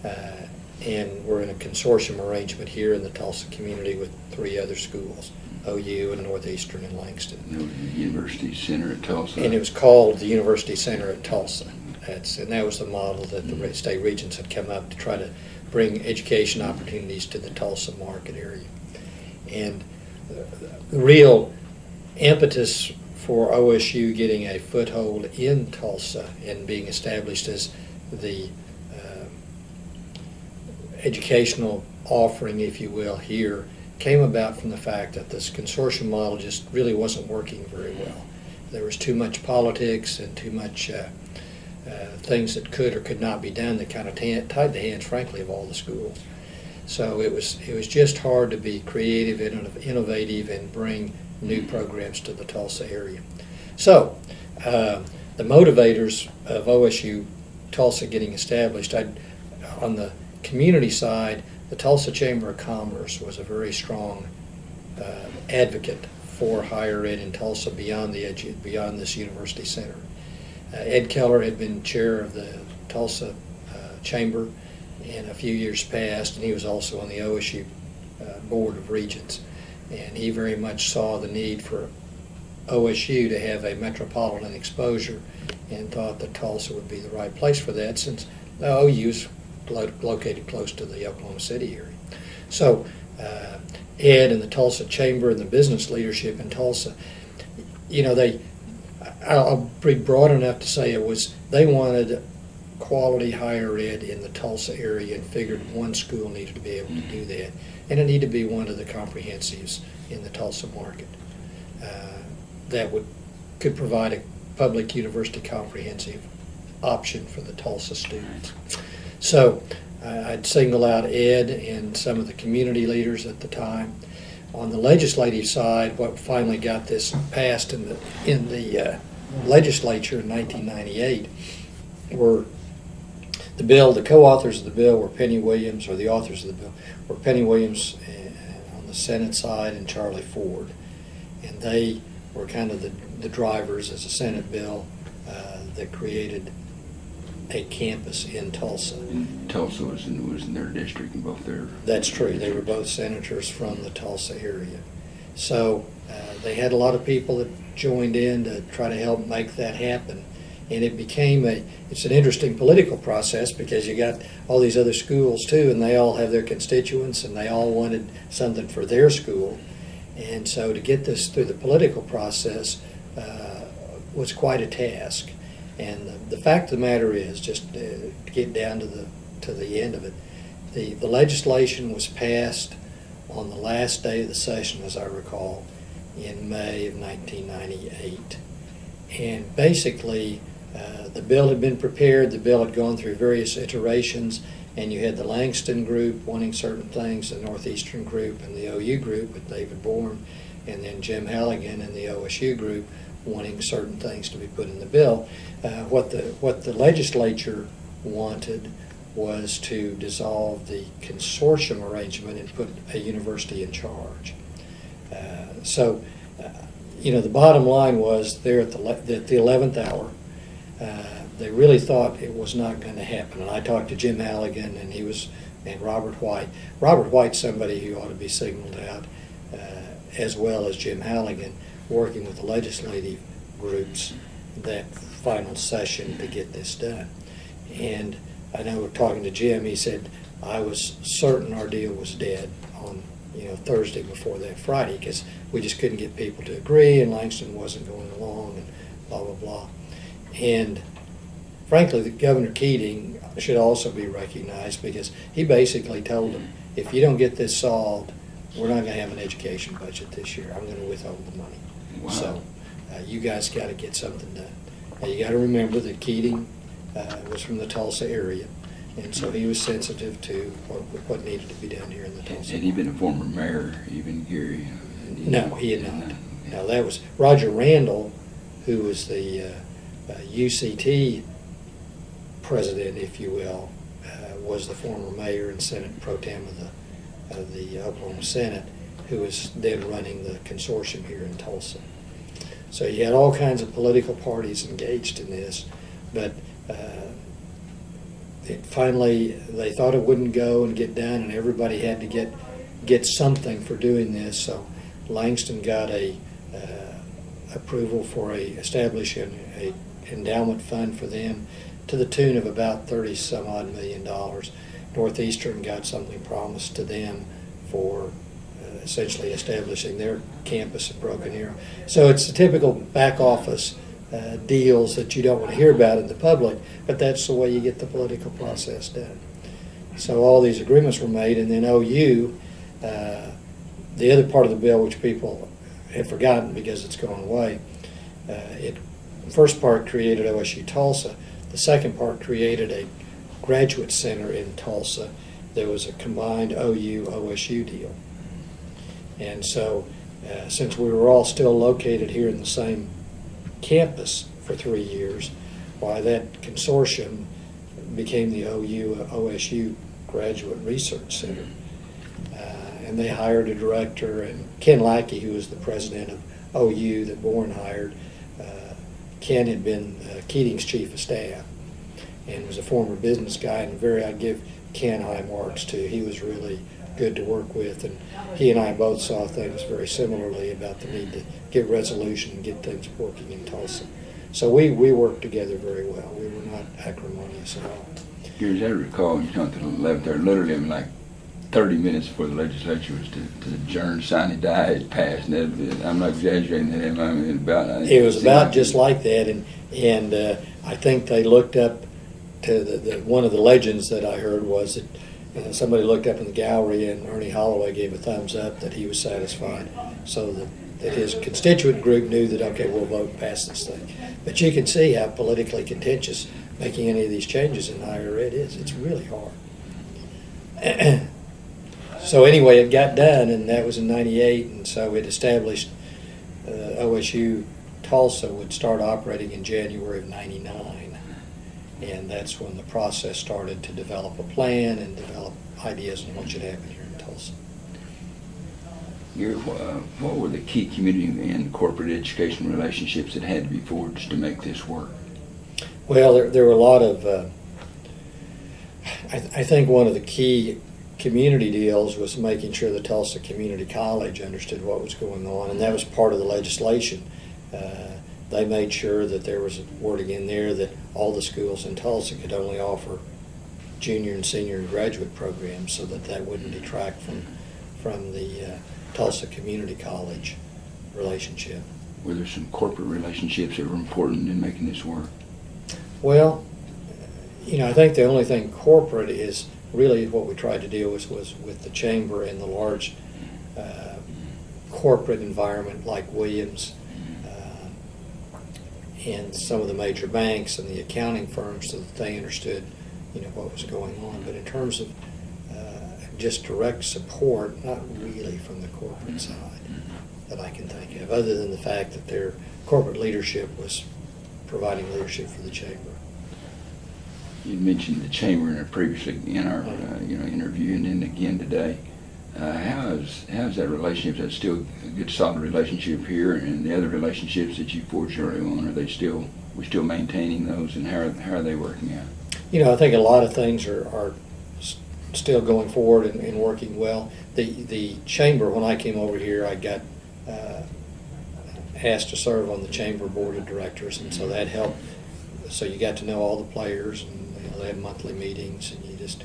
and we're in a consortium arrangement here in the Tulsa community with 3 other schools, OU and Northeastern and Langston. The University Center at Tulsa. And it was called the University Center at Tulsa. And that was the model that the state regents had come up to try to bring education opportunities to the Tulsa market area. And the real impetus for OSU getting a foothold in Tulsa and being established as the educational offering, if you will, here came about from the fact that this consortium model just really wasn't working very well. There was too much politics and too much things that could or could not be done that kind of tied the hands, frankly, of all the schools. So it was just hard to be creative, innovative, and bring new programs to the Tulsa area. So the motivators of OSU Tulsa getting established, on the community side, the Tulsa Chamber of Commerce was a very strong advocate for higher ed in Tulsa beyond this university center. Ed Keller had been chair of the Tulsa Chamber in a few years past, and he was also on the OSU Board of Regents. And he very much saw the need for OSU to have a metropolitan exposure and thought that Tulsa would be the right place for that, since the OU is located close to the Oklahoma City area. So Ed and the Tulsa Chamber and the business leadership in Tulsa, I'll be broad enough to say they wanted quality higher ed in the Tulsa area and figured one school needed to be able to do that. And it needed to be one of the comprehensives in the Tulsa market that could provide a public university comprehensive option for the Tulsa students. So I'd single out Ed and some of the community leaders at the time. On the legislative side, what finally got this passed in the legislature in 1998 were the co-authors of the bill were Penny Williams, or the authors of the bill, were Penny Williams on the Senate side and Charlie Ford. And they were kind of the drivers as a Senate bill that created a campus in Tulsa. And Tulsa was in their district in both their... That's true. They were both senators from the Tulsa area. So they had a lot of people that joined in to try to help make that happen. And it became it's an interesting political process because you got all these other schools too, and they all have their constituents, and they all wanted something for their school. And so to get this through the political process was quite a task. And the fact of the matter is, just to get down to the end of it, the legislation was passed on the last day of the session, as I recall, in May of 1998. And basically, the bill had been prepared, the bill had gone through various iterations, and you had the Langston group wanting certain things, the Northeastern group and the OU group with David Bourne, and then Jim Halligan and the OSU group wanting certain things to be put in the bill. What the legislature wanted was to dissolve the consortium arrangement and put a university in charge. The bottom line was there at the 11th hour, they really thought it was not going to happen. And I talked to Jim Halligan and Robert White. Robert White's somebody who ought to be signaled out, as well as Jim Halligan, working with the legislative groups that final session to get this done. And I know talking to Jim, he said, I was certain our deal was dead on Thursday before that Friday, because we just couldn't get people to agree, and Langston wasn't going along, and blah, blah, blah. And frankly, the Governor Keating should also be recognized, because he basically told them, if you don't get this solved, we're not going to have an education budget this year. I'm going to withhold the money. Wow. So you guys got to get something done. Now, you got to remember that Keating was from the Tulsa area, and so he was sensitive to what needed to be done here in the Tulsa. Had he been a former mayor, even Gary? No, he had not. No, that was Roger Randall, who was the UCT president, if you will, was the former mayor and Senate pro tem of the Oklahoma Senate, who was then running the consortium here in Tulsa. So you had all kinds of political parties engaged in this, but it finally, they thought it wouldn't go and get done, and everybody had to get something for doing this. So Langston got a approval for establishing a endowment fund for them to the tune of about $30-some-odd million. Northeastern got something promised to them for essentially establishing their campus at Broken Arrow. So it's the typical back office deals that you don't want to hear about in the public, but that's the way you get the political process done. So all these agreements were made, and then OU, the other part of the bill which people have forgotten because it's gone away, first part created OSU-Tulsa. The second part created a graduate center in Tulsa. There was a combined OU-OSU deal. And so since we were all still located here in the same campus for 3 years, why that consortium became the OU-OSU Graduate Research Center. And they hired a director, and Ken Lackey, who was the president of OU that Bourne hired, Ken had been Keating's chief of staff and was a former business guy, and I'd give Ken high marks too. He was really good to work with, and he and I both saw things very similarly about the need to get resolution and get things working in Tulsa. So we worked together very well. We were not acrimonious at all. As I recall, you know, to left there literally in like 30 minutes before the legislature was to adjourn, sign it, die, it passed. And I'm not exaggerating that. I mean, it was about just like that, and I think they looked up to one of the legends that I heard was that somebody looked up in the gallery and Ernie Holloway gave a thumbs up that he was satisfied, so that his constituent group knew that, okay, we'll vote and pass this thing. But you can see how politically contentious making any of these changes in higher ed is. It's really hard. So anyway, it got done, and that was in '98, and so it established OSU-Tulsa would start operating in January of '99, and that's when the process started to develop a plan and develop ideas on what should happen here in Tulsa. Gary, what were the key community and corporate education relationships that had to be forged to make this work? Well, there were a lot of, I think one of the key community deals was making sure the Tulsa Community College understood what was going on, and that was part of the legislation. They made sure that there was wording in there that all the schools in Tulsa could only offer junior and senior and graduate programs, so that wouldn't detract from the Tulsa Community College relationship. Were there some corporate relationships that were important in making this work? Well, you know, I think the only thing corporate is really what we tried to deal with was with the chamber and the large corporate environment like Williams and some of the major banks and the accounting firms, so that they understood, you know, what was going on. But in terms of just direct support, not really from the corporate side that I can think of, other than the fact that their corporate leadership was providing leadership for the chamber. You mentioned the chamber previously in our interview, and then again today. How's that relationship? Is that still a good solid relationship here, and the other relationships that you forged early on, we're still maintaining those, and how are they working out? You know, I think a lot of things are still going forward and working well. The chamber, when I came over here, I got asked to serve on the chamber board of directors, and so that helped. So you got to know all the players, and they had monthly meetings, and you just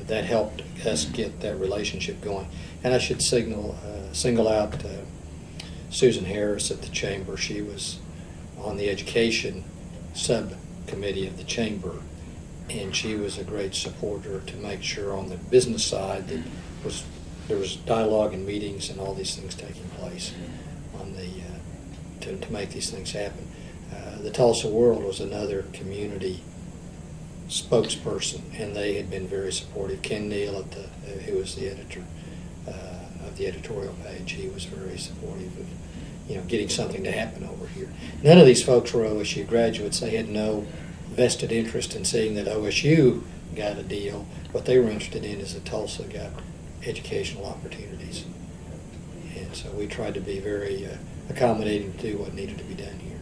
that helped us get that relationship going. And I should single out Susan Harris at the chamber. She was on the education subcommittee of the chamber, and she was a great supporter to make sure on the business side that there was dialogue and meetings and all these things taking place on the to make these things happen. The Tulsa World was another community spokesperson, and they had been very supportive. Ken Neal, who was the editor of the editorial page, he was very supportive of, you know, getting something to happen over here. None of these folks were OSU graduates. They had no vested interest in seeing that OSU got a deal. What they were interested in is that Tulsa got educational opportunities. And so we tried to be very accommodating to do what needed to be done here.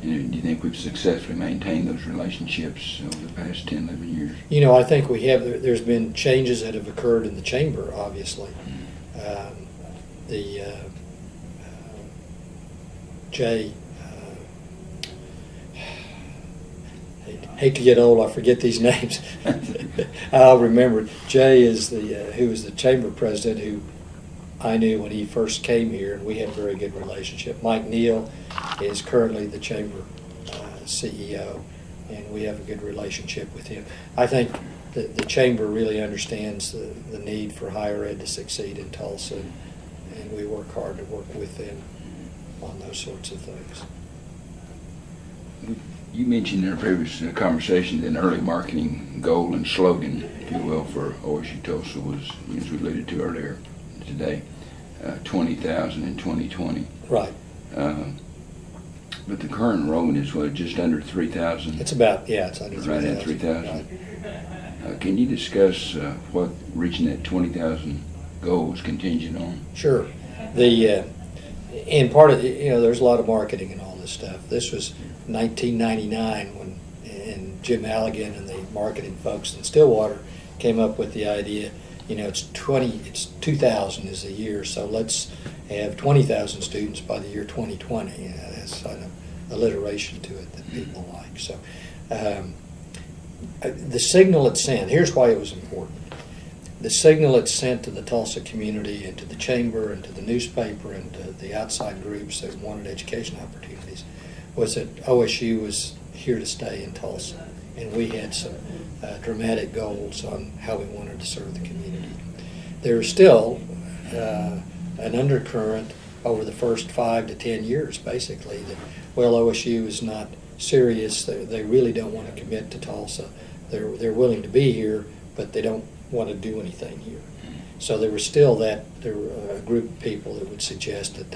And do you think we've successfully maintained those relationships over the past 10, 11 years? You know, I think we have. There's been changes that have occurred in the chamber, obviously. Jay, hate to get old, I forget these names. I'll remember. Jay is who was the chamber president, who I knew when he first came here, and we had a very good relationship. Mike Neal is currently the chamber CEO, and we have a good relationship with him. I think the chamber really understands the need for higher ed to succeed in Tulsa, and we work hard to work with them on those sorts of things. You mentioned in a previous conversation that an early marketing goal and slogan, if you will, for OSU-Tulsa was, as we alluded to earlier today, 20,000 in 2020. Right. But the current enrollment is what, just under 3,000? It's about, yeah, it's under 3,000. Right at 3,000. Right. Can you discuss what reaching that 20,000 goal is contingent on? Sure. And part of there's a lot of marketing and all this stuff. This was 1999 when Jim Halligan and the marketing folks in Stillwater came up with the idea. It's 2,000 is the year, so let's have 20,000 students by the year 2020. That's an alliteration to it that people like. So the signal it sent, here's why it was important. The signal it sent to the Tulsa community and to the chamber and to the newspaper and to the outside groups that wanted education opportunities was that OSU was here to stay in Tulsa. And we had some dramatic goals on how we wanted to serve the community. There was still an undercurrent over the first 5 to 10 years, basically, that, well, OSU is not serious. They really don't want to commit to Tulsa. They're willing to be here, but they don't want to do anything here. So there was still there were a group of people that would suggest that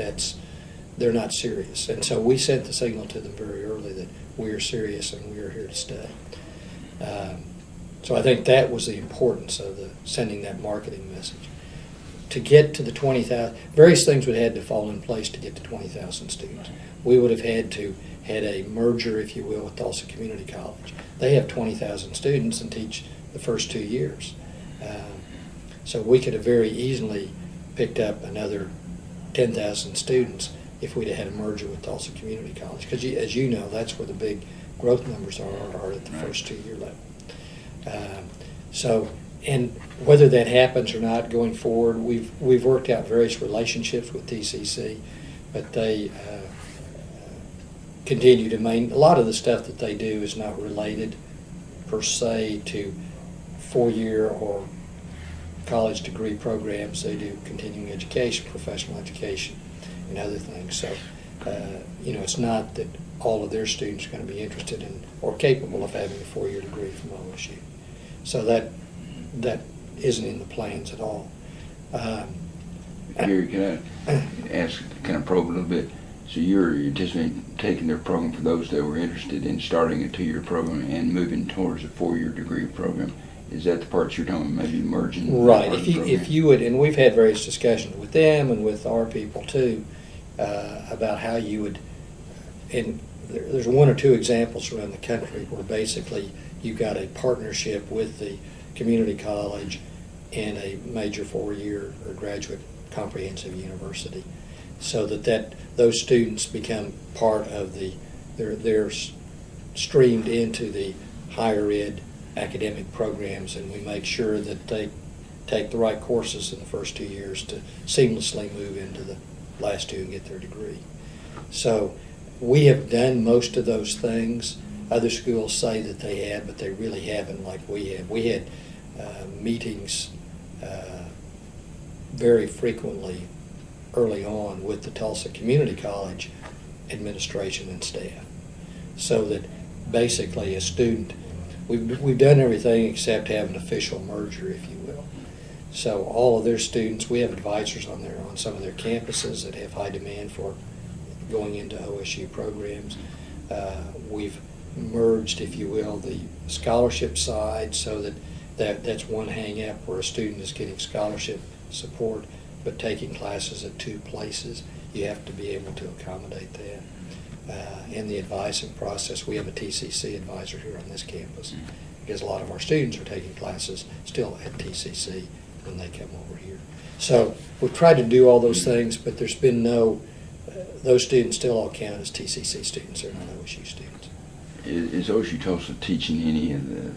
they're not serious. And so we sent the signal to them very early that we are serious and we are here to stay. So I think that was the importance of sending that marketing message. To get to the 20,000, various things would have had to fall in place to get to 20,000 students. We would have had a merger, if you will, with Tulsa Community College. They have 20,000 students and teach the first 2 years. So we could have very easily picked up another 10,000 students if we'd have had a merger with Tulsa Community College. Because as you know, that's where the big growth numbers are at the first 2 year level. And whether that happens or not going forward, we've worked out various relationships with TCC, but they continue to maintain. A lot of the stuff that they do is not related per se to 4-year or college degree programs. They do continuing education, professional education, and other things. So, it's not that all of their students are going to be interested in or capable of having a 4-year degree from OSU. So that isn't in the plans at all. Gary, can I ask, kind of probe a little bit? So you're anticipating taking their program for those that were interested in starting a 2-year program and moving towards a 4-year degree program. Is that the part you're talking about, maybe merging? Right. If you would, and we've had various discussions with them and with our people too, about how you would, and there's 1 or 2 examples around the country where basically you've got a partnership with the community college and a major 4-year or graduate comprehensive university, so that those students become part of they're streamed into the higher ed academic programs, and we make sure that they take the right courses in the first 2 years to seamlessly move into the last 2 and get their degree. So we have done most of those things. Other schools say that they have, but they really haven't like we have. We had meetings very frequently early on with the Tulsa Community College administration and staff, so that basically a student, we've done everything except have an official merger, if you will. So all of their students, we have advisors on some of their campuses that have high demand for going into OSU programs. We've merged, if you will, the scholarship side, so that's one hang-up where a student is getting scholarship support but taking classes at 2 places. You have to be able to accommodate that. in the advising process. We have a TCC advisor here on this campus because a lot of our students are taking classes still at TCC when they come over here. So we've tried to do all those things, but there's been those students still all count as TCC students. They're not OSU students. Is OSU-Tulsa teaching any of the,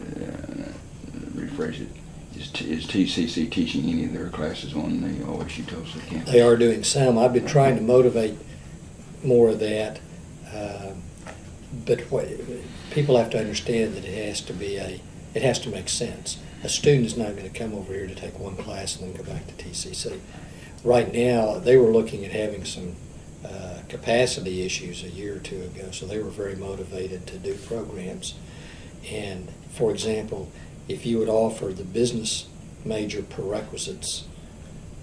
rephrase it, is TCC teaching any of their classes on the OSU-Tulsa campus? They are doing some. I've been trying to motivate more of that, but people have to understand that it has to make sense. A student is not going to come over here to take one class and then go back to TCC. Right now, they were looking at having some capacity issues a year or two ago, so they were very motivated to do programs. And for example, if you would offer the business major prerequisites,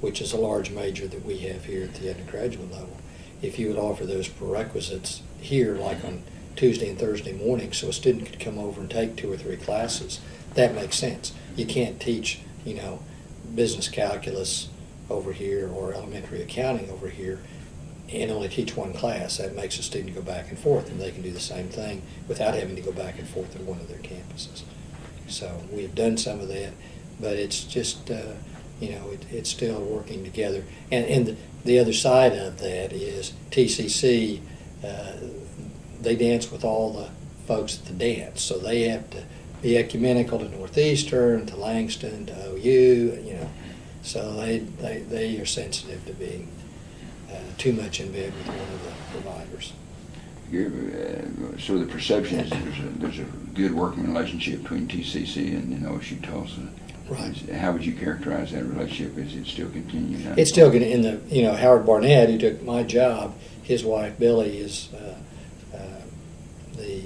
which is a large major that we have here at the undergraduate level, if you would offer those prerequisites here, like on Tuesday and Thursday morning, so a student could come over and take 2 or 3 classes, that makes sense. You can't teach, business calculus over here or elementary accounting over here and only teach one class. That makes a student go back and forth, and they can do the same thing without having to go back and forth at one of their campuses. So we've done some of that, but it's just, it's still working together. And the other side of that is TCC, they dance with all the folks at the dance, so they have to be ecumenical to Northeastern, to Langston, to OU, so they are sensitive to being too much in bed with one of the providers. So the perception is there's a good working relationship between TCC and OSU-Tulsa. Right. How would you characterize that relationship? Is it still continuing? It's still going to, Howard Barnett, who took my job, his wife Billy is the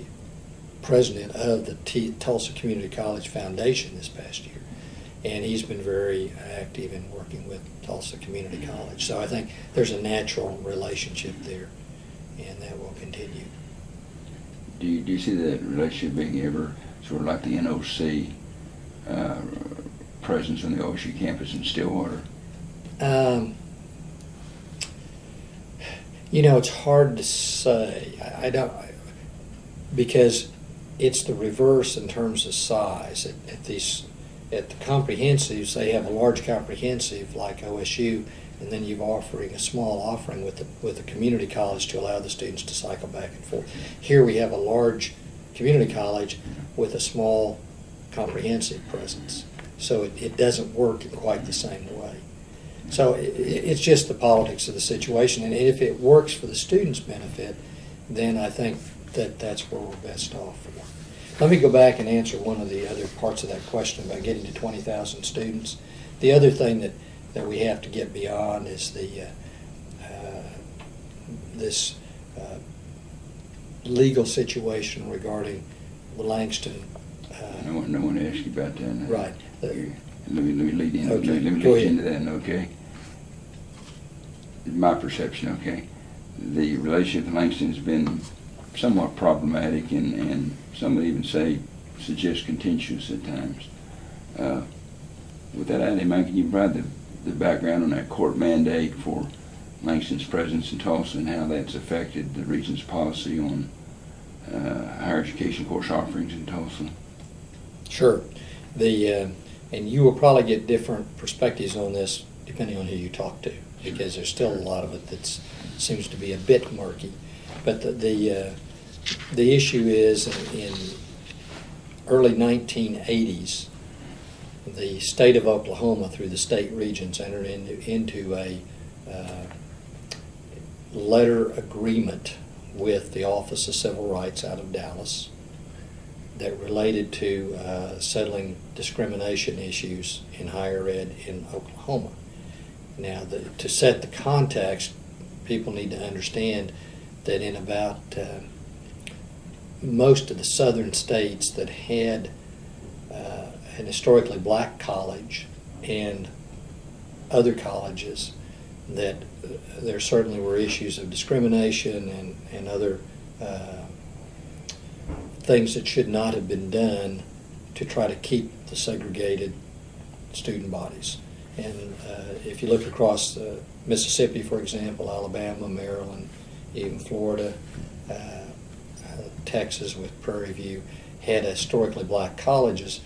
president of the Tulsa Community College Foundation this past year. And he's been very active in working with Tulsa Community College. So I think there's a natural relationship there, and that will continue. Do you see that relationship being ever sort of like the NOC presence on the OSU campus in Stillwater? It's hard to say. I don't, because it's the reverse in terms of size. At the comprehensives, they have a large comprehensive like OSU, and then you're offering a small offering with the community college to allow the students to cycle back and forth. Here we have a large community college with a small comprehensive presence, so it doesn't work in quite the same way. So it's just the politics of the situation, and if it works for the students' benefit, then I think that's where we're best off for. Let me go back and answer one of the other parts of that question about getting to 20,000 students. The other thing that we have to get beyond is this legal situation regarding the Langston. I want to ask you about that. Right. Let me lead in. Okay. Let me lead into that. Okay. My perception. Okay. The relationship with Langston has been somewhat problematic, and some would even suggest contentious at times. With that out in mind, can you provide the background on that court mandate for Langston's presence in Tulsa and how that's affected the region's policy on higher education course offerings in Tulsa? Sure. And you will probably get different perspectives on this depending on who you talk to, because there's still a lot of it that seems to be a bit murky. But the issue is in early 1980s, the state of Oklahoma, through the state regions, entered into a letter agreement with the Office of Civil Rights out of Dallas that related to settling discrimination issues in higher ed in Oklahoma. Now, to set the context, people need to understand that in about most of the southern states that had an historically black college and other colleges, that there certainly were issues of discrimination and other things that should not have been done to try to keep the segregated student bodies. And if you look across Mississippi, for example, Alabama, Maryland, even Florida, Texas with Prairie View, had historically black colleges,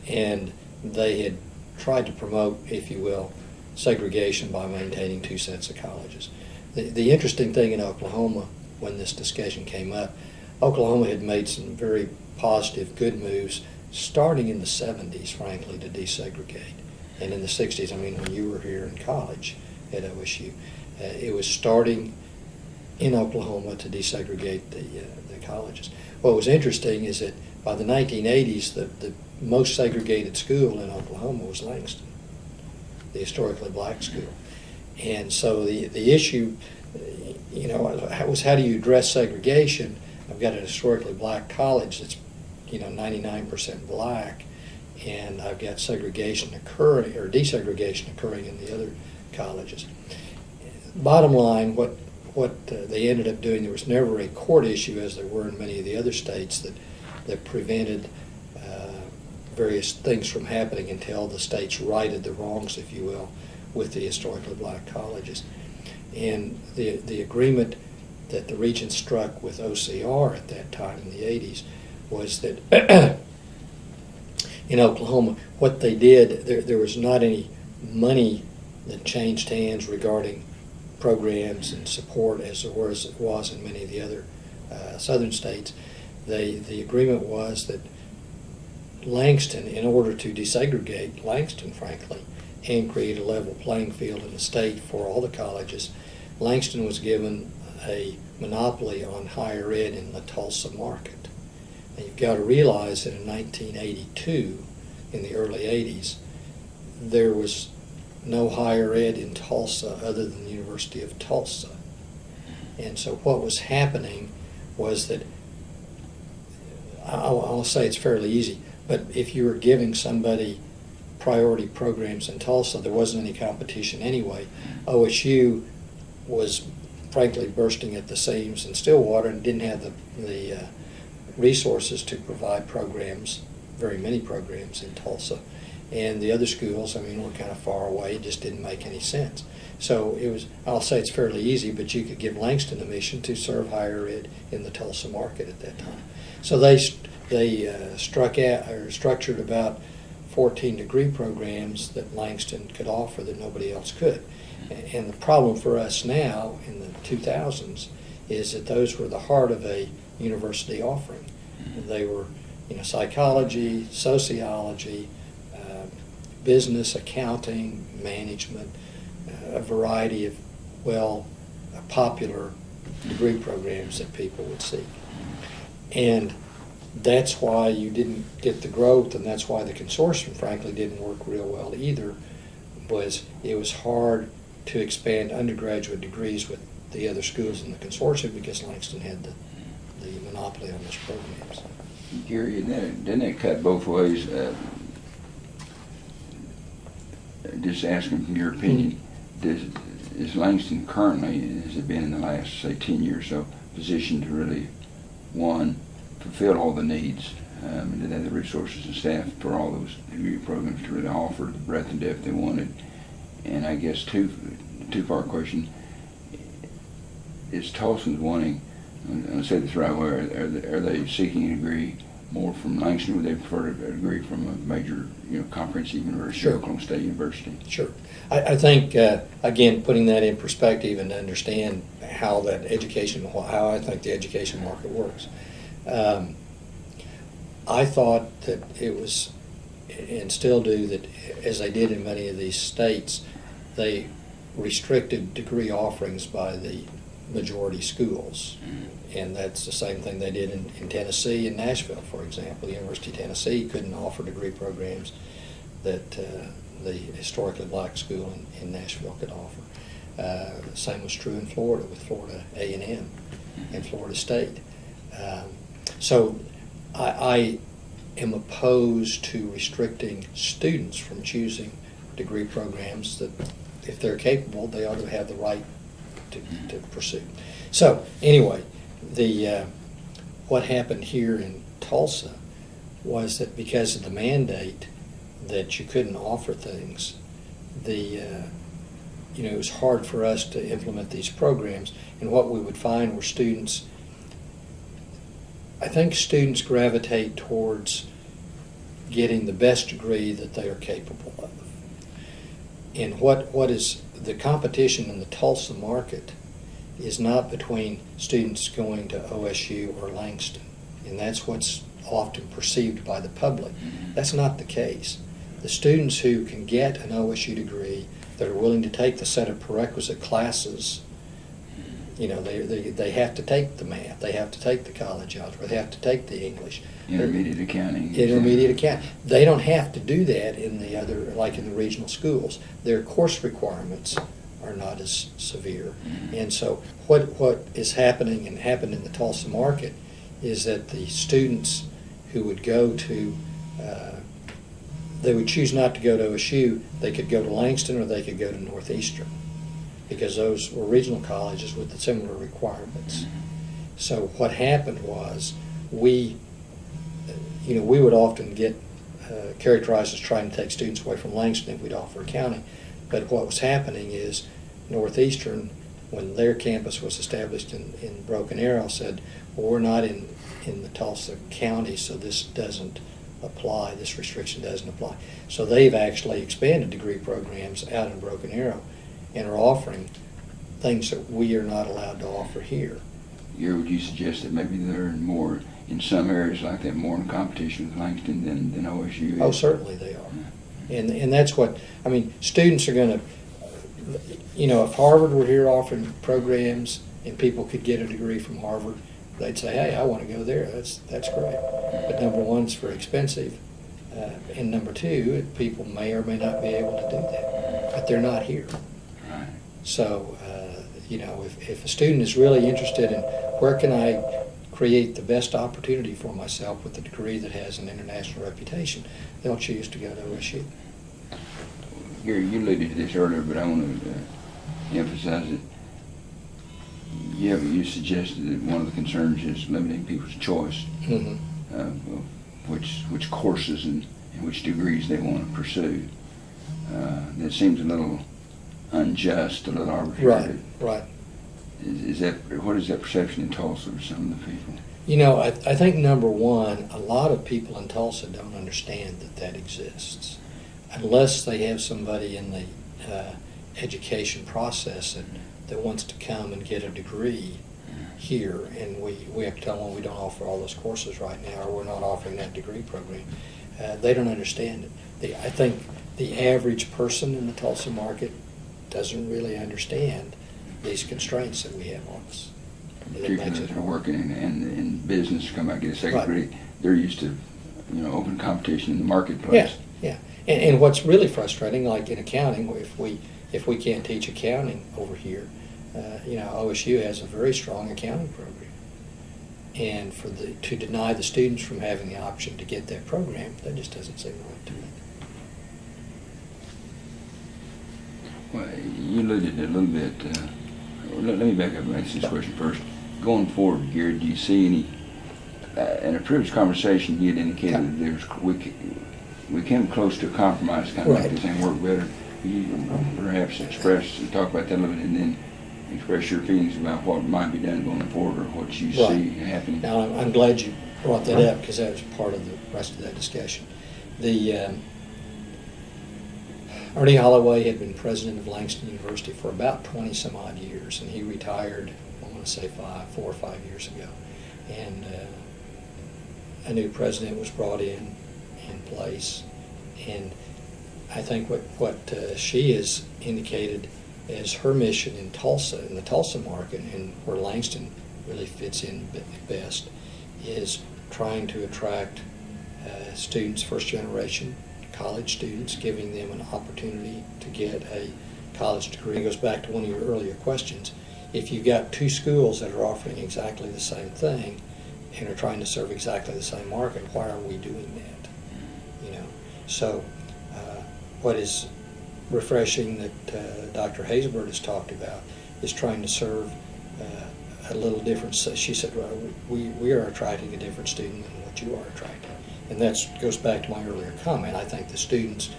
and they had tried to promote, if you will, segregation by maintaining two sets of colleges. The interesting thing in Oklahoma, when this discussion came up, Oklahoma had made some very positive, good moves starting in the 70s, frankly, to desegregate. And in the 60s, I mean, when you were here in college at OSU, it was starting in Oklahoma to desegregate the colleges. What was interesting is that by the 1980s, the most segregated school in Oklahoma was Langston, the historically black school. And so the issue, you know, was how do you address segregation? I've got a historically black college that's, you know, 99% black, and I've got segregation occurring, or desegregation occurring in the other colleges. Bottom line, what they ended up doing, there was never a court issue, as there were in many of the other states, that prevented various things from happening until the states righted the wrongs, if you will, with the historically black colleges. And the agreement that the region struck with OCR at that time in the 80s was that in Oklahoma, what they did, there was not any money that changed hands regarding programs and support as there was in many of the other southern states. The agreement was that Langston, in order to desegregate Langston, frankly, and create a level playing field in the state for all the colleges, Langston was given a monopoly on higher ed in the Tulsa market. And you've got to realize that in 1982, in the early 80s, there was no higher ed in Tulsa other than the University of Tulsa. And so what was happening was that, I'll say it's fairly easy, but if you were giving somebody priority programs in Tulsa, there wasn't any competition anyway. OSU was frankly bursting at the seams in Stillwater and didn't have the resources to provide programs, very many programs in Tulsa. And the other schools, I mean, were kind of far away, it just didn't make any sense. So it was, I'll say it's fairly easy, but you could give Langston a mission to serve higher ed in the Tulsa market at that time. So they structured about 14 degree programs that Langston could offer that nobody else could. And the problem for us now in the 2000s is that those were the heart of a university offering. They were, you know, psychology, sociology, business, accounting, management, a variety of popular degree programs that people would seek. And that's why you didn't get the growth, and that's why the consortium, frankly, didn't work real well either, was it was hard to expand undergraduate degrees with the other schools in the consortium because Langston had the monopoly on those programs. Gary, didn't that cut both ways? Just asking from your opinion, is Langston currently, has it been in the last, say, 10 years or so, positioned to really, one, fulfill all the needs, and to have the resources and staff for all those degree programs to really offer the breadth and depth they wanted? And I guess two-part question, is Tulsans wanting, I'll say this right way, are they seeking a degree more from Langston, or would they prefer a degree from a major, you know, comprehensive university, Sure. Oklahoma State University? Sure. I think, again, putting that in perspective and to understand how that education, how I think the education market works. I thought that it was, and still do, that as they did in many of these states, they restricted degree offerings by the majority schools. And that's the same thing they did in Tennessee and Nashville, for example. The University of Tennessee couldn't offer degree programs that the historically black school in Nashville could offer. The same was true in Florida with Florida A&M and Florida State. So I am opposed to restricting students from choosing degree programs that, if they're capable, they ought to have the right to pursue. So anyway, what happened here in Tulsa was that because of the mandate that you couldn't offer things, it was hard for us to implement these programs. And what we would find were students I think students gravitate towards getting the best degree that they are capable of. And what is the competition in the Tulsa market is not between students going to OSU or Langston, and that's what's often perceived by the public. That's not the case. The students who can get an OSU degree that are willing to take the set of prerequisite classes, you know, they have to take the math, they have to take the college algebra, they have to take the English. Intermediate accounting. Intermediate accounting. They don't have to do that in the other, like in the regional schools. Their course requirements are not as severe. And so what is happening and happened in the Tulsa market is that the students who would go to, they would choose not to go to OSU, they could go to Langston or they could go to Northeastern, because those were regional colleges with the similar requirements. So what happened was we would often get characterized as trying to take students away from Langston if we'd offer accounting. But what was happening is Northeastern, when their campus was established in Broken Arrow, said, well, we're not in the Tulsa County, so this doesn't apply, this restriction doesn't apply. So they've actually expanded degree programs out in Broken Arrow and are offering things that we are not allowed to offer here. Would you suggest that maybe they're more, in some areas like that, more in competition with Langston than OSU is? Oh, certainly they are. And that's what, I mean, students are going to, you know, if Harvard were here offering programs and people could get a degree from Harvard, they'd say, hey, I want to go there. That's great. But number one, it's very expensive. And number two, people may or may not be able to do that. But they're not here. Right. So, you know, if a student is really interested in where can I create the best opportunity for myself with a degree that has an international reputation, they'll choose to go to OSU. Gary, you alluded to this earlier, but I want to emphasize it. You suggested that one of the concerns is limiting people's choice of which courses and which degrees they want to pursue. That seems a little unjust, a little arbitrary. Right. What is that perception in Tulsa of some of the people? You know, I think number one, a lot of people in Tulsa don't understand that exists. Unless they have somebody in the education process that wants to come and get a degree here, and we have to tell them we don't offer all those courses right now, or we're not offering that degree program. They don't understand it. I think the average person in the Tulsa market doesn't really understand these constraints that we have on us. Particularly if they're working in business, come out and get a second degree, they're used to, you know, open competition in the marketplace. Yeah. And what's really frustrating, like in accounting, if we can't teach accounting over here, you know, OSU has a very strong accounting program, and to deny the students from having the option to get that program, that just doesn't seem right to me. Well, you alluded a little bit. Let me back up and ask this question first. Going forward, Gary, do you see any? In a previous conversation, you had indicated that we came close to a compromise, kind of make this thing work better. Could you perhaps talk about that a little bit, and then express your feelings about what might be done going forward, or what you see happening? Now, I'm glad you brought that up, because that was part of the rest of that discussion. Ernie Holloway had been president of Langston University for about 20 some odd years, and he retired, I want to say 4 or 5 years ago. And a new president was brought in place, and I think what she has indicated as her mission in Tulsa, in the Tulsa market, and where Langston really fits in best, is trying to attract students, first generation college students, giving them an opportunity to get a college degree. It goes back to one of your earlier questions. If you've got two schools that are offering exactly the same thing and are trying to serve exactly the same market, why are we doing that? You know, so what is refreshing that Dr. Hazelbert has talked about is trying to serve a little different. She said, well, we are attracting a different student than what you are attracting. And that goes back to my earlier comment. I think the students,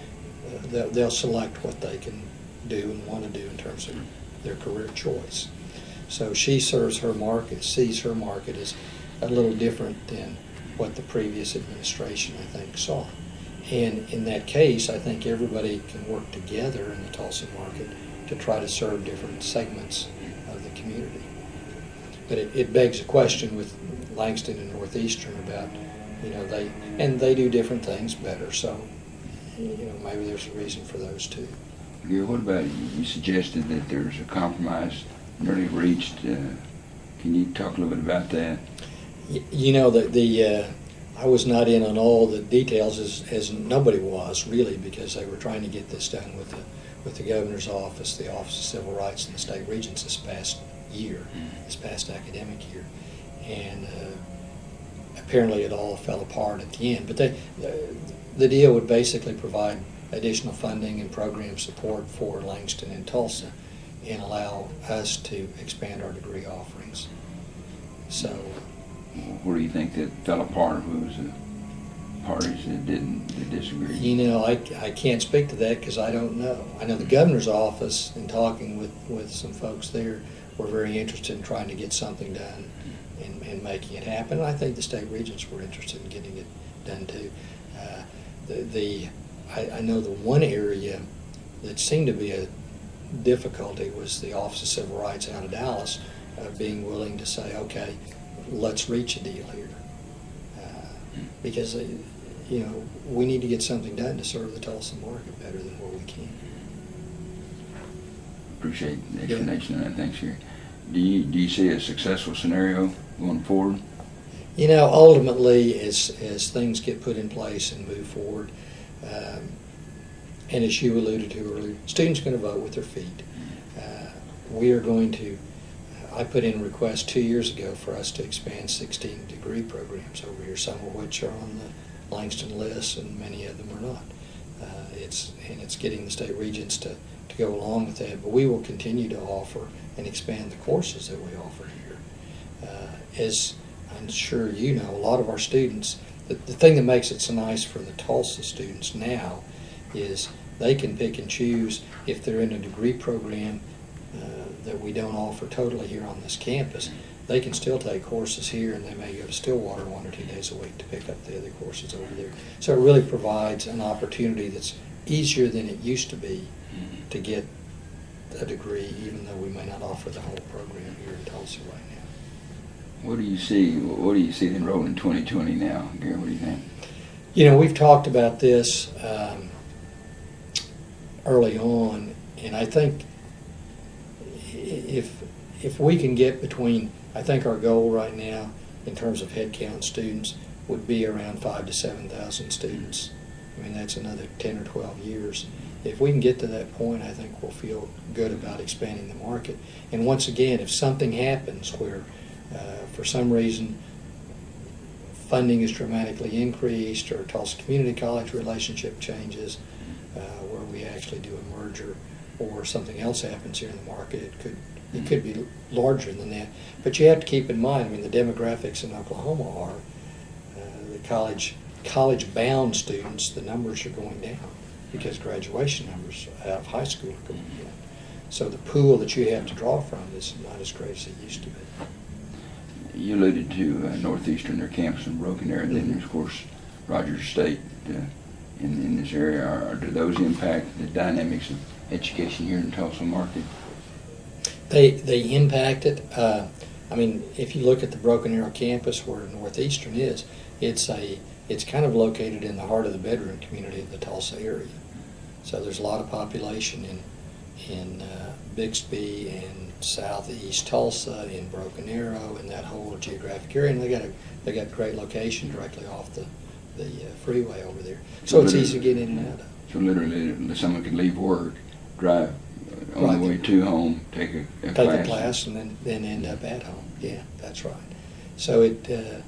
they'll select what they can do and want to do in terms of their career choice. So she serves her market, sees her market a little different than what the previous administration, I think, saw. And in that case, I think everybody can work together in the Tulsa market to try to serve different segments of the community. But it begs a question with Langston and Northeastern about, they do different things better, so, maybe there's a reason for those too. Gary, what about, you suggested that there's a compromise nearly reached. Can you talk a little bit about that? I was not in on all the details, as nobody was really, because they were trying to get this done with the governor's office, the Office of Civil Rights, and the state regents this past year, this past academic year, and apparently it all fell apart at the end. But the deal would basically provide additional funding and program support for Langston and Tulsa, and allow us to expand our degree offerings. So, where do you think that fell apart? Who was the parties that disagreed? I can't speak to that because I don't know. I know the governor's office, in talking with some folks there, were very interested in trying to get something done and making it happen. And I think the state regents were interested in getting it done too. I know the one area that seemed to be a difficulty was the Office of Civil Rights out of Dallas being willing to say, okay, let's reach a deal here. Because, we need to get something done to serve the Tulsa market better than what we can. Appreciate the explanation on that. Thanks, Gary. Do you see a successful scenario going forward? Ultimately, as things get put in place and move forward, and as you alluded to earlier, students are going to vote with their feet. We are going to, I put in a request 2 years ago for us to expand 16 degree programs over here, some of which are on the Langston list and many of them are not. It's getting the state regents to go along with that, but we will continue to offer and expand the courses that we offer here. As I'm sure you know, a lot of our students, the thing that makes it so nice for the Tulsa students now is they can pick and choose if they're in a degree program that we don't offer totally here on this campus. They can still take courses here, and they may go to Stillwater 1 or 2 days a week to pick up the other courses over there. So it really provides an opportunity that's easier than it used to be to get a degree, even though we may not offer the whole program here in Tulsa right now. What do you see the enrollment in 2020 now, Gary? What do you think? We've talked about this early on, and I think if we can get between, I think our goal right now in terms of headcount students would be around 5,000 to 7,000 students. I mean, that's another 10 or 12 years. If we can get to that point, I think we'll feel good about expanding the market. And once again, if something happens where for some reason funding is dramatically increased, or Tulsa Community College relationship changes, where we actually do a merger, or something else happens here in the market, it could be larger than that. But you have to keep in mind, I mean, the demographics in Oklahoma are the college-bound students, the numbers are going down because graduation numbers out of high school are going down. So the pool that you have to draw from is not as great as it used to be. You alluded to Northeastern, their campus in Broken Arrow, and then there's, of course, Rogers State in this area. Do those impact the dynamics of education here in the Tulsa market? They impact it. I mean, if you look at the Broken Arrow campus where Northeastern is, it's kind of located in the heart of the bedroom community of the Tulsa area. So there's a lot of population in Bixby and southeast Tulsa, in Broken Arrow, in that whole geographic area, and they got a great location directly off the freeway over there. So it's easy to get in and out of. So literally, someone could leave work, drive on the way to home, take a class, and then end up at home. Yeah, that's right. So they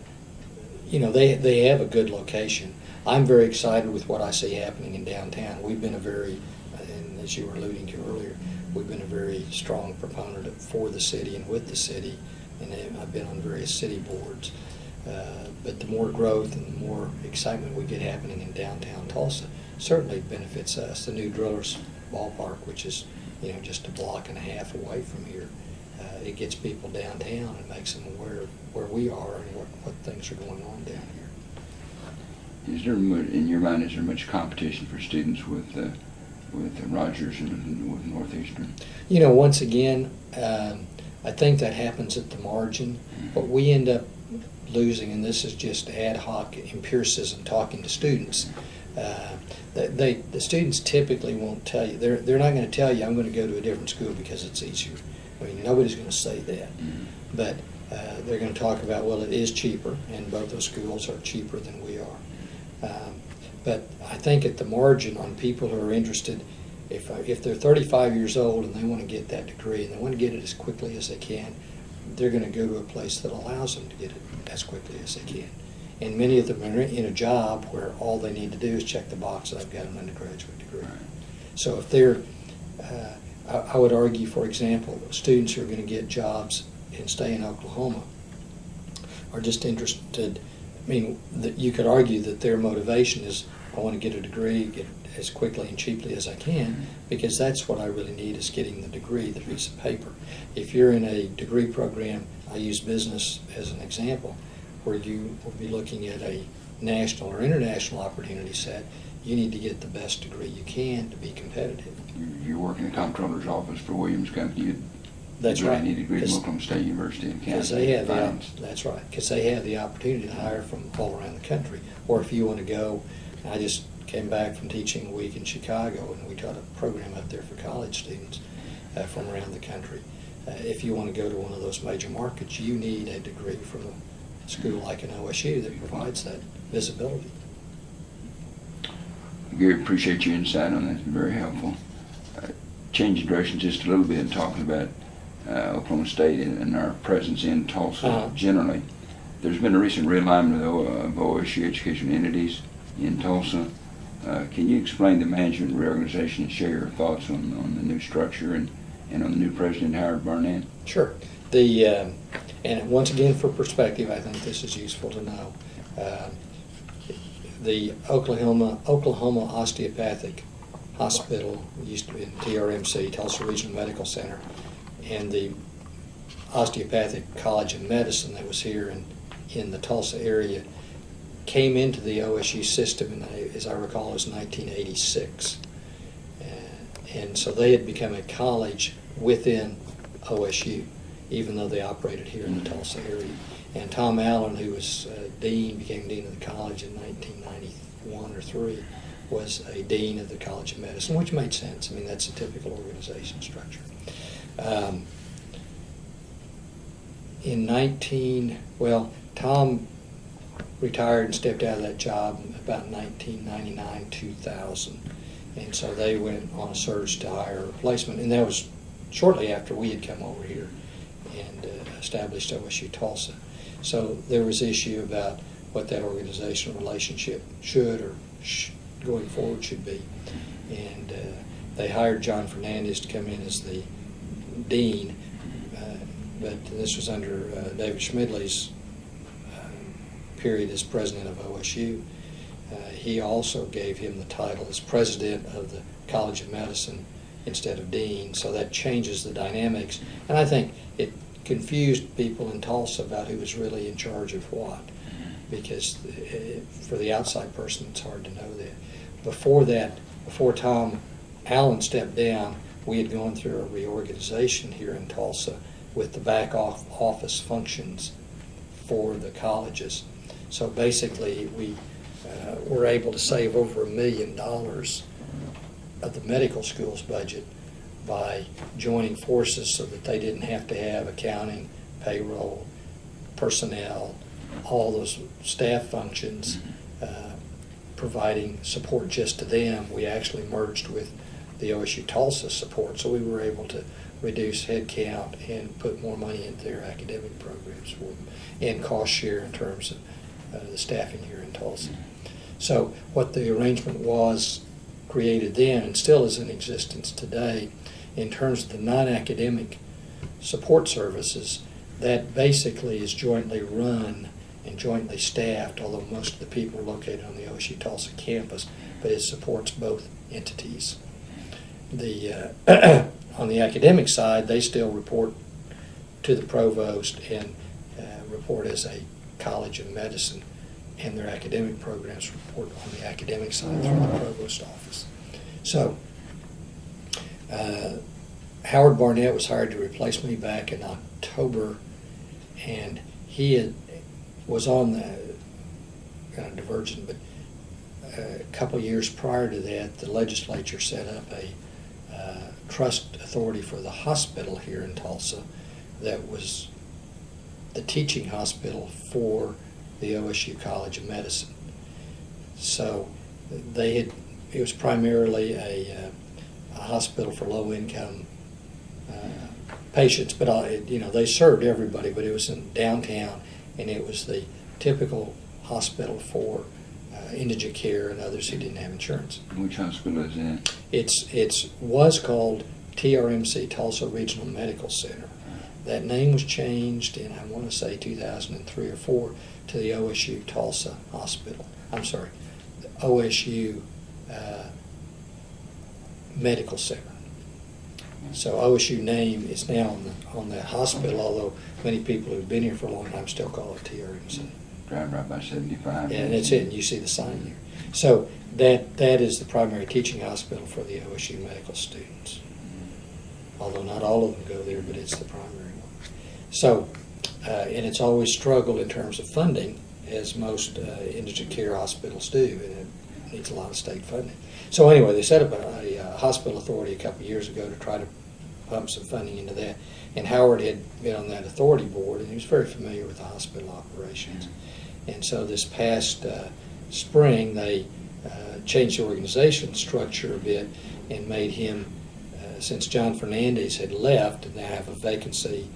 have a good location. I'm very excited with what I see happening in downtown. We've been and as you were alluding to earlier, we've been a very strong proponent for the city and with the city, and I've been on various city boards. But the more growth and the more excitement we get happening in downtown Tulsa certainly benefits us. The new Drillers Ballpark, which is just a block and a half away from here, it gets people downtown and makes them aware of where we are and what things are going on down here. Is there, in your mind, is there much competition for students with Rogers and with Northeastern? You know, once again, I think that happens at the margin. What we end up losing, and this is just ad hoc empiricism talking to students, the students typically won't tell you. They're not going to tell you, I'm going to go to a different school because it's easier. I mean, nobody's going to say that. But they're going to talk about, well, it is cheaper, and both those schools are cheaper than we are. But I think at the margin, on people who are interested, if they're 35 years old and they want to get that degree and they want to get it as quickly as they can, they're going to go to a place that allows them to get it as quickly as they can. And many of them are in a job where all they need to do is check the box that I've got an undergraduate degree. Right. So if they're, I would argue, for example, students who are going to get jobs and stay in Oklahoma are just interested. I mean, you could argue that their motivation is, I want to get a degree, get it as quickly and cheaply as I can, because that's what I really need, is getting the degree, the piece of paper. If you're in a degree program, I use business as an example, where you will be looking at a national or international opportunity set, you need to get the best degree you can to be competitive. You work in the comptroller's office for Williams Company. That's you right. need a degree from Oklahoma State University in Because accounting. they have that's right, because they have the opportunity to hire from all around the country. Or if you want to go, I just came back from teaching a week in Chicago, and we taught a program up there for college students from around the country. If you want to go to one of those major markets, you need a degree from a school like an OSU that provides that visibility. Gary, appreciate your insight on that. It's been very helpful. Changing direction just a little bit and talking about Oklahoma State and our presence in Tulsa generally. There's been a recent realignment of OSU education entities in Tulsa. Can you explain the management reorganization and share your thoughts on the new structure and on the new president, Howard Barnett? Sure. And once again, for perspective, I think this is useful to know. The Oklahoma Osteopathic Hospital used to be in TRMC, Tulsa Regional Medical Center, and the Osteopathic College of Medicine that was here in the Tulsa area came into the OSU system, as I recall, it was 1986. And so they had become a college within OSU, even though they operated here in the Tulsa area. And Tom Allen, who was became dean of the college in 1991 or 3, was a dean of the College of Medicine, which made sense. I mean, that's a typical organization structure. Tom retired and stepped out of that job about 1999-2000. And so they went on a search to hire a replacement. And that was shortly after we had come over here and established OSU-Tulsa. So there was issue about what that organizational relationship should or going forward should be. And they hired John Fernandez to come in as the dean, but this was under David Schmidley's period as president of OSU. He also gave him the title as president of the College of Medicine instead of dean, so that changes the dynamics. And I think it confused people in Tulsa about who was really in charge of what, because for the outside person it's hard to know that. Before Tom Allen stepped down, we had gone through a reorganization here in Tulsa with the back office functions for the colleges. So basically we were able to save over $1 million of the medical school's budget by joining forces so that they didn't have to have accounting, payroll, personnel, all those staff functions providing support just to them. We actually merged with the OSU-Tulsa support, so we were able to reduce headcount and put more money into their academic programs for them, and cost share in terms of the staffing here in Tulsa. So what the arrangement was created then, and still is in existence today, in terms of the non-academic support services, that basically is jointly run and jointly staffed, although most of the people are located on the OSU-Tulsa campus, but it supports both entities. On the academic side, they still report to the provost and report as a College of Medicine, and their academic programs report on the academic side through the provost office. So Howard Barnett was hired to replace me back in October, and he was on the kind of divergent, but a couple of years prior to that, the legislature set up a trust authority for the hospital here in Tulsa that was the teaching hospital for the OSU College of Medicine. So it was primarily a hospital for low-income patients, but they served everybody, but it was in downtown, and it was the typical hospital for indigent care and others who didn't have insurance. Which hospital is that? It was called TRMC, Tulsa Regional Medical Center. That name was changed in, I want to say, 2003 or 4 to the OSU-Tulsa Hospital. I'm sorry, the OSU Medical Center. So OSU name is now on the hospital, although many people who've been here for a long time still call it TRMC. Drive right by 75. And it's in, you see the sign here. So that is the primary teaching hospital for the OSU medical students. Although not all of them go there, but it's the primary one. So, and it's always struggled in terms of funding, as most indigent care hospitals do, and it needs a lot of state funding. So anyway, they set up a hospital authority a couple of years ago to try to pump some funding into that. And Howard had been on that authority board, and he was very familiar with the hospital operations. And so this past spring, they changed the organization structure a bit and made him, since John Fernandez had left and they have a vacancy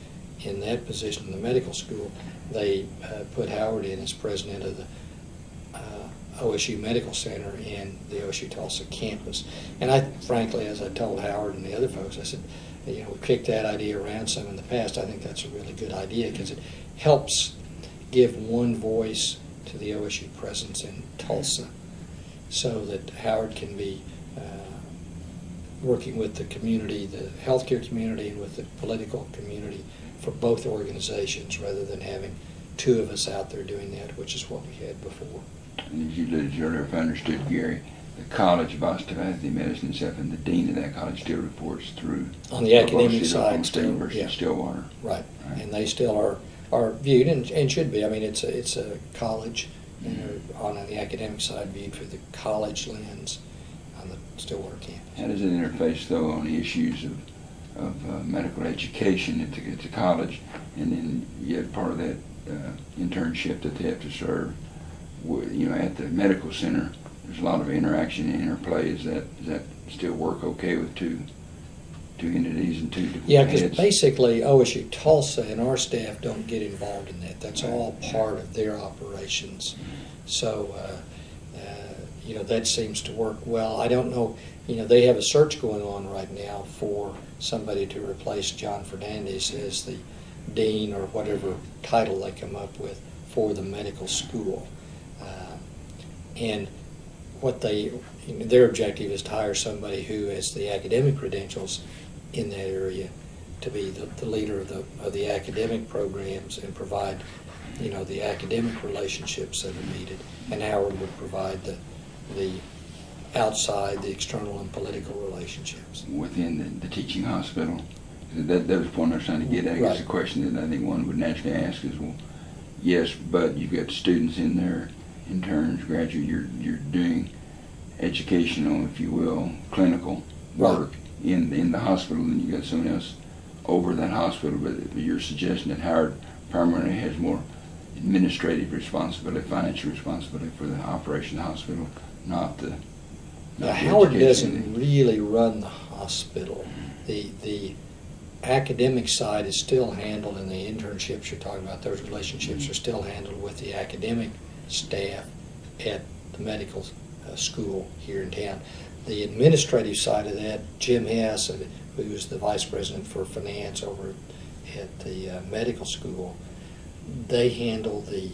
in that position in the medical school, they put Howard in as president of the OSU Medical Center and the OSU Tulsa campus. And I, frankly, as I told Howard and the other folks, I said, we kicked that idea around some in the past. I think that's a really good idea because it helps give one voice to the OSU presence in Tulsa so that Howard can be working with the community, the healthcare community, and with the political community for both organizations rather than having two of us out there doing that, which is what we had before. And as you alluded to earlier, if I understood Gary, the College of Osteopathy Medicine itself and the dean of that college still reports through on the academic Oklahoma side State University, Stillwater. Right, and they still are viewed and should be. I mean, it's a college, and they're on the academic side viewed through the college lens on the Stillwater campus. How does it interface, though, on the issues of medical education at the college, and then you have part of that internship that they have to serve? At the medical center, there's a lot of interaction and interplay. Does that still work okay with two entities and two different Yeah, because heads? basically OSU Tulsa and our staff don't get involved in that. That's all part of their operations. So, that seems to work well. I don't know, they have a search going on right now for somebody to replace John Fernandez as the dean or whatever title they come up with for the medical school. And what their objective is to hire somebody who has the academic credentials in that area to be the leader of the academic programs and provide, the academic relationships that are needed. And Howard would provide the outside, the external and political relationships. Within the teaching hospital? That was the point I was trying to get at. I guess the question that I think one would naturally ask is, well, yes, but you've got students in there, interns, graduate, you're doing educational, if you will, clinical work in the hospital, and you got someone else over that hospital, but you're suggesting that Howard primarily has more administrative responsibility, financial responsibility for the operation of the hospital, not the Howard doesn't really run the hospital. The academic side is still handled, and the internships you're talking about, those relationships are still handled with the academic staff at the medical school here in town. The administrative side of that, Jim Hess, who's the vice president for finance over at the medical school, they handle the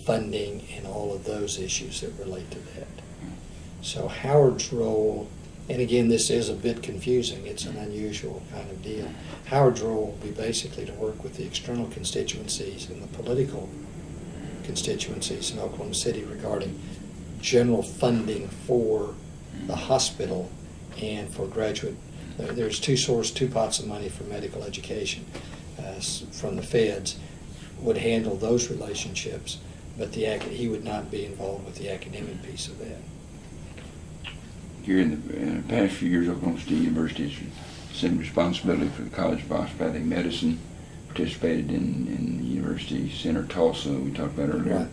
funding and all of those issues that relate to that. So Howard's role, And again, this is a bit confusing. It's an unusual kind of deal. Howard's role will be basically to work with the external constituencies and the political constituencies in Oklahoma City regarding general funding for the hospital and for graduate. There's two pots of money for medical education from the feds would handle those relationships, but he would not be involved with the academic piece of that. Here in the past few years, Oklahoma State University has assumed responsibility for the College of Osteopathic Medicine, participated in the University Center Tulsa we talked about earlier,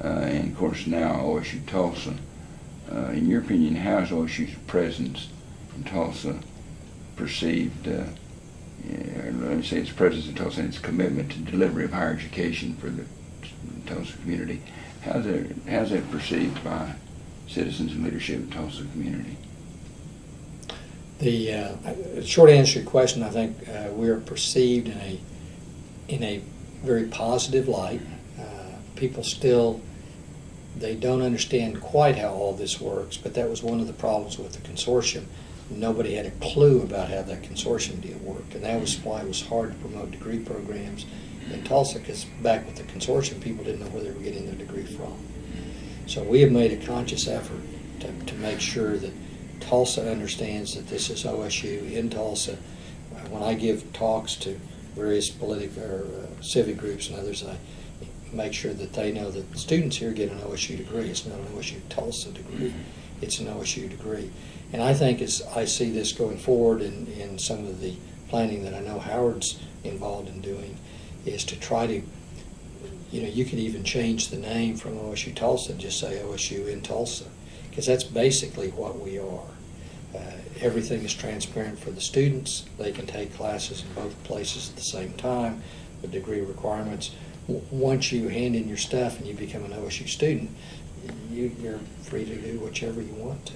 right. And of course now OSU-Tulsa. In your opinion, how is OSU's presence in Tulsa perceived, let me say its presence in Tulsa and its commitment to delivery of higher education for the Tulsa community? How's that perceived by citizens and leadership in the Tulsa community? The short answer to your question, I think we're perceived in a very positive light. People still, they don't understand quite how all this works, but that was one of the problems with the consortium. Nobody had a clue about how that consortium deal worked, and that was why it was hard to promote degree programs in Tulsa, because back with the consortium, people didn't know where they were getting their degree from. So we have made a conscious effort to make sure that Tulsa understands that this is OSU in Tulsa. When I give talks to various political or civic groups and others, I make sure that they know that students here get an OSU degree. It's not an OSU Tulsa degree. It's an OSU degree. And I think as I see this going forward in some of the planning that I know Howard's involved in doing, is to try to, you could even change the name from OSU Tulsa and just say OSU in Tulsa, because that's basically what we are. Everything is transparent for the students. They can take classes in both places at the same time with degree requirements. Once you hand in your stuff and you become an OSU student, you're free to do whichever you want to.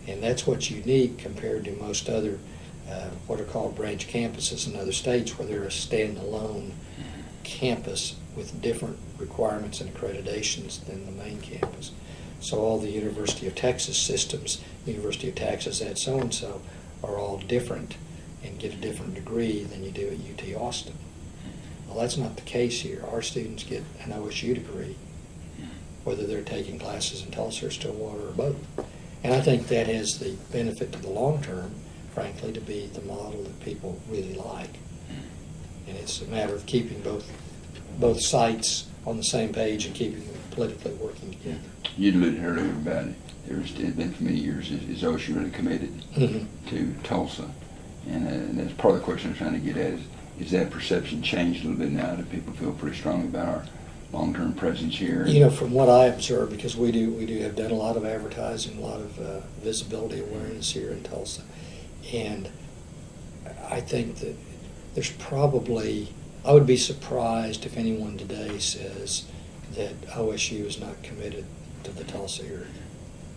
And that's what's unique compared to most other what are called branch campuses in other states, where they're a standalone campus with different requirements and accreditations than the main campus. So all the University of Texas systems, University of Texas at so-and-so, are all different and get a different degree than you do at UT Austin. Well, that's not the case here. Our students get an OSU degree, whether they're taking classes in Tulsa or Stillwater or both. And I think that has the benefit to the long term, frankly, to be the model that people really like. And it's a matter of keeping both sites on the same page and keeping them politically working together. You alluded earlier about it. It's been for many years. Is OSU really committed to Tulsa? And that's part of the question I'm trying to get at is that perception changed a little bit now? Do people feel pretty strongly about our long-term presence here? From what I observe, because we have done a lot of advertising, a lot of visibility awareness here in Tulsa, and I think that there's probably, I would be surprised if anyone today says that OSU is not committed to the Tulsa area.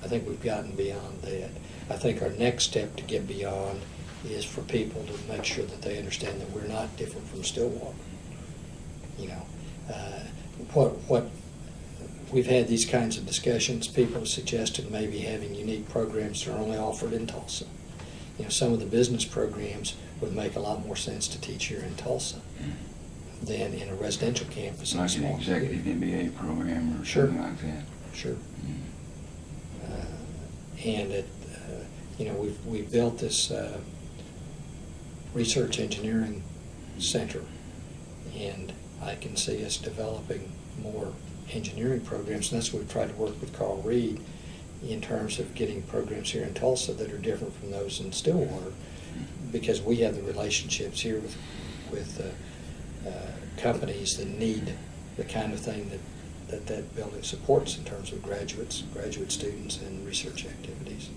I think we've gotten beyond that. I think our next step to get beyond is for people to make sure that they understand that we're not different from Stillwater. What we've had these kinds of discussions. People have suggested maybe having unique programs that are only offered in Tulsa. Some of the business programs would make a lot more sense to teach here in Tulsa than in a residential campus. Like an executive MBA program or something like that. Sure. And we've built this research engineering center, and I can see us developing more engineering programs, and that's what we've tried to work with Carl Reed in terms of getting programs here in Tulsa that are different from those in Stillwater, because we have the relationships here with companies that need the kind of thing that building supports in terms of graduate students, and research activities.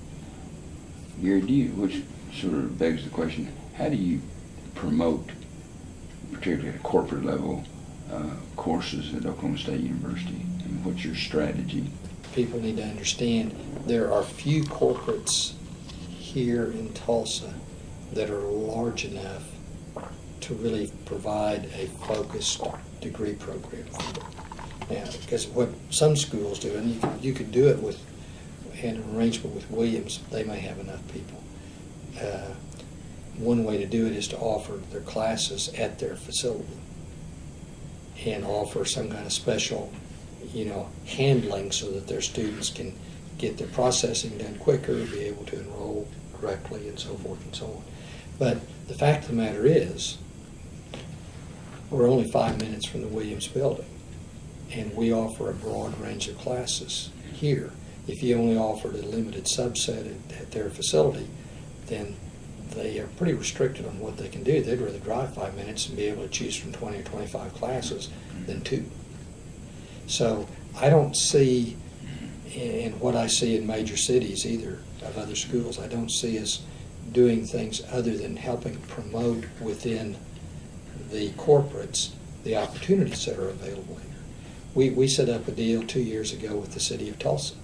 Gary, which sort of begs the question, how do you promote, particularly at a corporate level, courses at Oklahoma State University? And what's your strategy? People need to understand there are few corporates here in Tulsa that are large enough to really provide a focused degree program for them. Now, because what some schools do, and you could do it with, and an arrangement with Williams, they may have enough people. One way to do it is to offer their classes at their facility and offer some kind of special, handling so that their students can get their processing done quicker, be able to enroll correctly, and so forth and so on. But the fact of the matter is, we're only 5 minutes from the Williams building, and we offer a broad range of classes here. If you only offered a limited subset at their facility, then they are pretty restricted on what they can do. They'd rather drive 5 minutes and be able to choose from 20 or 25 classes than 2. So I don't see, in what I see in major cities either, of other schools, I don't see us doing things other than helping promote within the corporates the opportunities that are available here. We set up a deal 2 years ago with the City of Tulsa,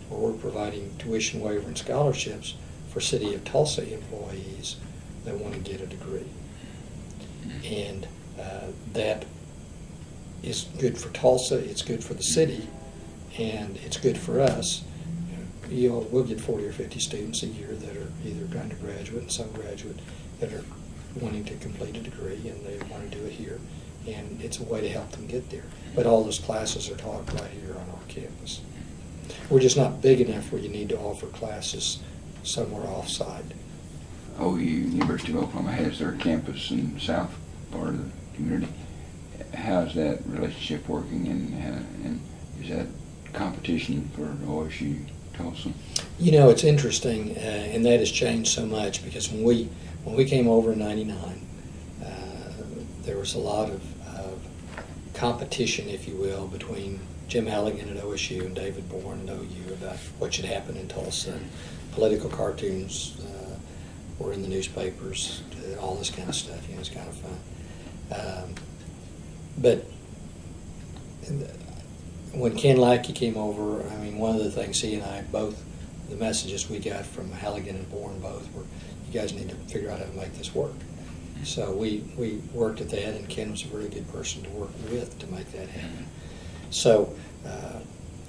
where we're providing tuition waiver and scholarships for City of Tulsa employees that want to get a degree. And that is good for Tulsa, it's good for the city, and it's good for us. We'll get 40 or 50 students a year that are either undergraduate and some graduate that are wanting to complete a degree, and they want to do it here. And it's a way to help them get there. But all those classes are taught right here on our campus. We're just not big enough where you need to offer classes somewhere off-site. OU, University of Oklahoma, has their campus in the south part of the community. How's that relationship working, and is that competition for OSU-Tulsa? It's interesting, and that has changed so much, because when we came over in '99, there was a lot of competition, if you will, between Jim Halligan at OSU and David Bourne at OU about what should happen in Tulsa. And political cartoons were in the newspapers, all this kind of stuff. It's kind of fun. But when Ken Lackey came over, one of the things he and I both, the messages we got from Halligan and Bourne both were, you guys need to figure out how to make this work. So we worked at that, and Ken was a very good person to work with to make that happen. So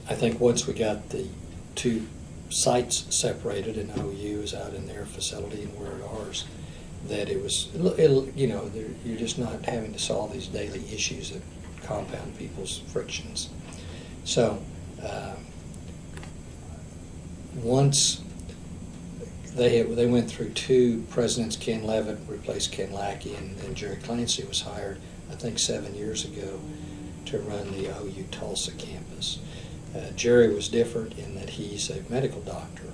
I think once we got the two sites separated, and OU is out in their facility and we're at ours, that you're just not having to solve these daily issues that compound people's frictions. So once they went through 2 presidents, Ken Levitt replaced Ken Lackey, and Jerry Clancy was hired, I think 7 years ago, to run the OU-Tulsa campus. Jerry was different in that he's a medical doctor,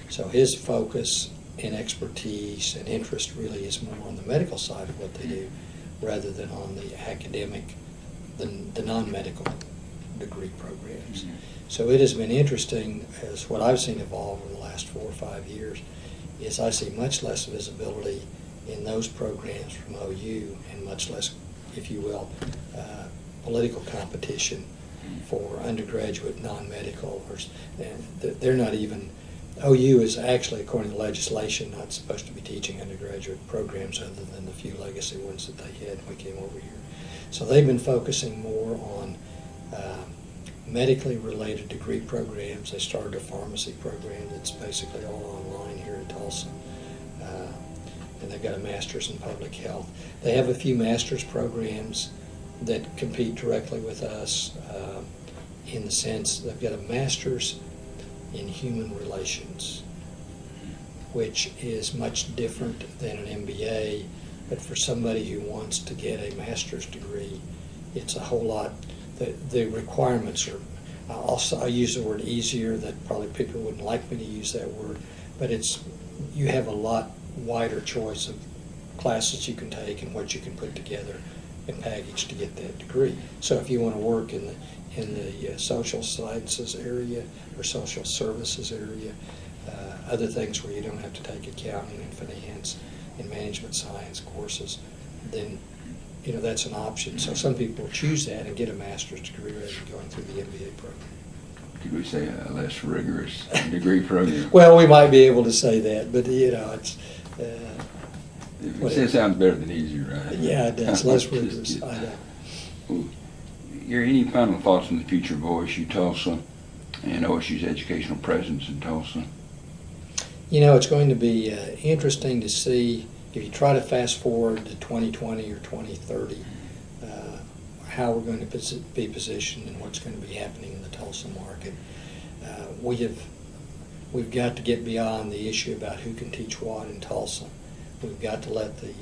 so his focus and expertise and interest really is more on the medical side of what they do rather than on the academic, the non-medical degree programs. So it has been interesting, as what I've seen evolve over the last 4 or 5 years, is I see much less visibility in those programs from OU and much less, if you will, political competition for undergraduate non-medical. They're not even, OU is actually, according to legislation, not supposed to be teaching undergraduate programs other than the few legacy ones that they had when we came over here. So they've been focusing more on medically related degree programs. They started a pharmacy program that's basically all online here in Tulsa. And they've got a master's in public health. They have a few master's programs that compete directly with us in the sense they've got a master's in human relations, which is much different than an MBA, but for somebody who wants to get a master's degree, it's a whole lot. The requirements are, I'll use the word easier, that probably people wouldn't like me to use that word, but you have a lot wider choice of classes you can take and what you can put together and package to get that degree. So if you want to work in the social sciences area or social services area, other things where you don't have to take accounting and finance and management science courses, then that's an option. So some people choose that and get a master's degree rather than going through the MBA program. Could we say a less rigorous degree program? Well, we might be able to say that, but it's. It sounds better than easier, right? Yeah, it does. Less rigorous. I know. Gary, any final thoughts on the future of OSU-Tulsa? and OSU's educational presence in Tulsa? You know, it's going to be interesting to see if you try to fast forward to 2020 or 2030, how we're going to be positioned and what's going to be happening in the Tulsa market. We've got to get beyond the issue about who can teach what in Tulsa. We've got to let the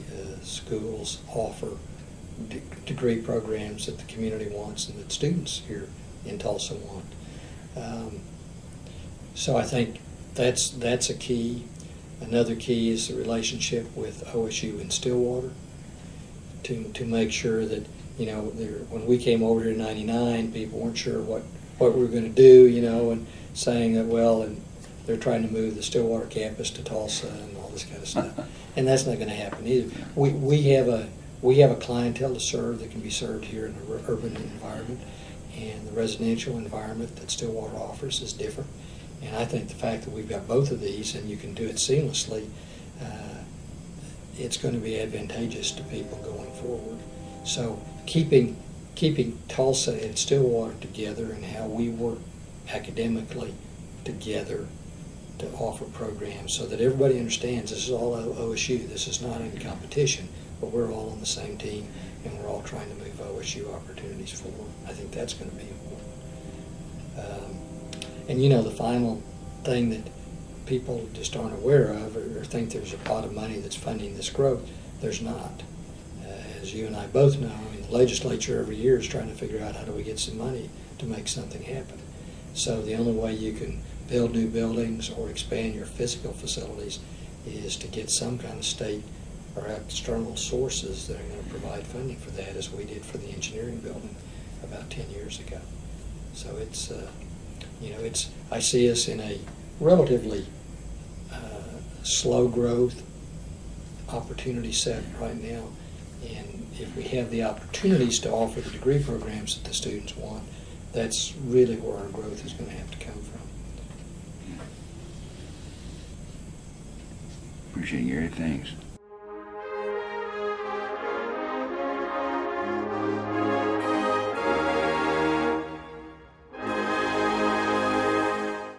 schools offer degree programs that the community wants and that students here in Tulsa want. So I think that's a key. Another key is the relationship with OSU and Stillwater to make sure that, you know, when we came over here in '99, people weren't sure what we were going to do, you know, and saying that, well, and they're trying to move the Stillwater campus to Tulsa and all this kind of stuff. And that's not going to happen either. We have a clientele to serve that can be served here in an urban environment, and the residential environment that Stillwater offers is different. And I think the fact that we've got both of these and you can do it seamlessly, it's going to be advantageous to people going forward. So keeping Tulsa and Stillwater together and how we work academically together to offer programs so that everybody understands this is all OSU. This is not in competition, but we're all on the same team and we're all trying to move OSU opportunities forward. I think that's going to be important. And you know, the final thing that people just aren't aware of or think there's a pot of money that's funding this growth, there's not. As you and I both know, I mean, the legislature every year is trying to figure out how do we get some money to make something happen. So the only way you can build new buildings or expand your physical facilities is to get some kind of state or external sources that are going to provide funding for that, as we did for the engineering building about 10 years ago. So it's, you know, I see us in a relatively slow growth opportunity set right now. And if we have the opportunities to offer the degree programs that the students want, that's really where our growth is going to have to come from. Appreciate it, Gary. Thanks.